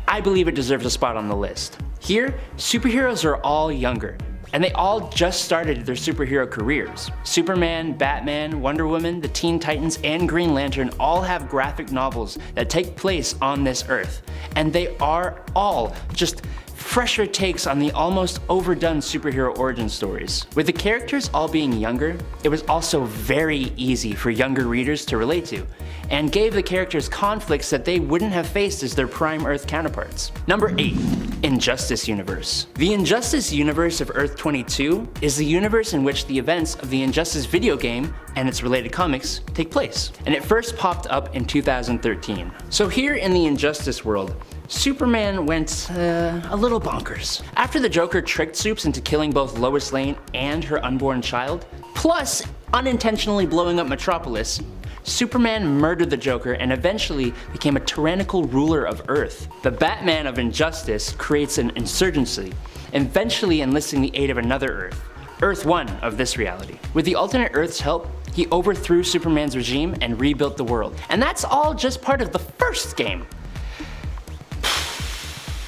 I believe it deserves a spot on the list. Here, superheroes are all younger, and they all just started their superhero careers. Superman, Batman, Wonder Woman, the Teen Titans, and Green Lantern all have graphic novels that take place on this Earth, and they are all just fresher takes on the almost overdone superhero origin stories. With the characters all being younger, it was also very easy for younger readers to relate to, and gave the characters conflicts that they wouldn't have faced as their prime Earth counterparts. Number 8. Injustice Universe. The Injustice Universe of Earth 22 is the universe in which the events of the Injustice video game and its related comics take place, and it first popped up in 2013. So here in the Injustice world, Superman went a little bonkers. After the Joker tricked Supes into killing both Lois Lane and her unborn child, plus unintentionally blowing up Metropolis, Superman murdered the Joker and eventually became a tyrannical ruler of Earth. The Batman of Injustice creates an insurgency, eventually enlisting the aid of another Earth, Earth 1 of this reality. With the alternate Earth's help, he overthrew Superman's regime and rebuilt the world. And that's all just part of the first game.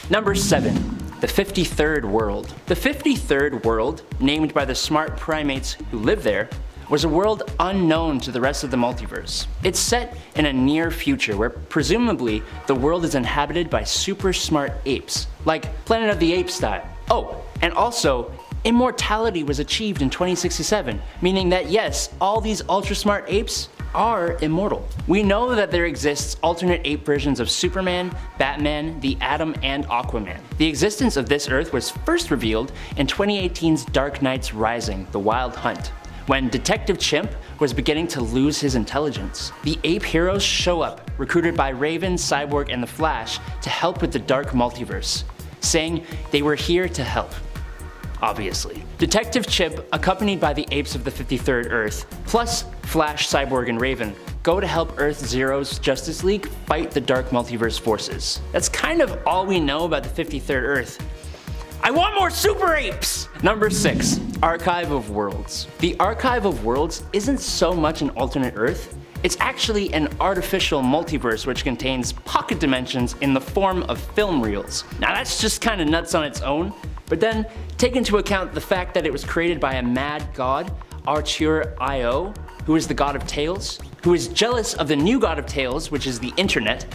Number 7. The 53rd World. The 53rd World, named by the smart primates who live there, was a world unknown to the rest of the multiverse. It's set in a near future where presumably the world is inhabited by super smart apes, like Planet of the Apes style. Oh, and also, immortality was achieved in 2067, meaning that yes, all these ultra smart apes are immortal. We know that there exists alternate ape versions of Superman, Batman, the Atom, and Aquaman. The existence of this Earth was first revealed in 2018's Dark Knight's Rising: The Wild Hunt, when Detective Chimp was beginning to lose his intelligence. The ape heroes show up, recruited by Raven, Cyborg, and the Flash to help with the dark multiverse, saying they were here to help. Obviously. Detective Chimp, accompanied by the apes of the 53rd Earth, plus Flash, Cyborg, and Raven, go to help Earth Zero's Justice League fight the dark multiverse forces. That's kind of all we know about the 53rd Earth. I want more super apes! Number 6. Archive of Worlds. The Archive of Worlds isn't so much an alternate Earth, it's actually an artificial multiverse which contains pocket dimensions in the form of film reels. Now that's just kinda nuts on its own, but then take into account the fact that it was created by a mad god, dceu, who is the god of tales, who is jealous of the new god of tales, which is the internet.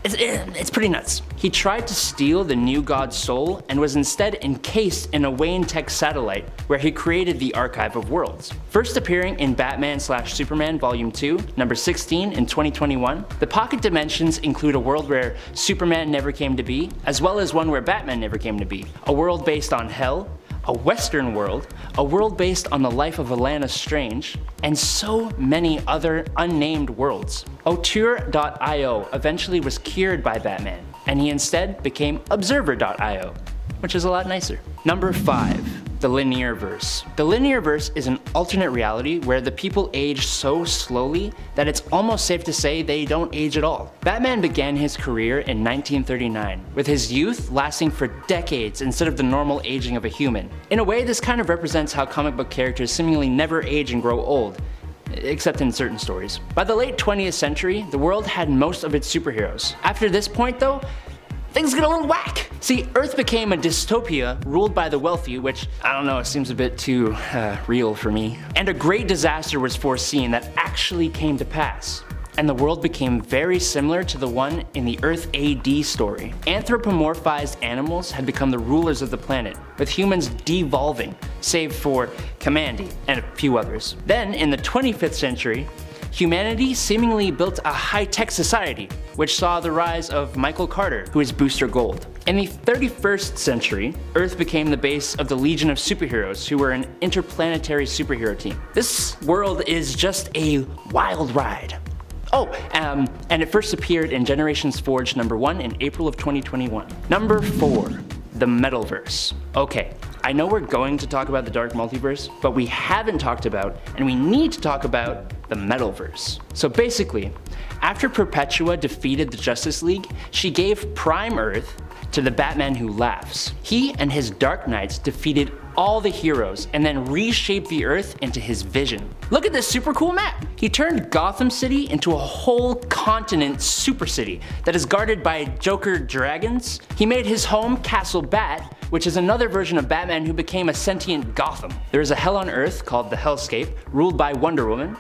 It's pretty nuts. He tried to steal the new god's soul and was instead encased in a Wayne Tech satellite where he created the Archive of Worlds. First appearing in Batman/Superman Volume 2, number 16 in 2021, the pocket dimensions include a world where Superman never came to be, as well as one where Batman never came to be, a world based on hell, a western world, a world based on the life of Alana Strange, and so many other unnamed worlds. Auteur.io eventually was cured by Batman, and he instead became Observer.io, which is a lot nicer. Number 5. The Linear Verse. The Linear Verse is an alternate reality where the people age so slowly that it's almost safe to say they don't age at all. Batman began his career in 1939, with his youth lasting for decades instead of the normal aging of a human. In a way, this kind of represents how comic book characters seemingly never age and grow old, except in certain stories. By the late 20th century, the world had most of its superheroes. After this point though, things get a little whack. See, Earth became a dystopia ruled by the wealthy, which, I don't know, it seems a bit too real for me. And a great disaster was foreseen that actually came to pass. And the world became very similar to the one in the Earth AD story. Anthropomorphized animals had become the rulers of the planet, with humans devolving, save for Kamandi and a few others. Then, in the 25th century, humanity seemingly built a high-tech society, which saw the rise of Michael Carter, who is Booster Gold. In the 31st century, Earth became the base of the Legion of Superheroes, who were an interplanetary superhero team. This world is just a wild ride. Oh, and it first appeared in Generations Forged number 1 in April of 2021. Number 4, the Metalverse. Okay, I know we're going to talk about the Dark Multiverse, but we haven't talked about, and we need to talk about, the Metalverse. So basically, after Perpetua defeated the Justice League, she gave Prime Earth to the Batman Who Laughs. He and his Dark Knights defeated all the heroes and then reshaped the Earth into his vision. Look at this super cool map! He turned Gotham City into a whole continent super city that is guarded by Joker dragons. He made his home Castle Bat, which is another version of Batman who became a sentient Gotham. There is a hell on Earth called the Hellscape, ruled by Wonder Woman,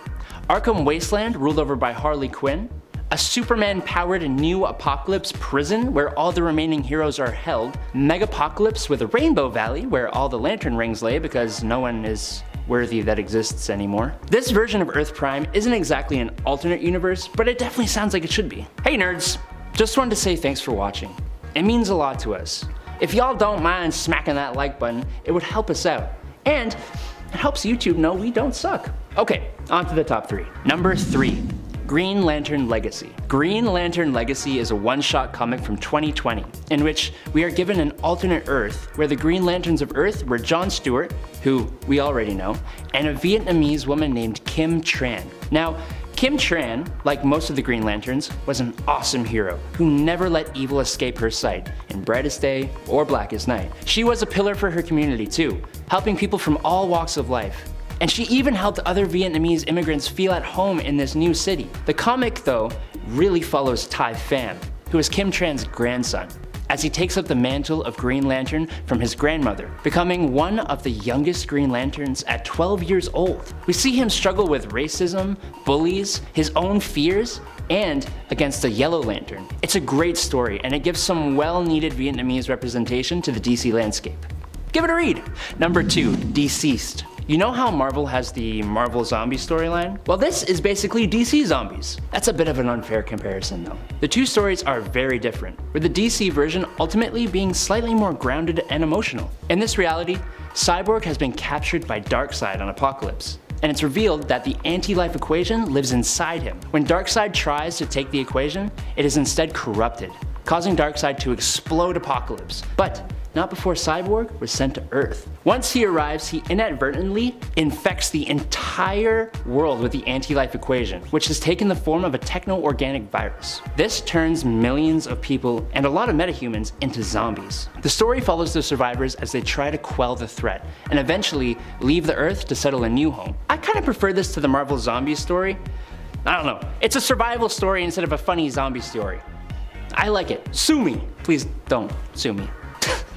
Arkham Wasteland, ruled over by Harley Quinn, a Superman-powered New Apocalypse prison where all the remaining heroes are held, Megapocalypse with a Rainbow Valley where all the lantern rings lay because no one is worthy that exists anymore. This version of Earth Prime isn't exactly an alternate universe, but it definitely sounds like it should be. Hey nerds! Just wanted to say thanks for watching. It means a lot to us. If y'all don't mind smacking that like button, it would help us out. And it helps YouTube know we don't suck. Okay, on to the top 3. Number 3. Green Lantern Legacy. Green Lantern Legacy is a one-shot comic from 2020, in which we are given an alternate Earth where the Green Lanterns of Earth were John Stewart, who we already know, and a Vietnamese woman named Kim Tran. Now, Kim Tran, like most of the Green Lanterns, was an awesome hero who never let evil escape her sight, in brightest day or blackest night. She was a pillar for her community too, helping people from all walks of life. And she even helped other Vietnamese immigrants feel at home in this new city. The comic, though, really follows Tai Phan, who is Kim Tran's grandson, as he takes up the mantle of Green Lantern from his grandmother, becoming one of the youngest Green Lanterns at 12 years old. We see him struggle with racism, bullies, his own fears, and against the Yellow Lantern. It's a great story, and it gives some well-needed Vietnamese representation to the DC landscape. Give it a read! Number 2, Deceased. You know how Marvel has the Marvel Zombie storyline? Well, this is basically DC Zombies. That's a bit of an unfair comparison though. The two stories are very different, with the DC version ultimately being slightly more grounded and emotional. In this reality, Cyborg has been captured by Darkseid on Apocalypse, and it's revealed that the anti-life equation lives inside him. When Darkseid tries to take the equation, it is instead corrupted, causing Darkseid to explode Apocalypse. But not before Cyborg was sent to Earth. Once he arrives, he inadvertently infects the entire world with the anti-life equation, which has taken the form of a techno-organic virus. This turns millions of people and a lot of metahumans into zombies. The story follows the survivors as they try to quell the threat, and eventually leave the Earth to settle a new home. I kinda prefer this to the Marvel Zombie story. I don't know, it's a survival story instead of a funny zombie story. I like it. Sue me. Please don't sue me.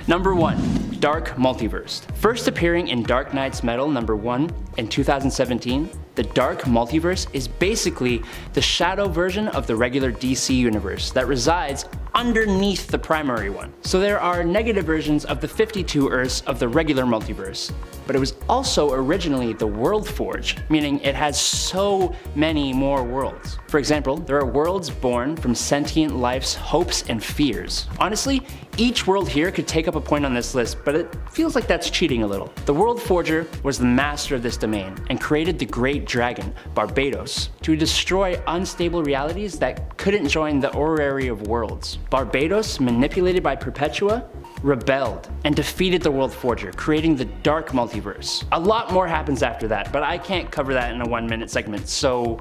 Number 1, Dark Multiverse. First appearing in Dark Knight's Metal #1 in 2017, the Dark Multiverse is basically the shadow version of the regular DC universe that resides underneath the primary one. So there are negative versions of the 52 Earths of the regular multiverse, but it was also originally the World Forge, meaning it has so many more worlds. For example, there are worlds born from sentient life's hopes and fears. Honestly, each world here could take up a point on this list, but it feels like that's cheating a little. The World Forger was the master of this domain and created the Great Dragon, Barbados, to destroy unstable realities that couldn't join the Orrery of Worlds. Barbados, manipulated by Perpetua, rebelled and defeated the World Forger, creating the Dark Multiverse. A lot more happens after that, but I can't cover that in a 1-minute segment, so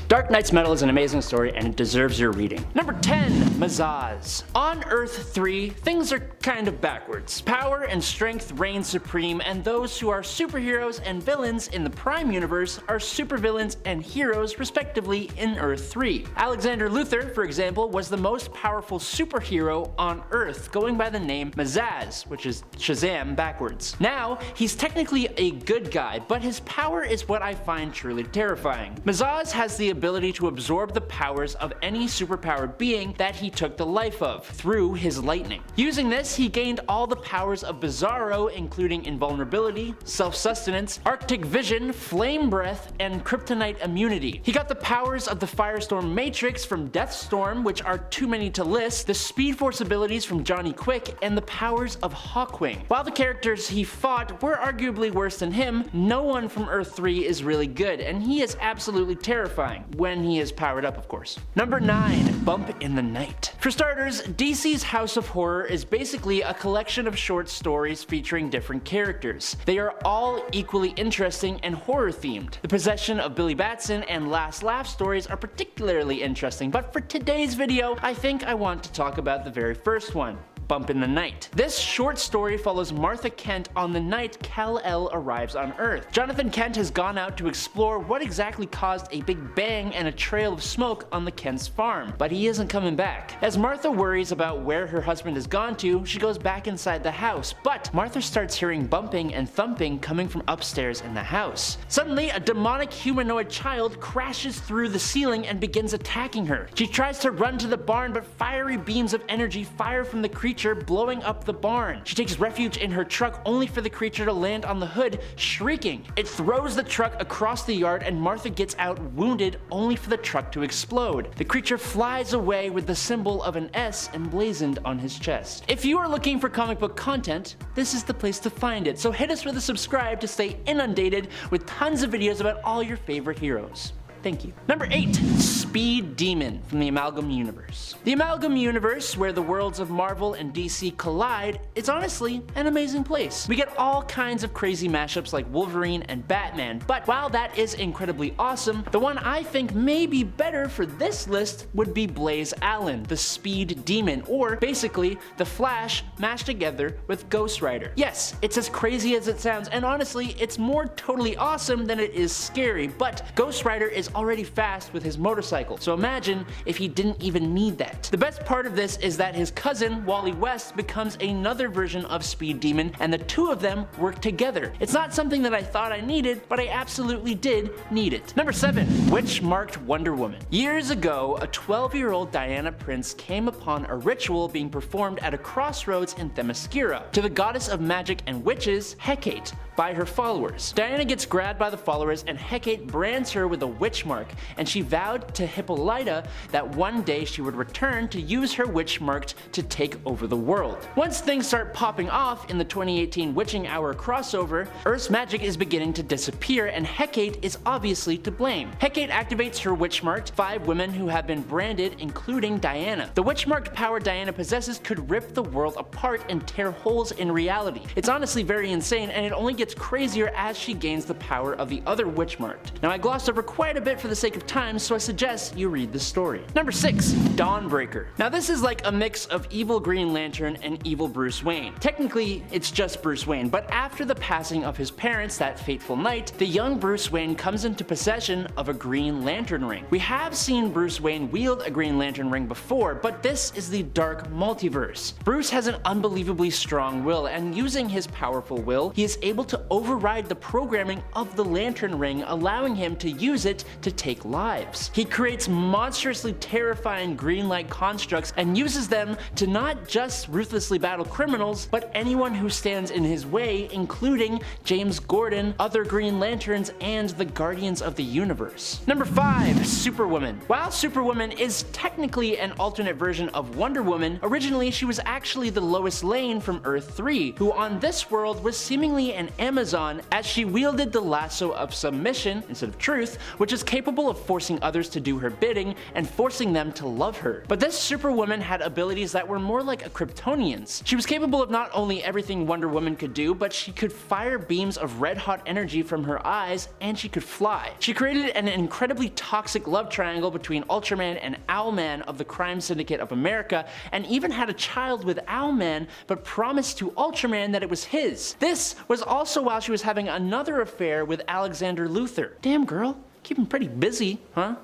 Dark Knight's Metal is an amazing story and it deserves your reading. Number 10, Mazaz. On Earth 3, things are kind of backwards. Power and strength reign supreme, and those who are superheroes and villains in the Prime Universe are supervillains and heroes respectively in Earth 3. Alexander Luthor, for example, was the most powerful superhero on Earth, going by the name Mazaz, which is Shazam backwards. Now, he's technically a good guy, but his power is what I find truly terrifying. Mazaz has the ability to absorb the powers of any superpowered being that he took the life of through his lightning. Using this, he gained all the powers of Bizarro, including invulnerability, self-sustenance, Arctic vision, flame breath, and kryptonite immunity. He got the powers of the Firestorm Matrix from Deathstorm, which are too many to list, the Speed Force abilities from Johnny Quick, and the powers of Hawkwing. While the characters he fought were arguably worse than him, no one from Earth 3 is really good, and he is absolutely terrifying. When he is powered up, of course. Number 9, Bump in the Night. For starters, DC's House of Horror is basically a collection of short stories featuring different characters. They are all equally interesting and horror themed. The Possession of Billy Batson and Last Laugh stories are particularly interesting, but for today's video, I think I want to talk about the very first one. Bump in the Night. This short story follows Martha Kent on the night Kal-El arrives on Earth. Jonathan Kent has gone out to explore what exactly caused a big bang and a trail of smoke on the Kent's farm, but he isn't coming back. As Martha worries about where her husband has gone to, she goes back inside the house, but Martha starts hearing bumping and thumping coming from upstairs in the house. Suddenly, a demonic humanoid child crashes through the ceiling and begins attacking her. She tries to run to the barn, but fiery beams of energy fire from the creature, blowing up the barn. She takes refuge in her truck only for the creature to land on the hood, shrieking. It throws the truck across the yard and Martha gets out wounded only for the truck to explode. The creature flies away with the symbol of an S emblazoned on his chest. If you are looking for comic book content, this is the place to find it, so hit us with a subscribe to stay inundated with tons of videos about all your favorite heroes. Thank you. Number 8. Speed Demon from the Amalgam Universe. The Amalgam Universe, where the worlds of Marvel and DC collide, is honestly an amazing place. We get all kinds of crazy mashups like Wolverine and Batman, but while that is incredibly awesome, the one I think may be better for this list would be Blaze Allen, the Speed Demon, or basically the Flash mashed together with Ghost Rider. Yes, it's as crazy as it sounds, and honestly, it's more totally awesome than it is scary, but Ghost Rider is already fast with his motorcycle, so imagine if he didn't even need that. The best part of this is that his cousin, Wally West, becomes another version of Speed Demon, and the two of them work together. It's not something that I thought I needed, but I absolutely did need it. Number 7. Witch-marked Wonder Woman. Years ago, a 12-year-old Diana Prince came upon a ritual being performed at a crossroads in Themyscira to the goddess of magic and witches, Hecate, by her followers. Diana gets grabbed by the followers and Hecate brands her with a witch mark, and she vowed to Hippolyta that one day she would return to use her witch mark to take over the world. Once things start popping off in the 2018 Witching Hour crossover, Earth's magic is beginning to disappear and Hecate is obviously to blame. Hecate activates her witch mark, 5 women who have been branded, including Diana. The witch marked power Diana possesses could rip the world apart and tear holes in reality. It's honestly very insane, and it only gets crazier as she gains the power of the other witch marked. Now I glossed over quite a bit for the sake of time, so I suggest you read the story. Number 6. Dawnbreaker. Now this is like a mix of evil Green Lantern and evil Bruce Wayne. Technically, it's just Bruce Wayne, but after the passing of his parents that fateful night, the young Bruce Wayne comes into possession of a Green Lantern ring. We have seen Bruce Wayne wield a Green Lantern ring before, but this is the dark multiverse. Bruce has an unbelievably strong will, and using his powerful will, he is able to override the programming of the Lantern ring, allowing him to use it to take lives. He creates monstrously terrifying green-like constructs and uses them to not just ruthlessly battle criminals, but anyone who stands in his way, including James Gordon, other Green Lanterns, and the Guardians of the Universe. Number 5. Superwoman. While Superwoman is technically an alternate version of Wonder Woman, originally she was actually the Lois Lane from Earth 3, who on this world was seemingly an Amazon, as she wielded the lasso of submission instead of truth, which is capable of forcing others to do her bidding and forcing them to love her. But this Superwoman had abilities that were more like a Kryptonian's. She was capable of not only everything Wonder Woman could do, but she could fire beams of red-hot energy from her eyes, and she could fly. She created an incredibly toxic love triangle between Ultraman and Owlman of the Crime Syndicate of America, and even had a child with Owlman, but promised to Ultraman that it was his. This was also while she was having another affair with Alexander Luthor. Damn girl, keep him pretty busy, huh?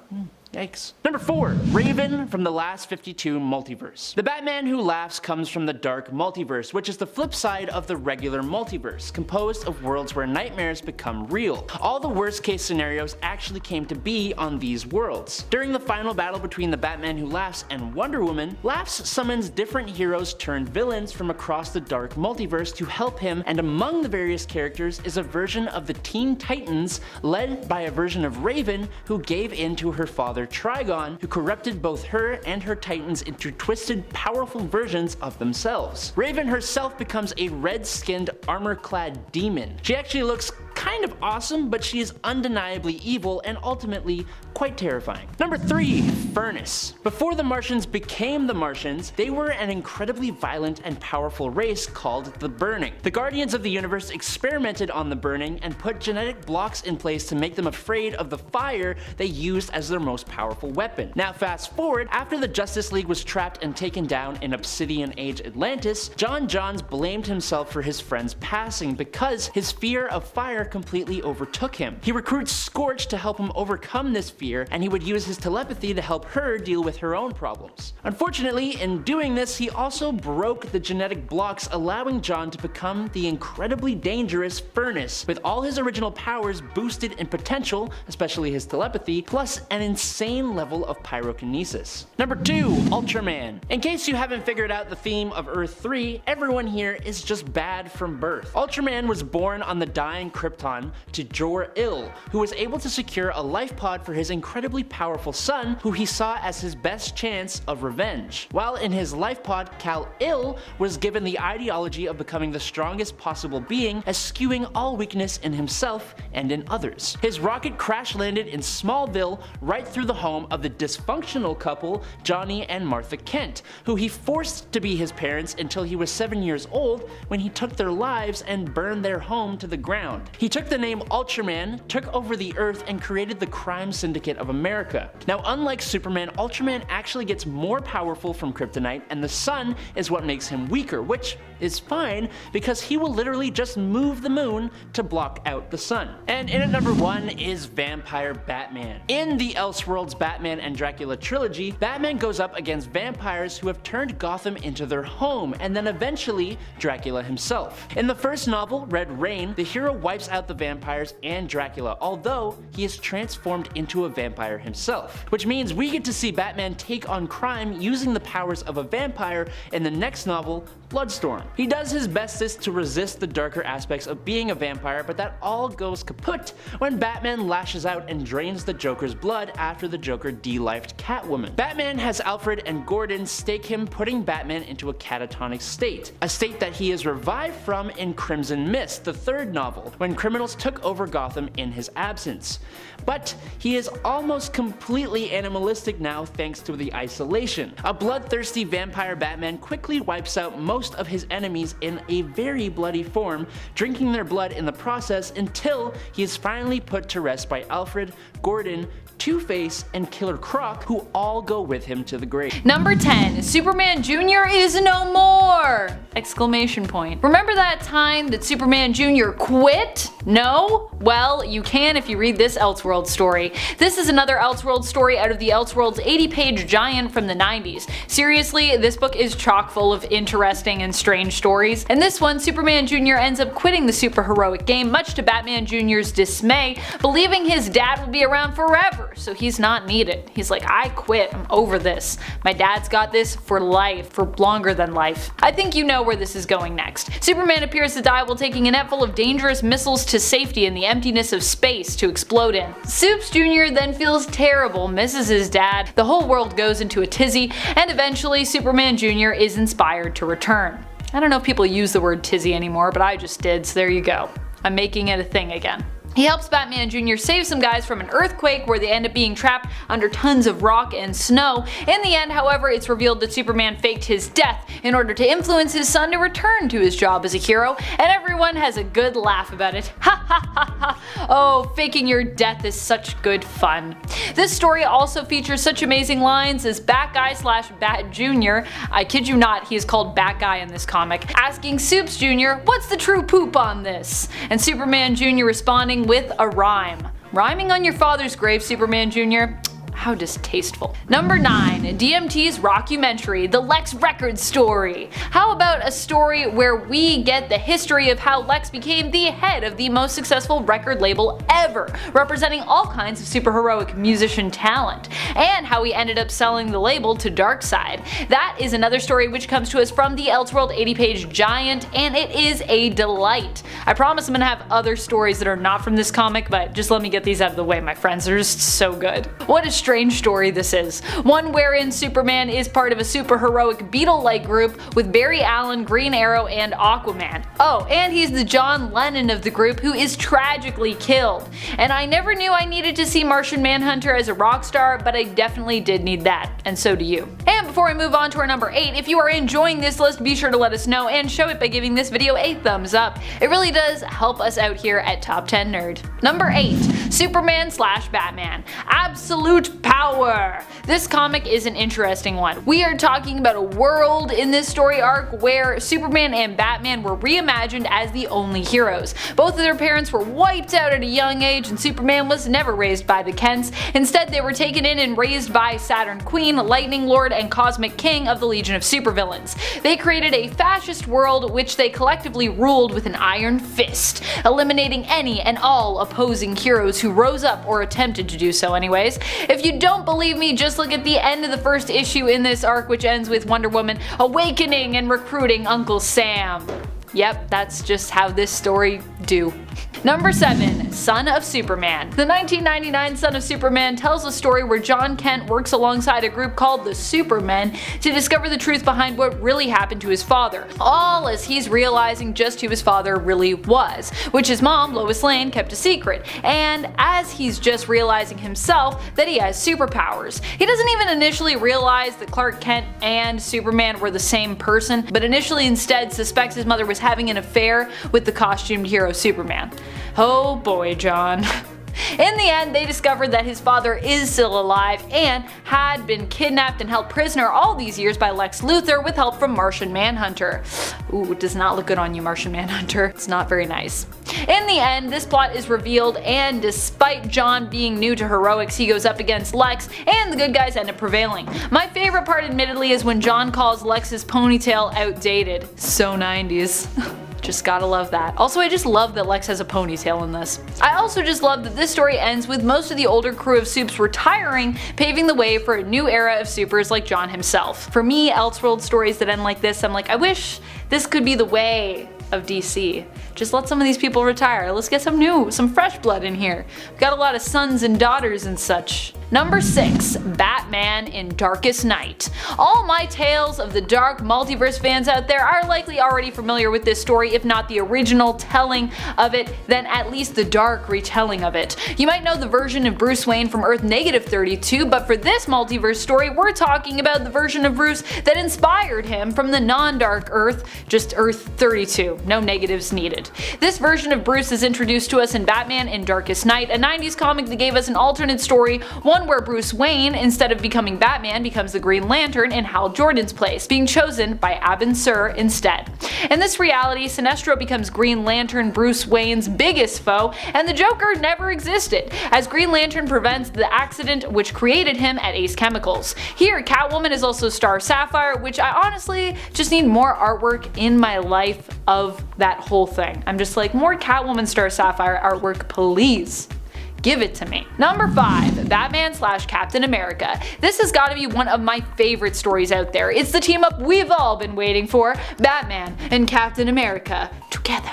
Yikes. Number 4. Raven from the Last 52 Multiverse. The Batman who laughs comes from the Dark Multiverse, which is the flip side of the regular multiverse, composed of worlds where nightmares become real. All the worst case scenarios actually came to be on these worlds. During the final battle between the Batman who laughs and Wonder Woman, Laughs summons different heroes turned villains from across the Dark Multiverse to help him, and among the various characters is a version of the Teen Titans led by a version of Raven who gave in to her father Trigon, who corrupted both her and her Titans into twisted, powerful versions of themselves. Raven herself becomes a red-skinned, armor-clad demon. She actually looks kind of awesome, but she is undeniably evil and ultimately quite terrifying. Number 3. Furnace. Before the Martians became the Martians, they were an incredibly violent and powerful race called the Burning. The Guardians of the Universe experimented on the Burning and put genetic blocks in place to make them afraid of the fire they used as their most powerful weapon. Now fast forward, after the Justice League was trapped and taken down in Obsidian Age Atlantis, John Johns blamed himself for his friend's passing because his fear of fire completely overtook him. He recruits Scorch to help him overcome this fear, and he would use his telepathy to help her deal with her own problems. Unfortunately, in doing this, he also broke the genetic blocks, allowing John to become the incredibly dangerous Furnace, with all his original powers boosted in potential, especially his telepathy, plus an insane level of pyrokinesis. Number 2. Ultraman. In case you haven't figured out the theme of Earth 3, everyone here is just bad from birth. Ultraman was born on the dying Krypton to Jor-Il, who was able to secure a life pod for his incredibly powerful son who he saw as his best chance of revenge. While in his life pod, Kal-Il was given the ideology of becoming the strongest possible being, eschewing all weakness in himself and in others. His rocket crash landed in Smallville right through the home of the dysfunctional couple Johnny and Martha Kent, who he forced to be his parents until he was 7 years old when he took their lives and burned their home to the ground. He took the name Ultraman, took over the Earth, and created the crime syndicate of America. Now, unlike Superman, Ultraman actually gets more powerful from kryptonite, and the sun is what makes him weaker, which is fine because he will literally just move the moon to block out the sun. And in at number 1 is Vampire Batman. In the Elseworlds Batman and Dracula trilogy, Batman goes up against vampires who have turned Gotham into their home, and then eventually Dracula himself. In the first novel, Red Rain, the hero wipes out the vampires and Dracula, although he is transformed into a vampire himself. Which means we get to see Batman take on crime using the powers of a vampire in the next novel, Bloodstorm. He does his bestest to resist the darker aspects of being a vampire, but that all goes kaput when Batman lashes out and drains the Joker's blood after the Joker de-lifed Catwoman. Batman has Alfred and Gordon stake him, putting Batman into a catatonic state, a state that he is revived from in Crimson Mist, the third novel, when criminals took over Gotham in his absence. But he is almost completely animalistic now thanks to the isolation. A bloodthirsty vampire Batman quickly wipes out most of his enemies in a very bloody form, drinking their blood in the process until he is finally put to rest by Alfred, Gordon, Two-Face, and Killer Croc, who all go with him to the grave. Number 10, Superman Jr. is no more! Exclamation point. Remember that time that Superman Jr. quit? No? Well, you can if you read this Elseworlds story. This is another Elseworlds story out of the Elseworlds 80-page giant from the 90s. Seriously, this book is chock full of interesting and strange stories. In this one, Superman Jr. ends up quitting the superheroic game, much to Batman Jr.'s dismay, believing his dad will be around forever, so he's not needed. He's like, I quit, I'm over this. My dad's got this for life, for longer than life. I think you know where this is going next. Superman appears to die while taking a net full of dangerous missiles to safety in the emptiness of space to explode in. Supes Jr. then feels terrible, misses his dad, the whole world goes into a tizzy, and eventually Superman Jr. is inspired to return. I don't know if people use the word tizzy anymore, but I just did, so there you go. I'm making it a thing again. He helps Batman Jr. save some guys from an earthquake where they end up being trapped under tons of rock and snow. In the end, however, it's revealed that Superman faked his death in order to influence his son to return to his job as a hero, and everyone has a good laugh about it. Ha ha ha ha! Oh, faking your death is such good fun. This story also features such amazing lines as Batguy/Bat Jr. I kid you not, he is called Batguy in this comic, asking Supes Jr. what's the true poop on this? And Superman Jr. responding with a rhyme. Rhyming on your father's grave, Superman Jr.? How distasteful. Number 9, DMT's rockumentary, The Lex Records Story. How about a story where we get the history of how Lex became the head of the most successful record label ever, representing all kinds of superheroic musician talent, and how he ended up selling the label to Darkseid. That is another story which comes to us from the Elseworld 80-page giant, and it is a delight. I promise I'm gonna have other stories that are not from this comic, but just let me get these out of the way, my friends. They're just so good. What a strange story this is. One wherein Superman is part of a superheroic Beetle-like group with Barry Allen, Green Arrow, and Aquaman. Oh, and he's the John Lennon of the group who is tragically killed. And I never knew I needed to see Martian Manhunter as a rock star, but I definitely did need that, and so do you. And before I move on to our number 8, if you are enjoying this list, be sure to let us know and show it by giving this video a thumbs up. It really does help us out here at Top 10 Nerd. Number 8, Superman/Batman. Absolute power! This comic is an interesting one. We are talking about a world in this story arc where Superman and Batman were reimagined as the only heroes. Both of their parents were wiped out at a young age, and Superman was never raised by the Kents. Instead, they were taken in and raised by Saturn Queen, Lightning Lord, and Cosmic King of the Legion of Supervillains. They created a fascist world which they collectively ruled with an iron fist, eliminating any and all opposing heroes who rose up or attempted to do so anyways. If you don't believe me, just look at the end of the first issue in this arc, which ends with Wonder Woman awakening and recruiting Uncle Sam. Yep, that's just how this story do. Number 7. Son of Superman. The 1999 Son of Superman tells a story where John Kent works alongside a group called the Supermen to discover the truth behind what really happened to his father, all as he's realizing just who his father really was, which his mom, Lois Lane, kept a secret, and as he's just realizing himself that he has superpowers. He doesn't even initially realize that Clark Kent and Superman were the same person, but initially instead suspects his mother was having an affair with the costumed hero Superman. Oh boy, John. In the end, they discovered that his father is still alive and had been kidnapped and held prisoner all these years by Lex Luthor with help from Martian Manhunter. Ooh, it does not look good on you, Martian Manhunter. It's not very nice. In the end, this plot is revealed, and despite John being new to heroics, he goes up against Lex, and the good guys end up prevailing. My favorite part, admittedly, is when John calls Lex's ponytail outdated. So 90s. Just gotta love that. Also, I just love that Lex has a ponytail in this. I also just love that this story ends with most of the older crew of Supes retiring, paving the way for a new era of supers like John himself. For me, Elseworld stories that end like this, I'm like, I wish this could be the way of DC. Just let some of these people retire. Let's get some fresh blood in here. We've got a lot of sons and daughters and such. Number 6. Batman in Darkest Night. All my Tales of the Dark multiverse fans out there are likely already familiar with this story, if not the original telling of it, then at least the dark retelling of it. You might know the version of Bruce Wayne from Earth -32, but for this multiverse story, we're talking about the version of Bruce that inspired him from the non-dark Earth, just Earth 32, no negatives needed. This version of Bruce is introduced to us in Batman in Darkest Night, a 90s comic that gave us an alternate story, one where Bruce Wayne, instead of becoming Batman, becomes the Green Lantern in Hal Jordan's place, being chosen by Abin Sur instead. In this reality, Sinestro becomes Green Lantern, Bruce Wayne's biggest foe, and the Joker never existed, as Green Lantern prevents the accident which created him at Ace Chemicals. Here, Catwoman is also Star Sapphire, which I honestly just need more artwork in my life of that whole thing. I'm just like, more Catwoman Star Sapphire artwork, please. Give it to me. Number 5. Batman / Captain America. This has got to be one of my favorite stories out there. It's the team up we've all been waiting for, Batman and Captain America together.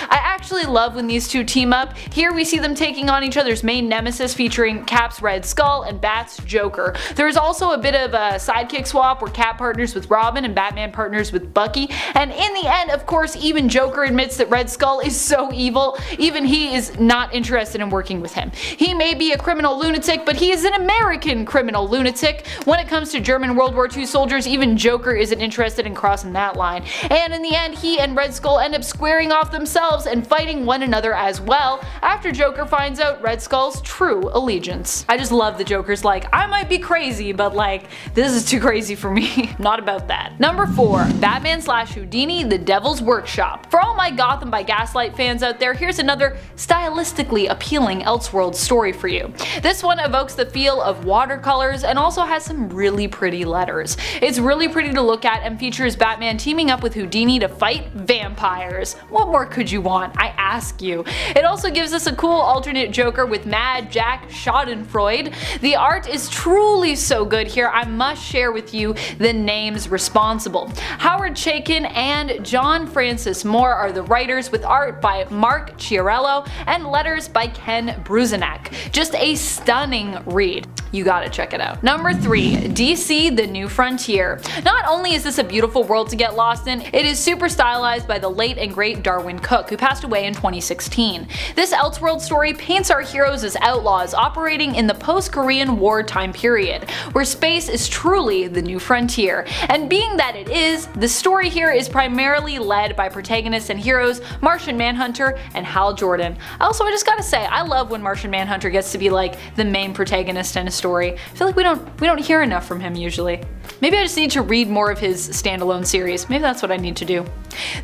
I actually love when these two team up. Here we see them taking on each other's main nemesis, featuring Cap's Red Skull and Bat's Joker. There is also a bit of a sidekick swap where Cap partners with Robin and Batman partners with Bucky, and in the end, of course, even Joker admits that Red Skull is so evil, even he is not interested in working with him. He may be a criminal lunatic, but he is an American criminal lunatic. When it comes to German World War II soldiers, even Joker isn't interested in crossing that line. And in the end, he and Red Skull end up squaring off themselves and fighting one another as well, after Joker finds out Red Skull's true allegiance. I just love the Joker's like, I might be crazy, but like, this is too crazy for me. Not about that. Number 4. Batman / Houdini, The Devil's Workshop. For all my Gotham by Gaslight fans out there, here's another stylistically appealing Elseworld story for you. This one evokes the feel of watercolors and also has some really pretty letters. It's really pretty to look at and features Batman teaming up with Houdini to fight vampires. What more could you want, I ask you? It also gives us a cool alternate Joker with Mad Jack Schadenfreude. The art is truly so good here, I must share with you the names responsible. Howard Chaykin and John Francis Moore are the writers, with art by Mark Chiarello and letters by Ken Bruzenak. Just a stunning read. You gotta check it out. Number 3. DC The New Frontier. Not only is this a beautiful world to get lost in, it is super stylized by the late and great Darwin Cook, who passed away in 2016. This Elseworld story paints our heroes as outlaws operating in the post-Korean War time period, where space is truly the new frontier. And being that it is, the story here is primarily led by protagonists and heroes Martian Manhunter and Hal Jordan. Also, I just gotta say, I love when Martian Manhunter gets to be like the main protagonist in a story. I feel like we don't hear enough from him usually. Maybe I just need to read more of his standalone series. Maybe that's what I need to do.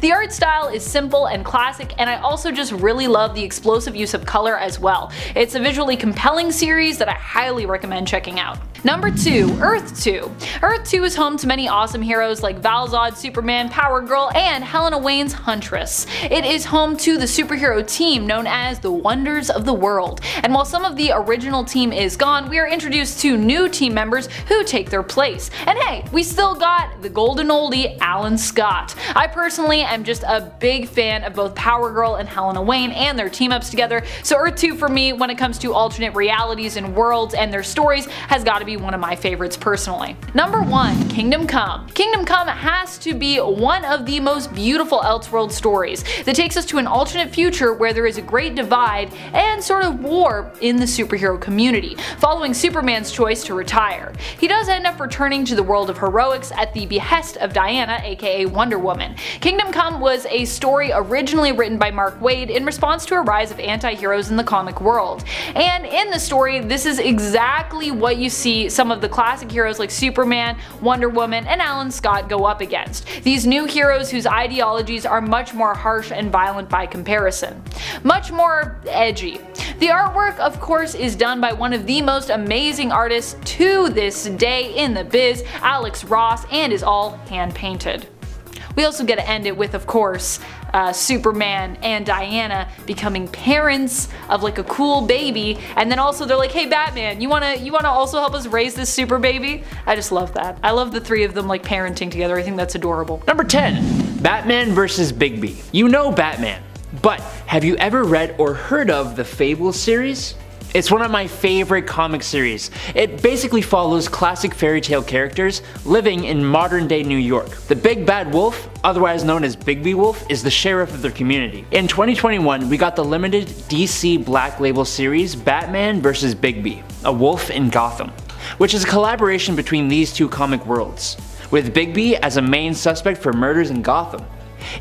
The art style is simple and classic, and I also just really love the explosive use of color as well. It's a visually compelling series that I highly recommend checking out. Number 2. Earth 2. Earth 2 is home to many awesome heroes like Val-Zod, Superman, Power Girl, and Helena Wayne's Huntress. It is home to the superhero team known as the Wonders of the World, and while some of the original team is gone, we are introduced to new team members who take their place. And hey, we still got the golden oldie, Alan Scott. I personally am just a big fan of both Power Girl and Helena Wayne and their team ups together, so Earth 2 for me when it comes to alternate realities and worlds and their stories has got to be one of my favorites personally. Number 1, Kingdom Come. Kingdom Come has to be one of the most beautiful Elseworld stories that takes us to an alternate future where there is a great divide and sort of war in the superhero community, following Superman's choice to retire. He does end up returning to the world of heroics at the behest of Diana, aka Wonder Woman. Kingdom Come was a story originally written by Mark Waid in response to a rise of anti-heroes in the comic world. And in the story, this is exactly what you see some of the classic heroes like Superman, Wonder Woman, and Alan Scott go up against. These new heroes whose ideologies are much more harsh and violent by comparison. Much more edgy. The artwork, of course, is done by one of the most amazing artists to this day in the biz, Alex Ross, and is all hand painted. We also get to end it with, of course, Superman and Diana becoming parents of like a cool baby, and then also they're like, hey Batman, you wanna also help us raise this super baby? I just love that. I love the three of them like parenting together. I think that's adorable. Number 10. Batman vs. Bigby. You know Batman, but have you ever read or heard of the Fables series? It's one of my favorite comic series. It basically follows classic fairy tale characters living in modern day New York. The Big Bad Wolf, otherwise known as Bigby Wolf, is the sheriff of their community. In 2021, we got the limited DC Black Label series Batman vs. Bigby, A Wolf in Gotham, which is a collaboration between these two comic worlds, with Bigby as a main suspect for murders in Gotham.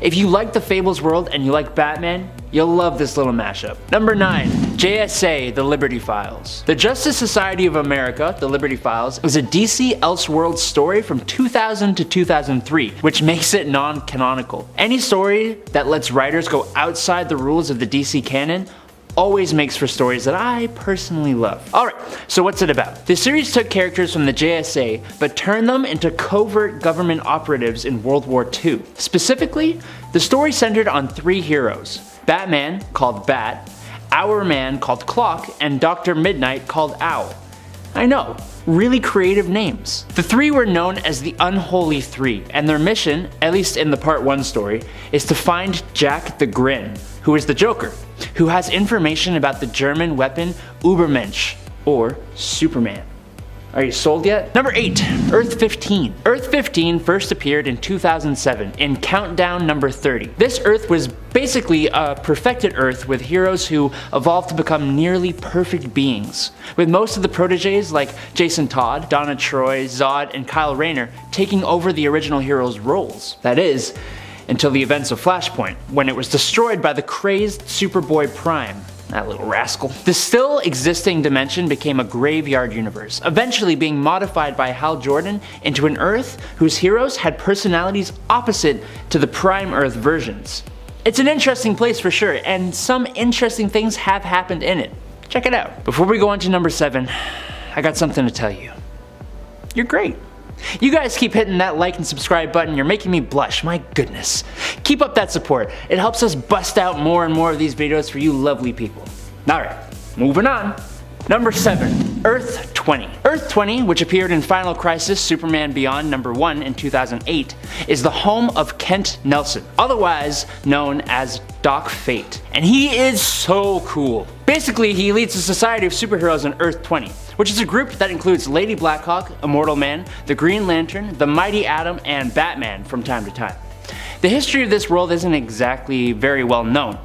If you like the Fables world and you like Batman, you'll love this little mashup. Number 9. JSA, The Liberty Files. The Justice Society of America, The Liberty Files, was a DC Elseworlds story from 2000 to 2003, which makes it non-canonical. Any story that lets writers go outside the rules of the DC canon always makes for stories that I personally love. Alright, so what's it about? The series took characters from the JSA, but turned them into covert government operatives in World War II. Specifically, the story centered on 3 heroes: Batman, called Bat, Hourman, called Clock, and Dr. Midnight, called Owl. I know, really creative names. The 3 were known as the Unholy 3, and their mission, at least in the Part 1 story, is to find Jack the Grin, who is the Joker, who has information about the German weapon Übermensch, or Superman. Are you sold yet? Number 8. Earth 15. Earth 15 first appeared in 2007 in Countdown number 30. This Earth was basically a perfected Earth with heroes who evolved to become nearly perfect beings, with most of the proteges like Jason Todd, Donna Troy, Zod, and Kyle Rayner taking over the original heroes' roles. That is, until the events of Flashpoint, when it was destroyed by the crazed Superboy Prime. That little rascal. The still existing dimension became a graveyard universe, eventually being modified by Hal Jordan into an Earth whose heroes had personalities opposite to the Prime Earth versions. It's an interesting place for sure, and some interesting things have happened in it. Check it out. Before we go on to number 7, I got something to tell you. You're great. You guys keep hitting that like and subscribe button, you're making me blush, my goodness. Keep up that support, it helps us bust out more and more of these videos for you lovely people. Alright, moving on. Number 7. Earth 20. Earth 20, which appeared in Final Crisis Superman Beyond number 1 in 2008, is the home of Kent Nelson, otherwise known as Doc Fate. And he is so cool. Basically, he leads a society of superheroes on Earth 20, which is a group that includes Lady Blackhawk, Immortal Man, the Green Lantern, the Mighty Atom, and Batman from time to time. The history of this world isn't exactly very well known,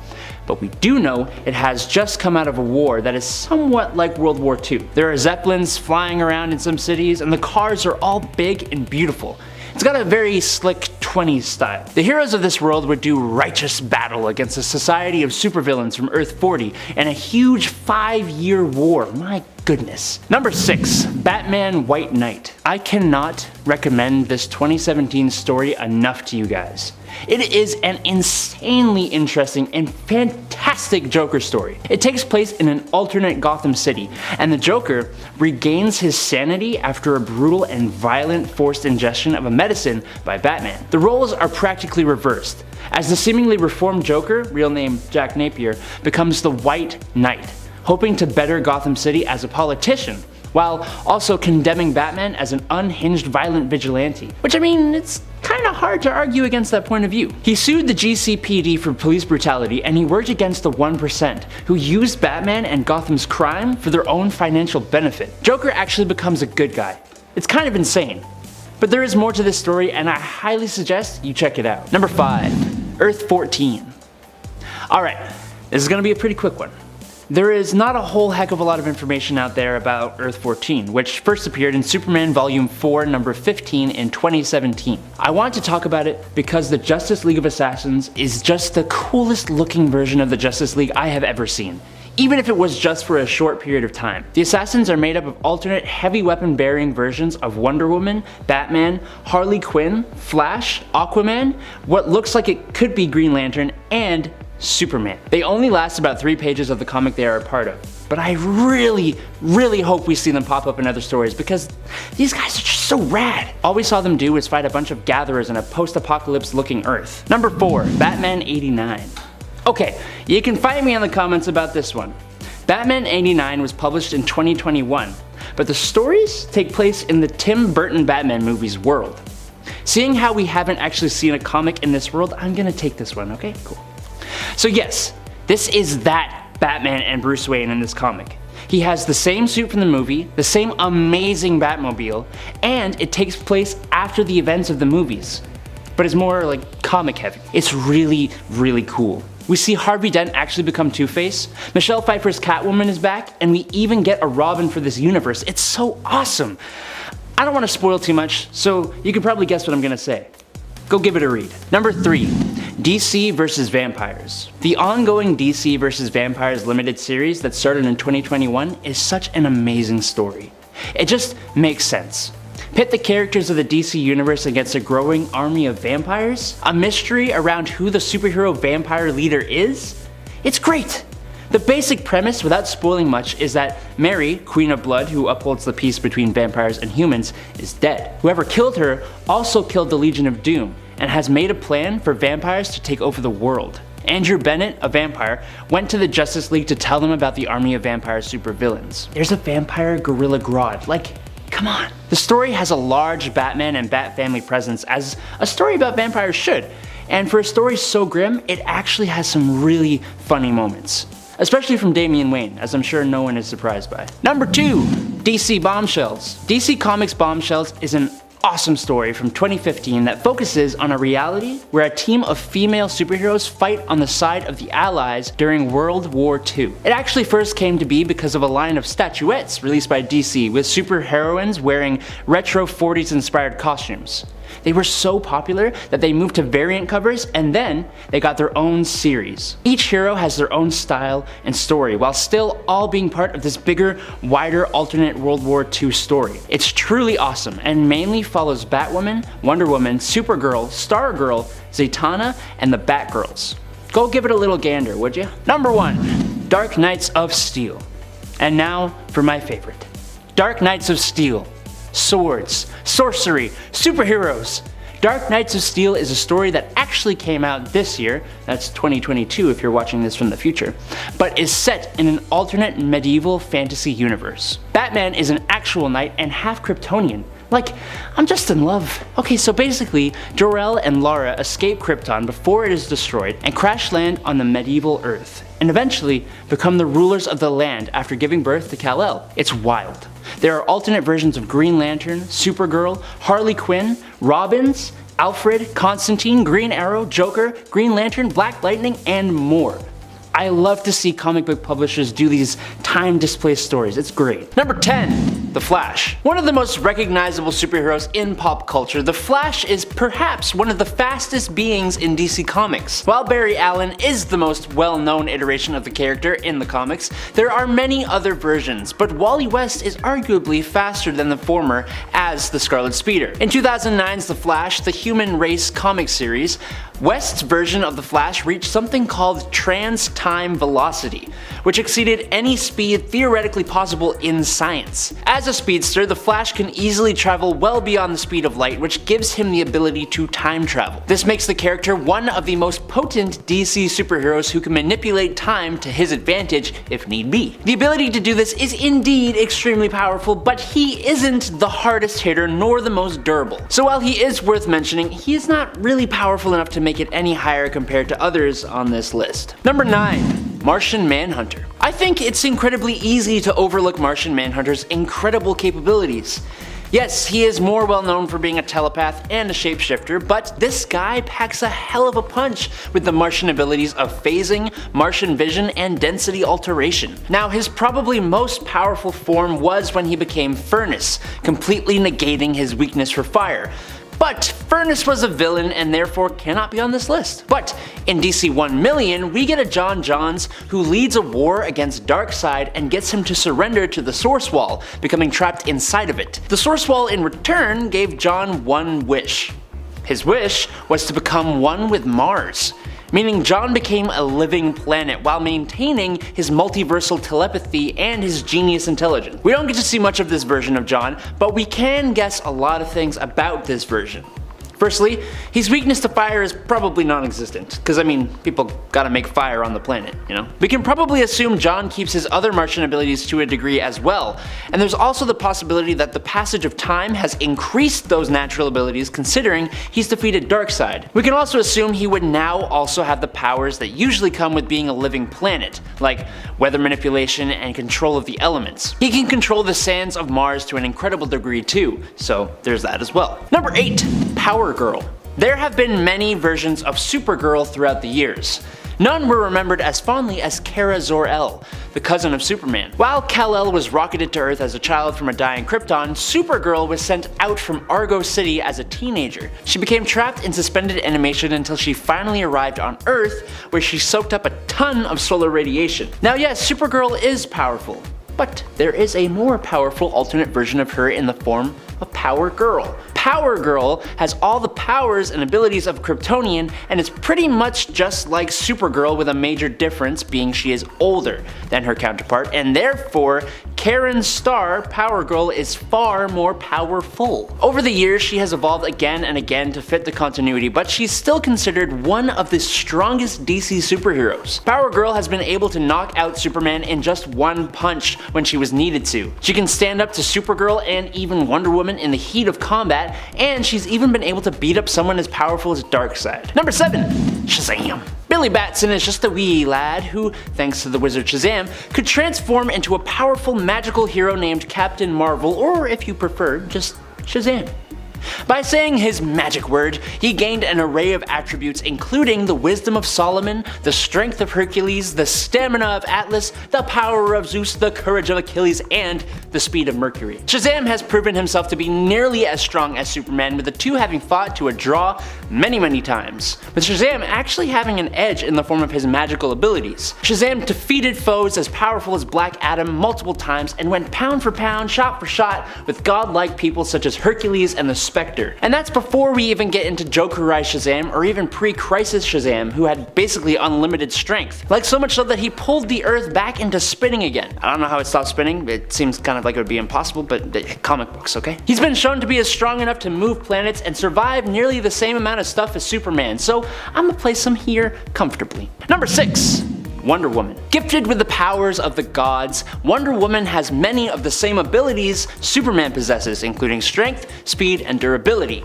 but we do know it has just come out of a war that is somewhat like World War II. There are Zeppelins flying around in some cities, and the cars are all big and beautiful. It's got a very slick 20s style. The heroes of this world would do righteous battle against a society of supervillains from Earth 40 and a huge 5-year war. My goodness. Number 6. Batman White Knight. I cannot recommend this 2017 story enough to you guys. It is an insanely interesting and fantastic Joker story. It takes place in an alternate Gotham City, and the Joker regains his sanity after a brutal and violent forced ingestion of a medicine by Batman. The roles are practically reversed, as the seemingly reformed Joker, real name Jack Napier, becomes the White Knight, hoping to better Gotham City as a politician, while also condemning Batman as an unhinged violent vigilante. Which, I mean, it's kinda hard to argue against that point of view. He sued the GCPD for police brutality, and he worked against the 1%, who used Batman and Gotham's crime for their own financial benefit. Joker actually becomes a good guy. It's kind of insane. But there is more to this story, and I highly suggest you check it out. Number 5, Earth 14. Alright, this is gonna be a pretty quick one. There is not a whole heck of a lot of information out there about Earth 14, which first appeared in Superman Volume 4, number 15 in 2017. I want to talk about it because the Justice League of Assassins is just the coolest looking version of the Justice League I have ever seen, even if it was just for a short period of time. The Assassins are made up of alternate heavy weapon bearing versions of Wonder Woman, Batman, Harley Quinn, Flash, Aquaman, what looks like it could be Green Lantern, and Superman. They only last about 3 pages of the comic they are a part of, but I really hope we see them pop up in other stories because these guys are just so rad. All we saw them do was fight a bunch of gatherers in a post-apocalypse looking Earth. Number 4, Batman 89. Okay, you can fight me in the comments about this one. Batman 89 was published in 2021, but the stories take place in the Tim Burton Batman movie's world. Seeing how we haven't actually seen a comic in this world, I'm gonna take this one, okay? Cool. So yes, this is that Batman and Bruce Wayne in this comic. He has the same suit from the movie, the same amazing Batmobile, and it takes place after the events of the movies. But it's more like comic heavy. It's really cool. We see Harvey Dent actually become Two-Face, Michelle Pfeiffer's Catwoman is back, and we even get a Robin for this universe. It's so awesome. I don't want to spoil too much, so you can probably guess what I'm gonna say. Go give it a read. Number 3, DC vs. Vampires. The ongoing DC vs. Vampires limited series that started in 2021 is such an amazing story. It just makes sense. Pit the characters of the DC universe against a growing army of vampires? A mystery around who the superhero vampire leader is? It's great! The basic premise, without spoiling much, is that Mary, Queen of Blood, who upholds the peace between vampires and humans, is dead. Whoever killed her also killed the Legion of Doom, and has made a plan for vampires to take over the world. Andrew Bennett, a vampire, went to the Justice League to tell them about the army of vampire supervillains. There's a vampire Gorilla Grodd, like, come on. The story has a large Batman and Bat family presence, as a story about vampires should, and for a story so grim, it actually has some really funny moments. Especially from Damian Wayne, as I'm sure no one is surprised by. Number 2, DC Bombshells. DC Comics Bombshells is an awesome story from 2015 that focuses on a reality where a team of female superheroes fight on the side of the Allies during World War II. It actually first came to be because of a line of statuettes released by DC with superheroines wearing retro 40s inspired costumes. They were so popular that they moved to variant covers and then they got their own series. Each hero has their own style and story while still all being part of this bigger, wider alternate World War II story. It's truly awesome and mainly follows Batwoman, Wonder Woman, Supergirl, Stargirl, Zatanna, and the Batgirls. Go give it a little gander, would you? Number 1, Dark Knights of Steel. And now for my favorite. Dark Knights of Steel. Swords, sorcery, superheroes. Dark Knights of Steel is a story that actually came out this year, that's 2022 if you're watching this from the future, but is set in an alternate medieval fantasy universe. Batman is an actual knight and half Kryptonian. Like, I'm just in love. Okay, so basically, Jor-El and Lara escape Krypton before it is destroyed and crash land on the medieval Earth, and eventually become the rulers of the land after giving birth to Kal-El. It's wild. There are alternate versions of Green Lantern, Supergirl, Harley Quinn, Robins, Alfred, Constantine, Green Arrow, Joker, Green Lantern, Black Lightning, and more. I love to see comic book publishers do these time-displaced stories. It's great. Number 10, The Flash. One of the most recognizable superheroes in pop culture, The Flash is perhaps one of the fastest beings in DC Comics. While Barry Allen is the most well-known iteration of the character in the comics, there are many other versions, but Wally West is arguably faster than the former as the Scarlet Speeder. In 2009's The Flash, the Human Race comic series, West's version of the Flash reached something called trans-time velocity, which exceeded any speed speed theoretically possible in science. As a speedster, the Flash can easily travel well beyond the speed of light, which gives him the ability to time travel. This makes the character one of the most potent DC superheroes who can manipulate time to his advantage if need be. The ability to do this is indeed extremely powerful, but he isn't the hardest hitter nor the most durable. So while he is worth mentioning, he is not really powerful enough to make it any higher compared to others on this list. Number 9. Martian Manhunter. I think it's incredibly easy to overlook Martian Manhunter's incredible capabilities. Yes, he is more well known for being a telepath and a shapeshifter, but this guy packs a hell of a punch with the Martian abilities of phasing, Martian vision, and density alteration. Now, his probably most powerful form was when he became Furnace, completely negating his weakness for fire. But Furnace was a villain and therefore cannot be on this list. But in DC 1,000,000, we get a John Johns who leads a war against Darkseid and gets him to surrender to the Source Wall, becoming trapped inside of it. The Source Wall in return gave John one wish. His wish was to become one with Mars, meaning John became a living planet while maintaining his multiversal telepathy and his genius intelligence. We don't get to see much of this version of John, but we can guess a lot of things about this version. Firstly, his weakness to fire is probably non-existent, because I mean, people gotta make fire on the planet, you know? We can probably assume John keeps his other Martian abilities to a degree as well, and there's also the possibility that the passage of time has increased those natural abilities considering he's defeated Darkseid. We can also assume he would now also have the powers that usually come with being a living planet, like weather manipulation and control of the elements. He can control the sands of Mars to an incredible degree too, so there's that as well. Number 8. Power Girl. There have been many versions of Supergirl throughout the years. None were remembered as fondly as Kara Zor-El, the cousin of Superman. While Kal-El was rocketed to Earth as a child from a dying Krypton, Supergirl was sent out from Argo City as a teenager. She became trapped in suspended animation until she finally arrived on Earth, where she soaked up a ton of solar radiation. Now yes, Supergirl is powerful, but there is a more powerful alternate version of her in the form of Power Girl. Power Girl has all the powers and abilities of Kryptonian and is pretty much just like Supergirl, with a major difference being she is older than her counterpart, and therefore Karen Starr, Power Girl, is far more powerful. Over the years she has evolved again and again to fit the continuity, but she's still considered one of the strongest DC superheroes. Power Girl has been able to knock out Superman in just one punch when she was needed to. She can stand up to Supergirl and even Wonder Woman in the heat of combat, and she's even been able to beat up someone as powerful as Darkseid. Number 7. Shazam. Billy Batson is just a wee lad who, thanks to the wizard Shazam, could transform into a powerful magical hero named Captain Marvel, or if you prefer, just Shazam. By saying his magic word, he gained an array of attributes including the wisdom of Solomon, the strength of Hercules, the stamina of Atlas, the power of Zeus, the courage of Achilles, and the speed of Mercury. Shazam has proven himself to be nearly as strong as Superman, with the two having fought to a draw many times, with Shazam actually having an edge in the form of his magical abilities. Shazam defeated foes as powerful as Black Adam multiple times and went pound for pound, shot for shot with godlike people such as Hercules and the Spectre. And that's before we even get into Jokerized Shazam or even pre-Crisis Shazam, who had basically unlimited strength. Like so much so that he pulled the Earth back into spinning again. I don't know how it stopped spinning, it seems kind of like it would be impossible, but comic books, okay? He's been shown to be as strong enough to move planets and survive nearly the same amount of stuff as Superman, so I'm gonna place him here comfortably. Number 6. Wonder Woman. Gifted with the powers of the gods, Wonder Woman has many of the same abilities Superman possesses, including strength, speed, and durability.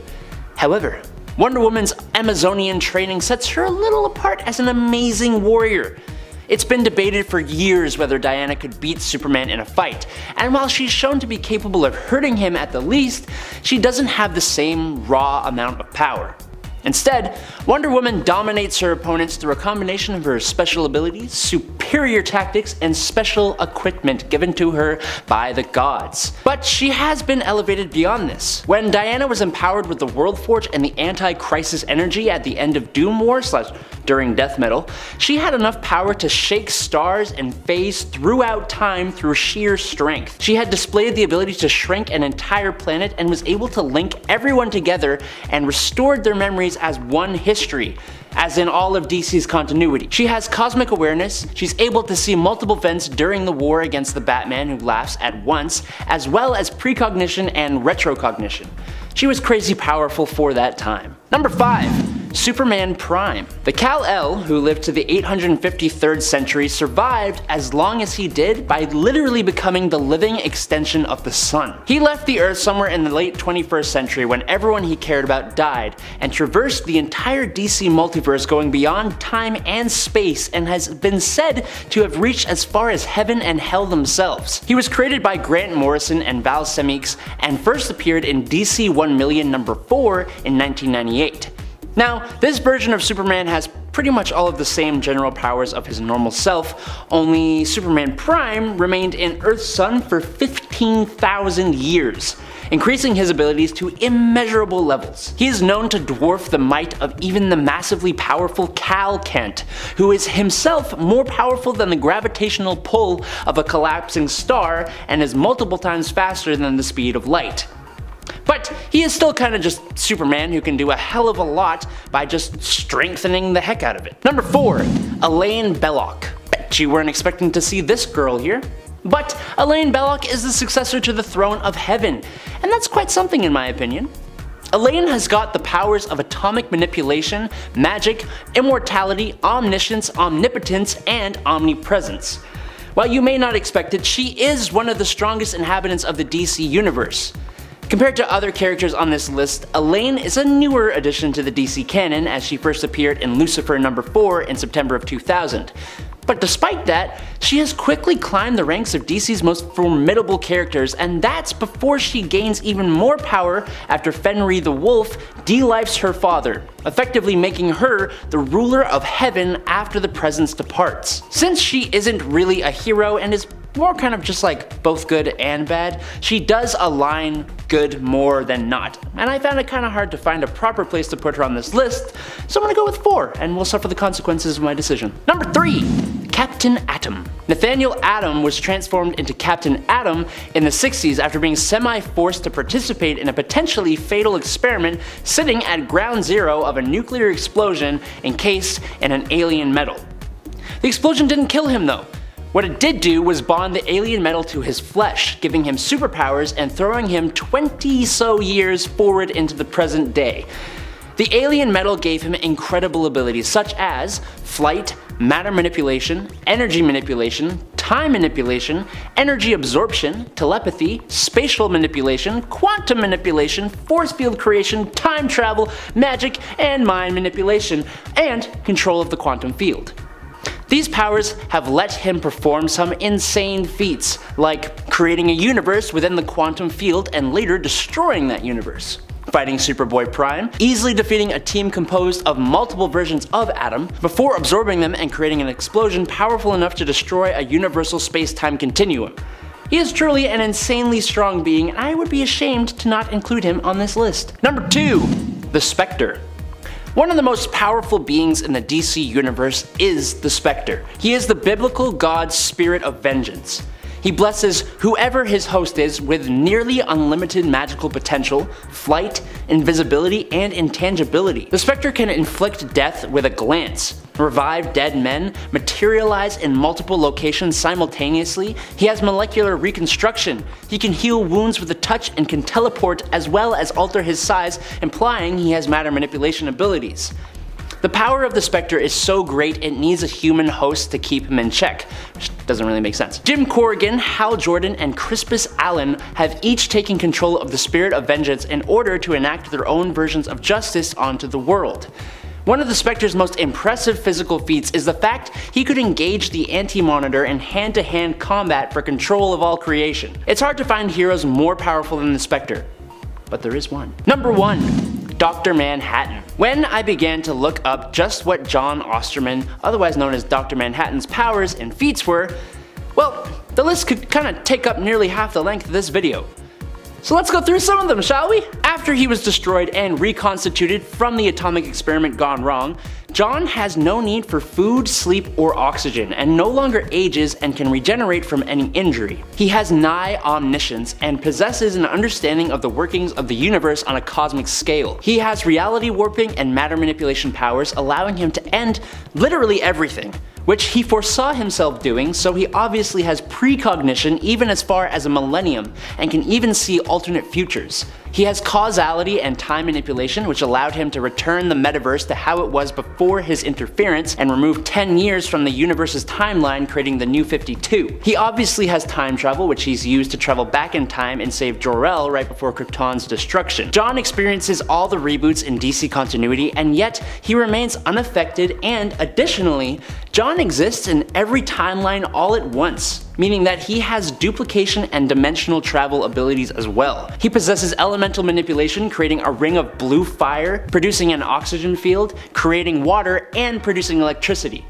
However, Wonder Woman's Amazonian training sets her a little apart as an amazing warrior. It's been debated for years whether Diana could beat Superman in a fight, and while she's shown to be capable of hurting him at the least, she doesn't have the same raw amount of power. Instead, Wonder Woman dominates her opponents through a combination of her special abilities, superior tactics, and special equipment given to her by the gods. But she has been elevated beyond this. When Diana was empowered with the World Forge and the anti-crisis energy at the end of Doom War / during Death Metal, she had enough power to shake stars and phase throughout time through sheer strength. She had displayed the ability to shrink an entire planet and was able to link everyone together and restored their memories operates as one history, as in all of DC's continuity. She has cosmic awareness, she's able to see multiple events during the war against the Batman who laughs at once, as well as precognition and retrocognition. She was crazy powerful for that time. Number 5. Superman Prime. The Kal-El, who lived to the 853rd century, survived as long as he did by literally becoming the living extension of the sun. He left the Earth somewhere in the late 21st century when everyone he cared about died, and traversed the entire DC multiverse, going beyond time and space, and has been said to have reached as far as heaven and hell themselves. He was created by Grant Morrison and Val Semeiks, and first appeared in DC 1,000,000 number 4 in 1998. Now, this version of Superman has pretty much all of the same general powers of his normal self, only Superman Prime remained in Earth's sun for 15,000 years, increasing his abilities to immeasurable levels. He is known to dwarf the might of even the massively powerful Kal Kent, who is himself more powerful than the gravitational pull of a collapsing star and is multiple times faster than the speed of light. But he is still kinda just Superman who can do a hell of a lot by just strengthening the heck out of it. Number 4. Elaine Belloc. Bet you weren't expecting to see this girl here. But Elaine Belloc is the successor to the throne of heaven, and that's quite something in my opinion. Elaine has got the powers of atomic manipulation, magic, immortality, omniscience, omnipotence, and omnipresence. While you may not expect it, she is one of the strongest inhabitants of the DC universe. Compared to other characters on this list, Elaine is a newer addition to the DC canon, as she first appeared in Lucifer number 4 in September of 2000. But despite that, she has quickly climbed the ranks of DC's most formidable characters, and that's before she gains even more power after Fenrir the Wolf de-lifes her father, effectively making her the ruler of heaven after the presence departs. Since she isn't really a hero and is more kind of just like both good and bad, she does align good more than not, and I found it kind of hard to find a proper place to put her on this list, so I'm gonna go with 4, and we'll suffer the consequences of my decision. Number 3. Captain Atom. Nathaniel Atom was transformed into Captain Atom in the 60s after being semi-forced to participate in a potentially fatal experiment sitting at ground zero of a nuclear explosion encased in an alien metal. The explosion didn't kill him though. What it did do was bond the alien metal to his flesh, giving him superpowers and throwing him 20 so years forward into the present day. The alien metal gave him incredible abilities such as flight, matter manipulation, energy manipulation, time manipulation, energy absorption, telepathy, spatial manipulation, quantum manipulation, force field creation, time travel, magic, and mind manipulation, and control of the quantum field. These powers have let him perform some insane feats, like creating a universe within the quantum field and later destroying that universe, fighting Superboy Prime, easily defeating a team composed of multiple versions of Atom, before absorbing them and creating an explosion powerful enough to destroy a universal space-time continuum. He is truly an insanely strong being, and I would be ashamed to not include him on this list. Number 2. The Spectre. One of the most powerful beings in the DC universe is the Spectre. He is the biblical god's spirit of vengeance. He blesses whoever his host is with nearly unlimited magical potential, flight, invisibility, and intangibility. The Spectre can inflict death with a glance, revive dead men, materialize in multiple locations simultaneously. He has molecular reconstruction. He can heal wounds with a touch and can teleport as well as alter his size, implying he has matter manipulation abilities. The power of the Spectre is so great it needs a human host to keep him in check, which doesn't really make sense. Jim Corrigan, Hal Jordan, and Crispus Allen have each taken control of the spirit of vengeance in order to enact their own versions of justice onto the world. One of the Spectre's most impressive physical feats is the fact he could engage the Anti-Monitor in hand-to-hand combat for control of all creation. It's hard to find heroes more powerful than the Spectre, but there is one. Number 1. Dr. Manhattan. When I began to look up just what John Osterman, otherwise known as Dr. Manhattan's powers and feats were, well, the list could kinda take up nearly half the length of this video. So let's go through some of them, shall we? After he was destroyed and reconstituted from the atomic experiment gone wrong, John has no need for food, sleep, or oxygen, and no longer ages and can regenerate from any injury. He has nigh omniscience and possesses an understanding of the workings of the universe on a cosmic scale. He has reality warping and matter manipulation powers, allowing him to end literally everything, which he foresaw himself doing, so he obviously has precognition even as far as a millennium, and can even see alternate futures. He has causality and time manipulation, which allowed him to return the metaverse to how it was before his interference and remove 10 years from the universe's timeline, creating the New 52. He obviously has time travel, which he's used to travel back in time and save Jor-El right before Krypton's destruction. John experiences all the reboots in DC continuity, and yet he remains unaffected, and additionally, John exists in every timeline all at once, meaning that he has duplication and dimensional travel abilities as well. He possesses elemental manipulation, creating a ring of blue fire, producing an oxygen field, creating water, and producing electricity.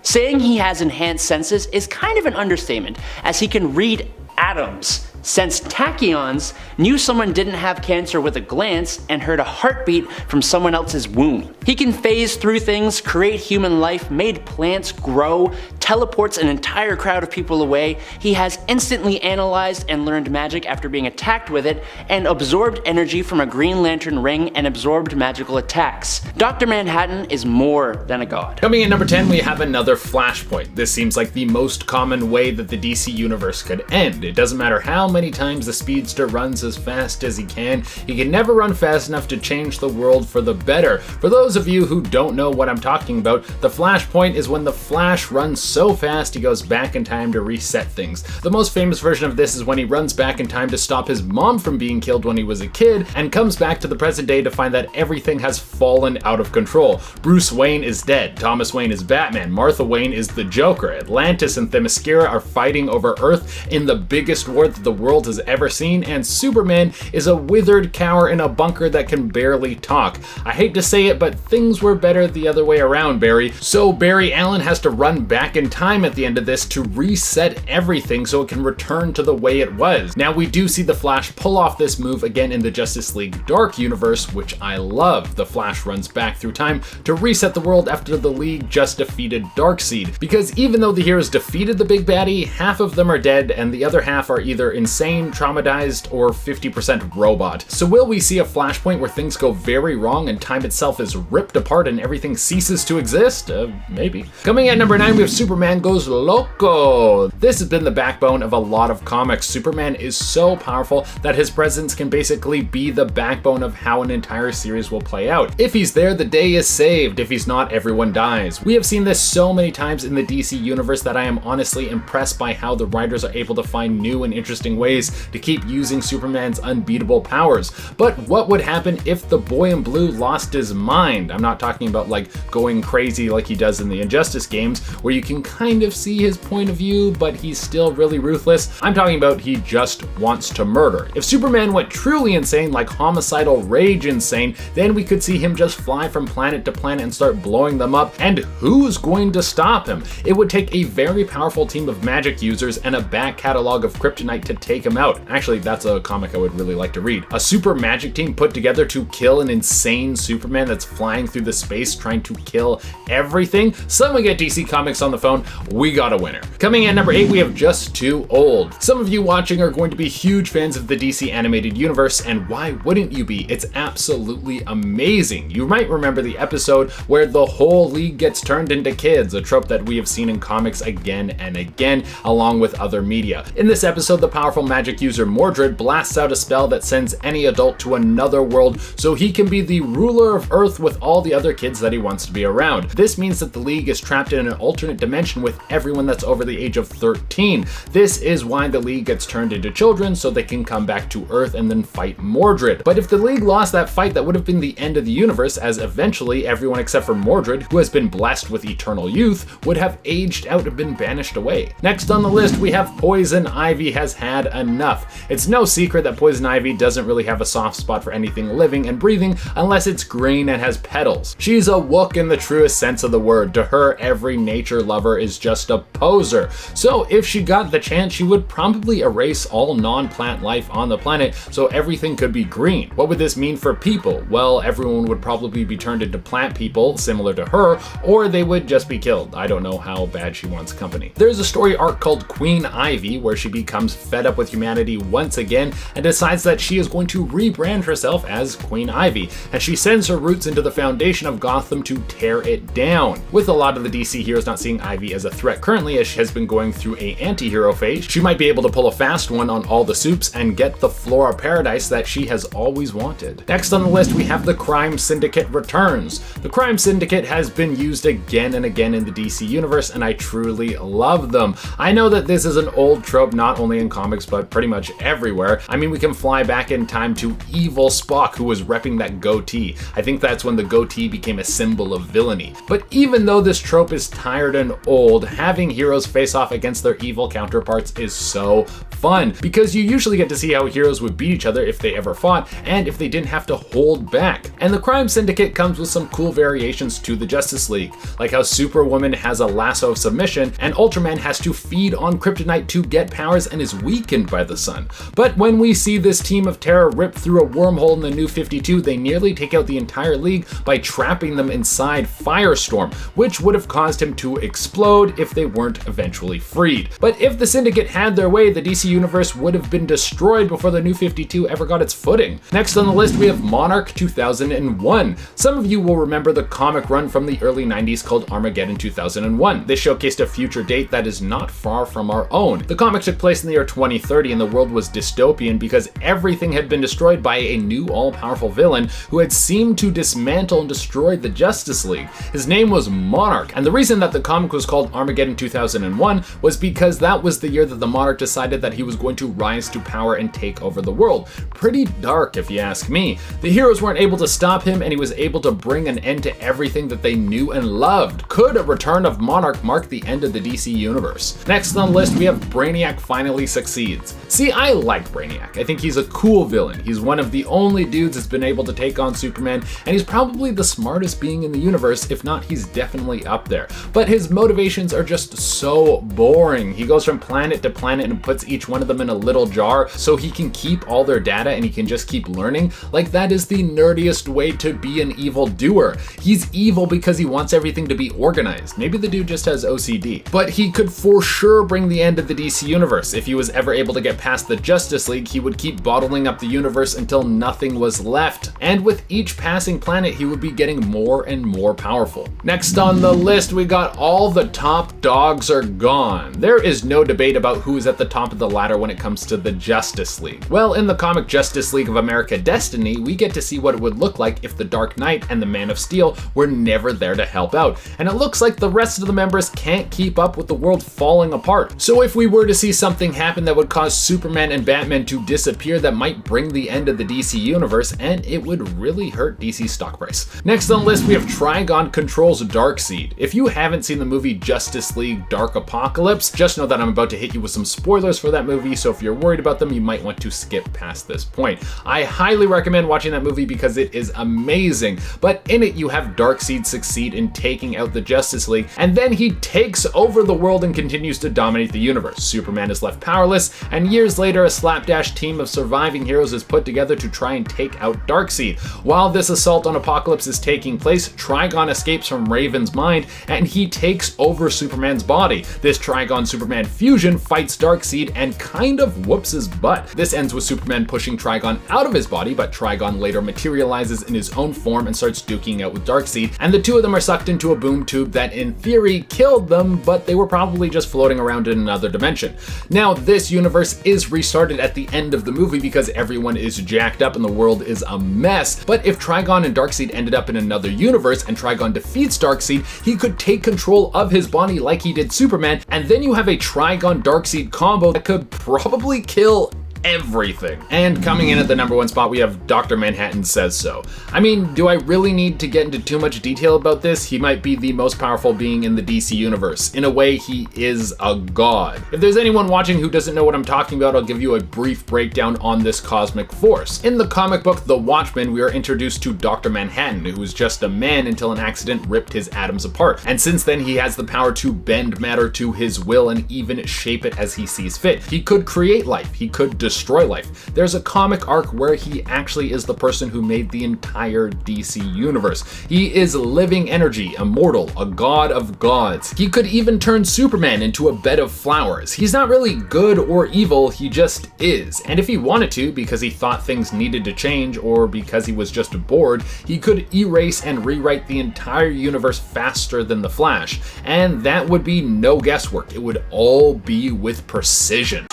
Saying he has enhanced senses is kind of an understatement, as he can read atoms, sense tachyons, knew someone didn't have cancer with a glance, and heard a heartbeat from someone else's womb. He can phase through things, create human life, made plants grow, teleports an entire crowd of people away. He has instantly analyzed and learned magic after being attacked with it, and absorbed energy from a Green Lantern ring and absorbed magical attacks. Dr. Manhattan is more than a god. Coming in number 10, we have another Flashpoint. This seems like the most common way that the DC universe could end. It doesn't matter how many times the speedster runs as fast as he can never run fast enough to change the world for the better. For those of you who don't know what I'm talking about, the Flashpoint is when the Flash runs so fast he goes back in time to reset things. The most famous version of this is when he runs back in time to stop his mom from being killed when he was a kid, and comes back to the present day to find that everything has fallen out of control. Bruce Wayne is dead, Thomas Wayne is Batman, Martha Wayne is the Joker, Atlantis and Themyscira are fighting over Earth in the biggest war that the world has ever seen, and Superman is a withered cower in a bunker that can barely talk. I hate to say it, but things were better the other way around, Barry. So Barry Allen has to run back in time at the end of this to reset everything so it can return to the way it was. Now we do see the Flash pull off this move again in the Justice League Dark universe, which I love. The Flash runs back through time to reset the world after the League just defeated Darkseid, because even though the heroes defeated the big baddie, half of them are dead and the other half are either insane, traumatized, or 50% robot. So will we see a Flashpoint where things go very wrong and time itself is ripped apart and everything ceases to exist? Maybe. Coming at number 9, we have Superman Goes Loco. This has been the backbone of a lot of comics. Superman is so powerful that his presence can basically be the backbone of how an entire series will play out. If he's there, the day is saved. If he's not, everyone dies. We have seen this so many times in the DC universe that I am honestly impressed by how the writers are able to find new and interesting ways to keep using Superman's unbeatable powers. But what would happen if the boy in blue lost his mind? I'm not talking about like going crazy like he does in the Injustice games, where you can kind of see his point of view, but he's still really ruthless. I'm talking about he just wants to murder. If Superman went truly insane, like homicidal rage insane, then we could see him just fly from planet to planet and start blowing them up, and who's going to stop him? It would take a very powerful team of magic users and a back catalog of kryptonite to take him out. Actually, that's a comic I would really like to read. A super magic team put together to kill an insane Superman that's flying through the space trying to kill everything. Someone get DC Comics on the phone. We got a winner. Coming at number 8, we have Just Too Old. Some of you watching are going to be huge fans of the DC animated universe, and why wouldn't you be? It's absolutely amazing. You might remember the episode where the whole league gets turned into kids, a trope that we have seen in comics again and again, along with other media. In this episode, the powerful magic user Mordred blasts out a spell that sends any adult to another world so he can be the ruler of Earth with all the other kids that he wants to be around. This means that the League is trapped in an alternate dimension with everyone that's over the age of 13. This is why the League gets turned into children, so they can come back to Earth and then fight Mordred. But if the League lost that fight, that would have been the end of the universe, as eventually everyone except for Mordred, who has been blessed with eternal youth, would have aged out and been banished away. Next on the list, we have Poison Ivy has had enough. It's no secret that Poison Ivy doesn't really have a soft spot for anything living and breathing unless it's green and has petals. She's a wook in the truest sense of the word. To her, every nature lover her is just a poser. So if she got the chance, she would probably erase all non-plant life on the planet so everything could be green. What would this mean for people? Well, everyone would probably be turned into plant people similar to her, or they would just be killed. I don't know how bad she wants company. There's a story arc called Queen Ivy where she becomes fed up with humanity once again and decides that she is going to rebrand herself as Queen Ivy, and she sends her roots into the foundation of Gotham to tear it down. With a lot of the DC heroes not seeing Ivy as a threat currently, as she has been going through a anti-hero phase, she might be able to pull a fast one on all the supes and get the Flora Paradise that she has always wanted. Next on the list, we have the Crime Syndicate returns. The Crime Syndicate has been used again and again in the DC universe, and I truly love them. I know that this is an old trope not only in comics but pretty much everywhere. I mean, we can fly back in time to evil Spock, who was repping that goatee. I think that's when the goatee became a symbol of villainy. But even though this trope is tired and old, having heroes face off against their evil counterparts is so fun, because you usually get to see how heroes would beat each other if they ever fought, and if they didn't have to hold back. And the Crime Syndicate comes with some cool variations to the Justice League, like how Superwoman has a lasso of submission, and Ultraman has to feed on kryptonite to get powers and is weakened by the sun. But when we see this team of terror rip through a wormhole in the New 52, they nearly take out the entire league by trapping them inside Firestorm, which would have caused him to explode if they weren't eventually freed. But if the Syndicate had their way, the DC universe would have been destroyed before the New 52 ever got its footing. Next on the list, we have Monarch 2001. Some of you will remember the comic run from the early 90s called Armageddon 2001. This showcased a future date that is not far from our own. The comic took place in the year 2030 and the world was dystopian because everything had been destroyed by a new all-powerful villain who had seemed to dismantle and destroy the Justice League. His name was Monarch, and the reason that the comic was called Armageddon 2001 was because that was the year that the Monarch decided that he was going to rise to power and take over the world. Pretty dark if you ask me. The heroes weren't able to stop him, and he was able to bring an end to everything that they knew and loved. Could a return of Monarch mark the end of the DC universe? Next on the list, we have Brainiac finally succeeds. See, I like Brainiac. I think he's a cool villain. He's one of the only dudes that's been able to take on Superman, and he's probably the smartest being in the universe. If not, he's definitely up there. But his motivations are just so boring. He goes from planet to planet and puts each one of them in a little jar so he can keep all their data and he can just keep learning. Like, that is the nerdiest way to be an evil doer. He's evil because he wants everything to be organized. Maybe the dude just has OCD. But he could for sure bring the end of the DC universe. If he was ever able to get past the Justice League, he would keep bottling up the universe until nothing was left. And with each passing planet, he would be getting more and more powerful. Next on the list, we got all the top dogs are gone. There is no debate about who is at the top of the ladder when it comes to the Justice League. Well, in the comic Justice League of America Destiny, we get to see what it would look like if the Dark Knight and the Man of Steel were never there to help out. And it looks like the rest of the members can't keep up with the world falling apart. So if we were to see something happen that would cause Superman and Batman to disappear, that might bring the end of the DC universe, and it would really hurt DC's stock price. Next on the list, we have Trigon controls Darkseid. If you haven't seen the movie Justice League Dark Apocalypse, just know that I'm about to hit you with some spoilers for that movie, so if you're worried about them, you might want to skip past this point. I highly recommend watching that movie because it is amazing, but in it you have Darkseid succeed in taking out the Justice League, and then he takes over the world and continues to dominate the universe. Superman is left powerless, and years later a slapdash team of surviving heroes is put together to try and take out Darkseid. While this assault on Apokolips is taking place, Trigon escapes from Raven's mind, and he takes over Superman's body. This Trigon-Superman fusion fights Darkseid and kind of whoops his butt. This ends with Superman pushing Trigon out of his body, but Trigon later materializes in his own form and starts duking out with Darkseid, and the two of them are sucked into a boom tube that in theory killed them, but they were probably just floating around in another dimension. Now, this universe is restarted at the end of the movie because everyone is jacked up and the world is a mess, but if Trigon and Darkseid ended up in another universe and Trigon defeats Darkseid, he could take control of his body like he did Superman, and then you have a Trigon Darkseid combo that could probably kill everything. And coming in at the number 1 spot, we have Dr. Manhattan Says So. I mean, do I really need to get into too much detail about this? He might be the most powerful being in the DC universe. In a way, he is a god. If there's anyone watching who doesn't know what I'm talking about, I'll give you a brief breakdown on this cosmic force. In the comic book The Watchmen, we are introduced to Dr. Manhattan, who was just a man until an accident ripped his atoms apart. And since then, he has the power to bend matter to his will and even shape it as he sees fit. He could create life, he could destroy life. There's a comic arc where he actually is the person who made the entire DC universe. He is living energy, immortal, a god of gods. He could even turn Superman into a bed of flowers. He's not really good or evil, he just is. And if he wanted to, because he thought things needed to change or because he was just bored, he could erase and rewrite the entire universe faster than the Flash. And that would be no guesswork. It would all be with precision.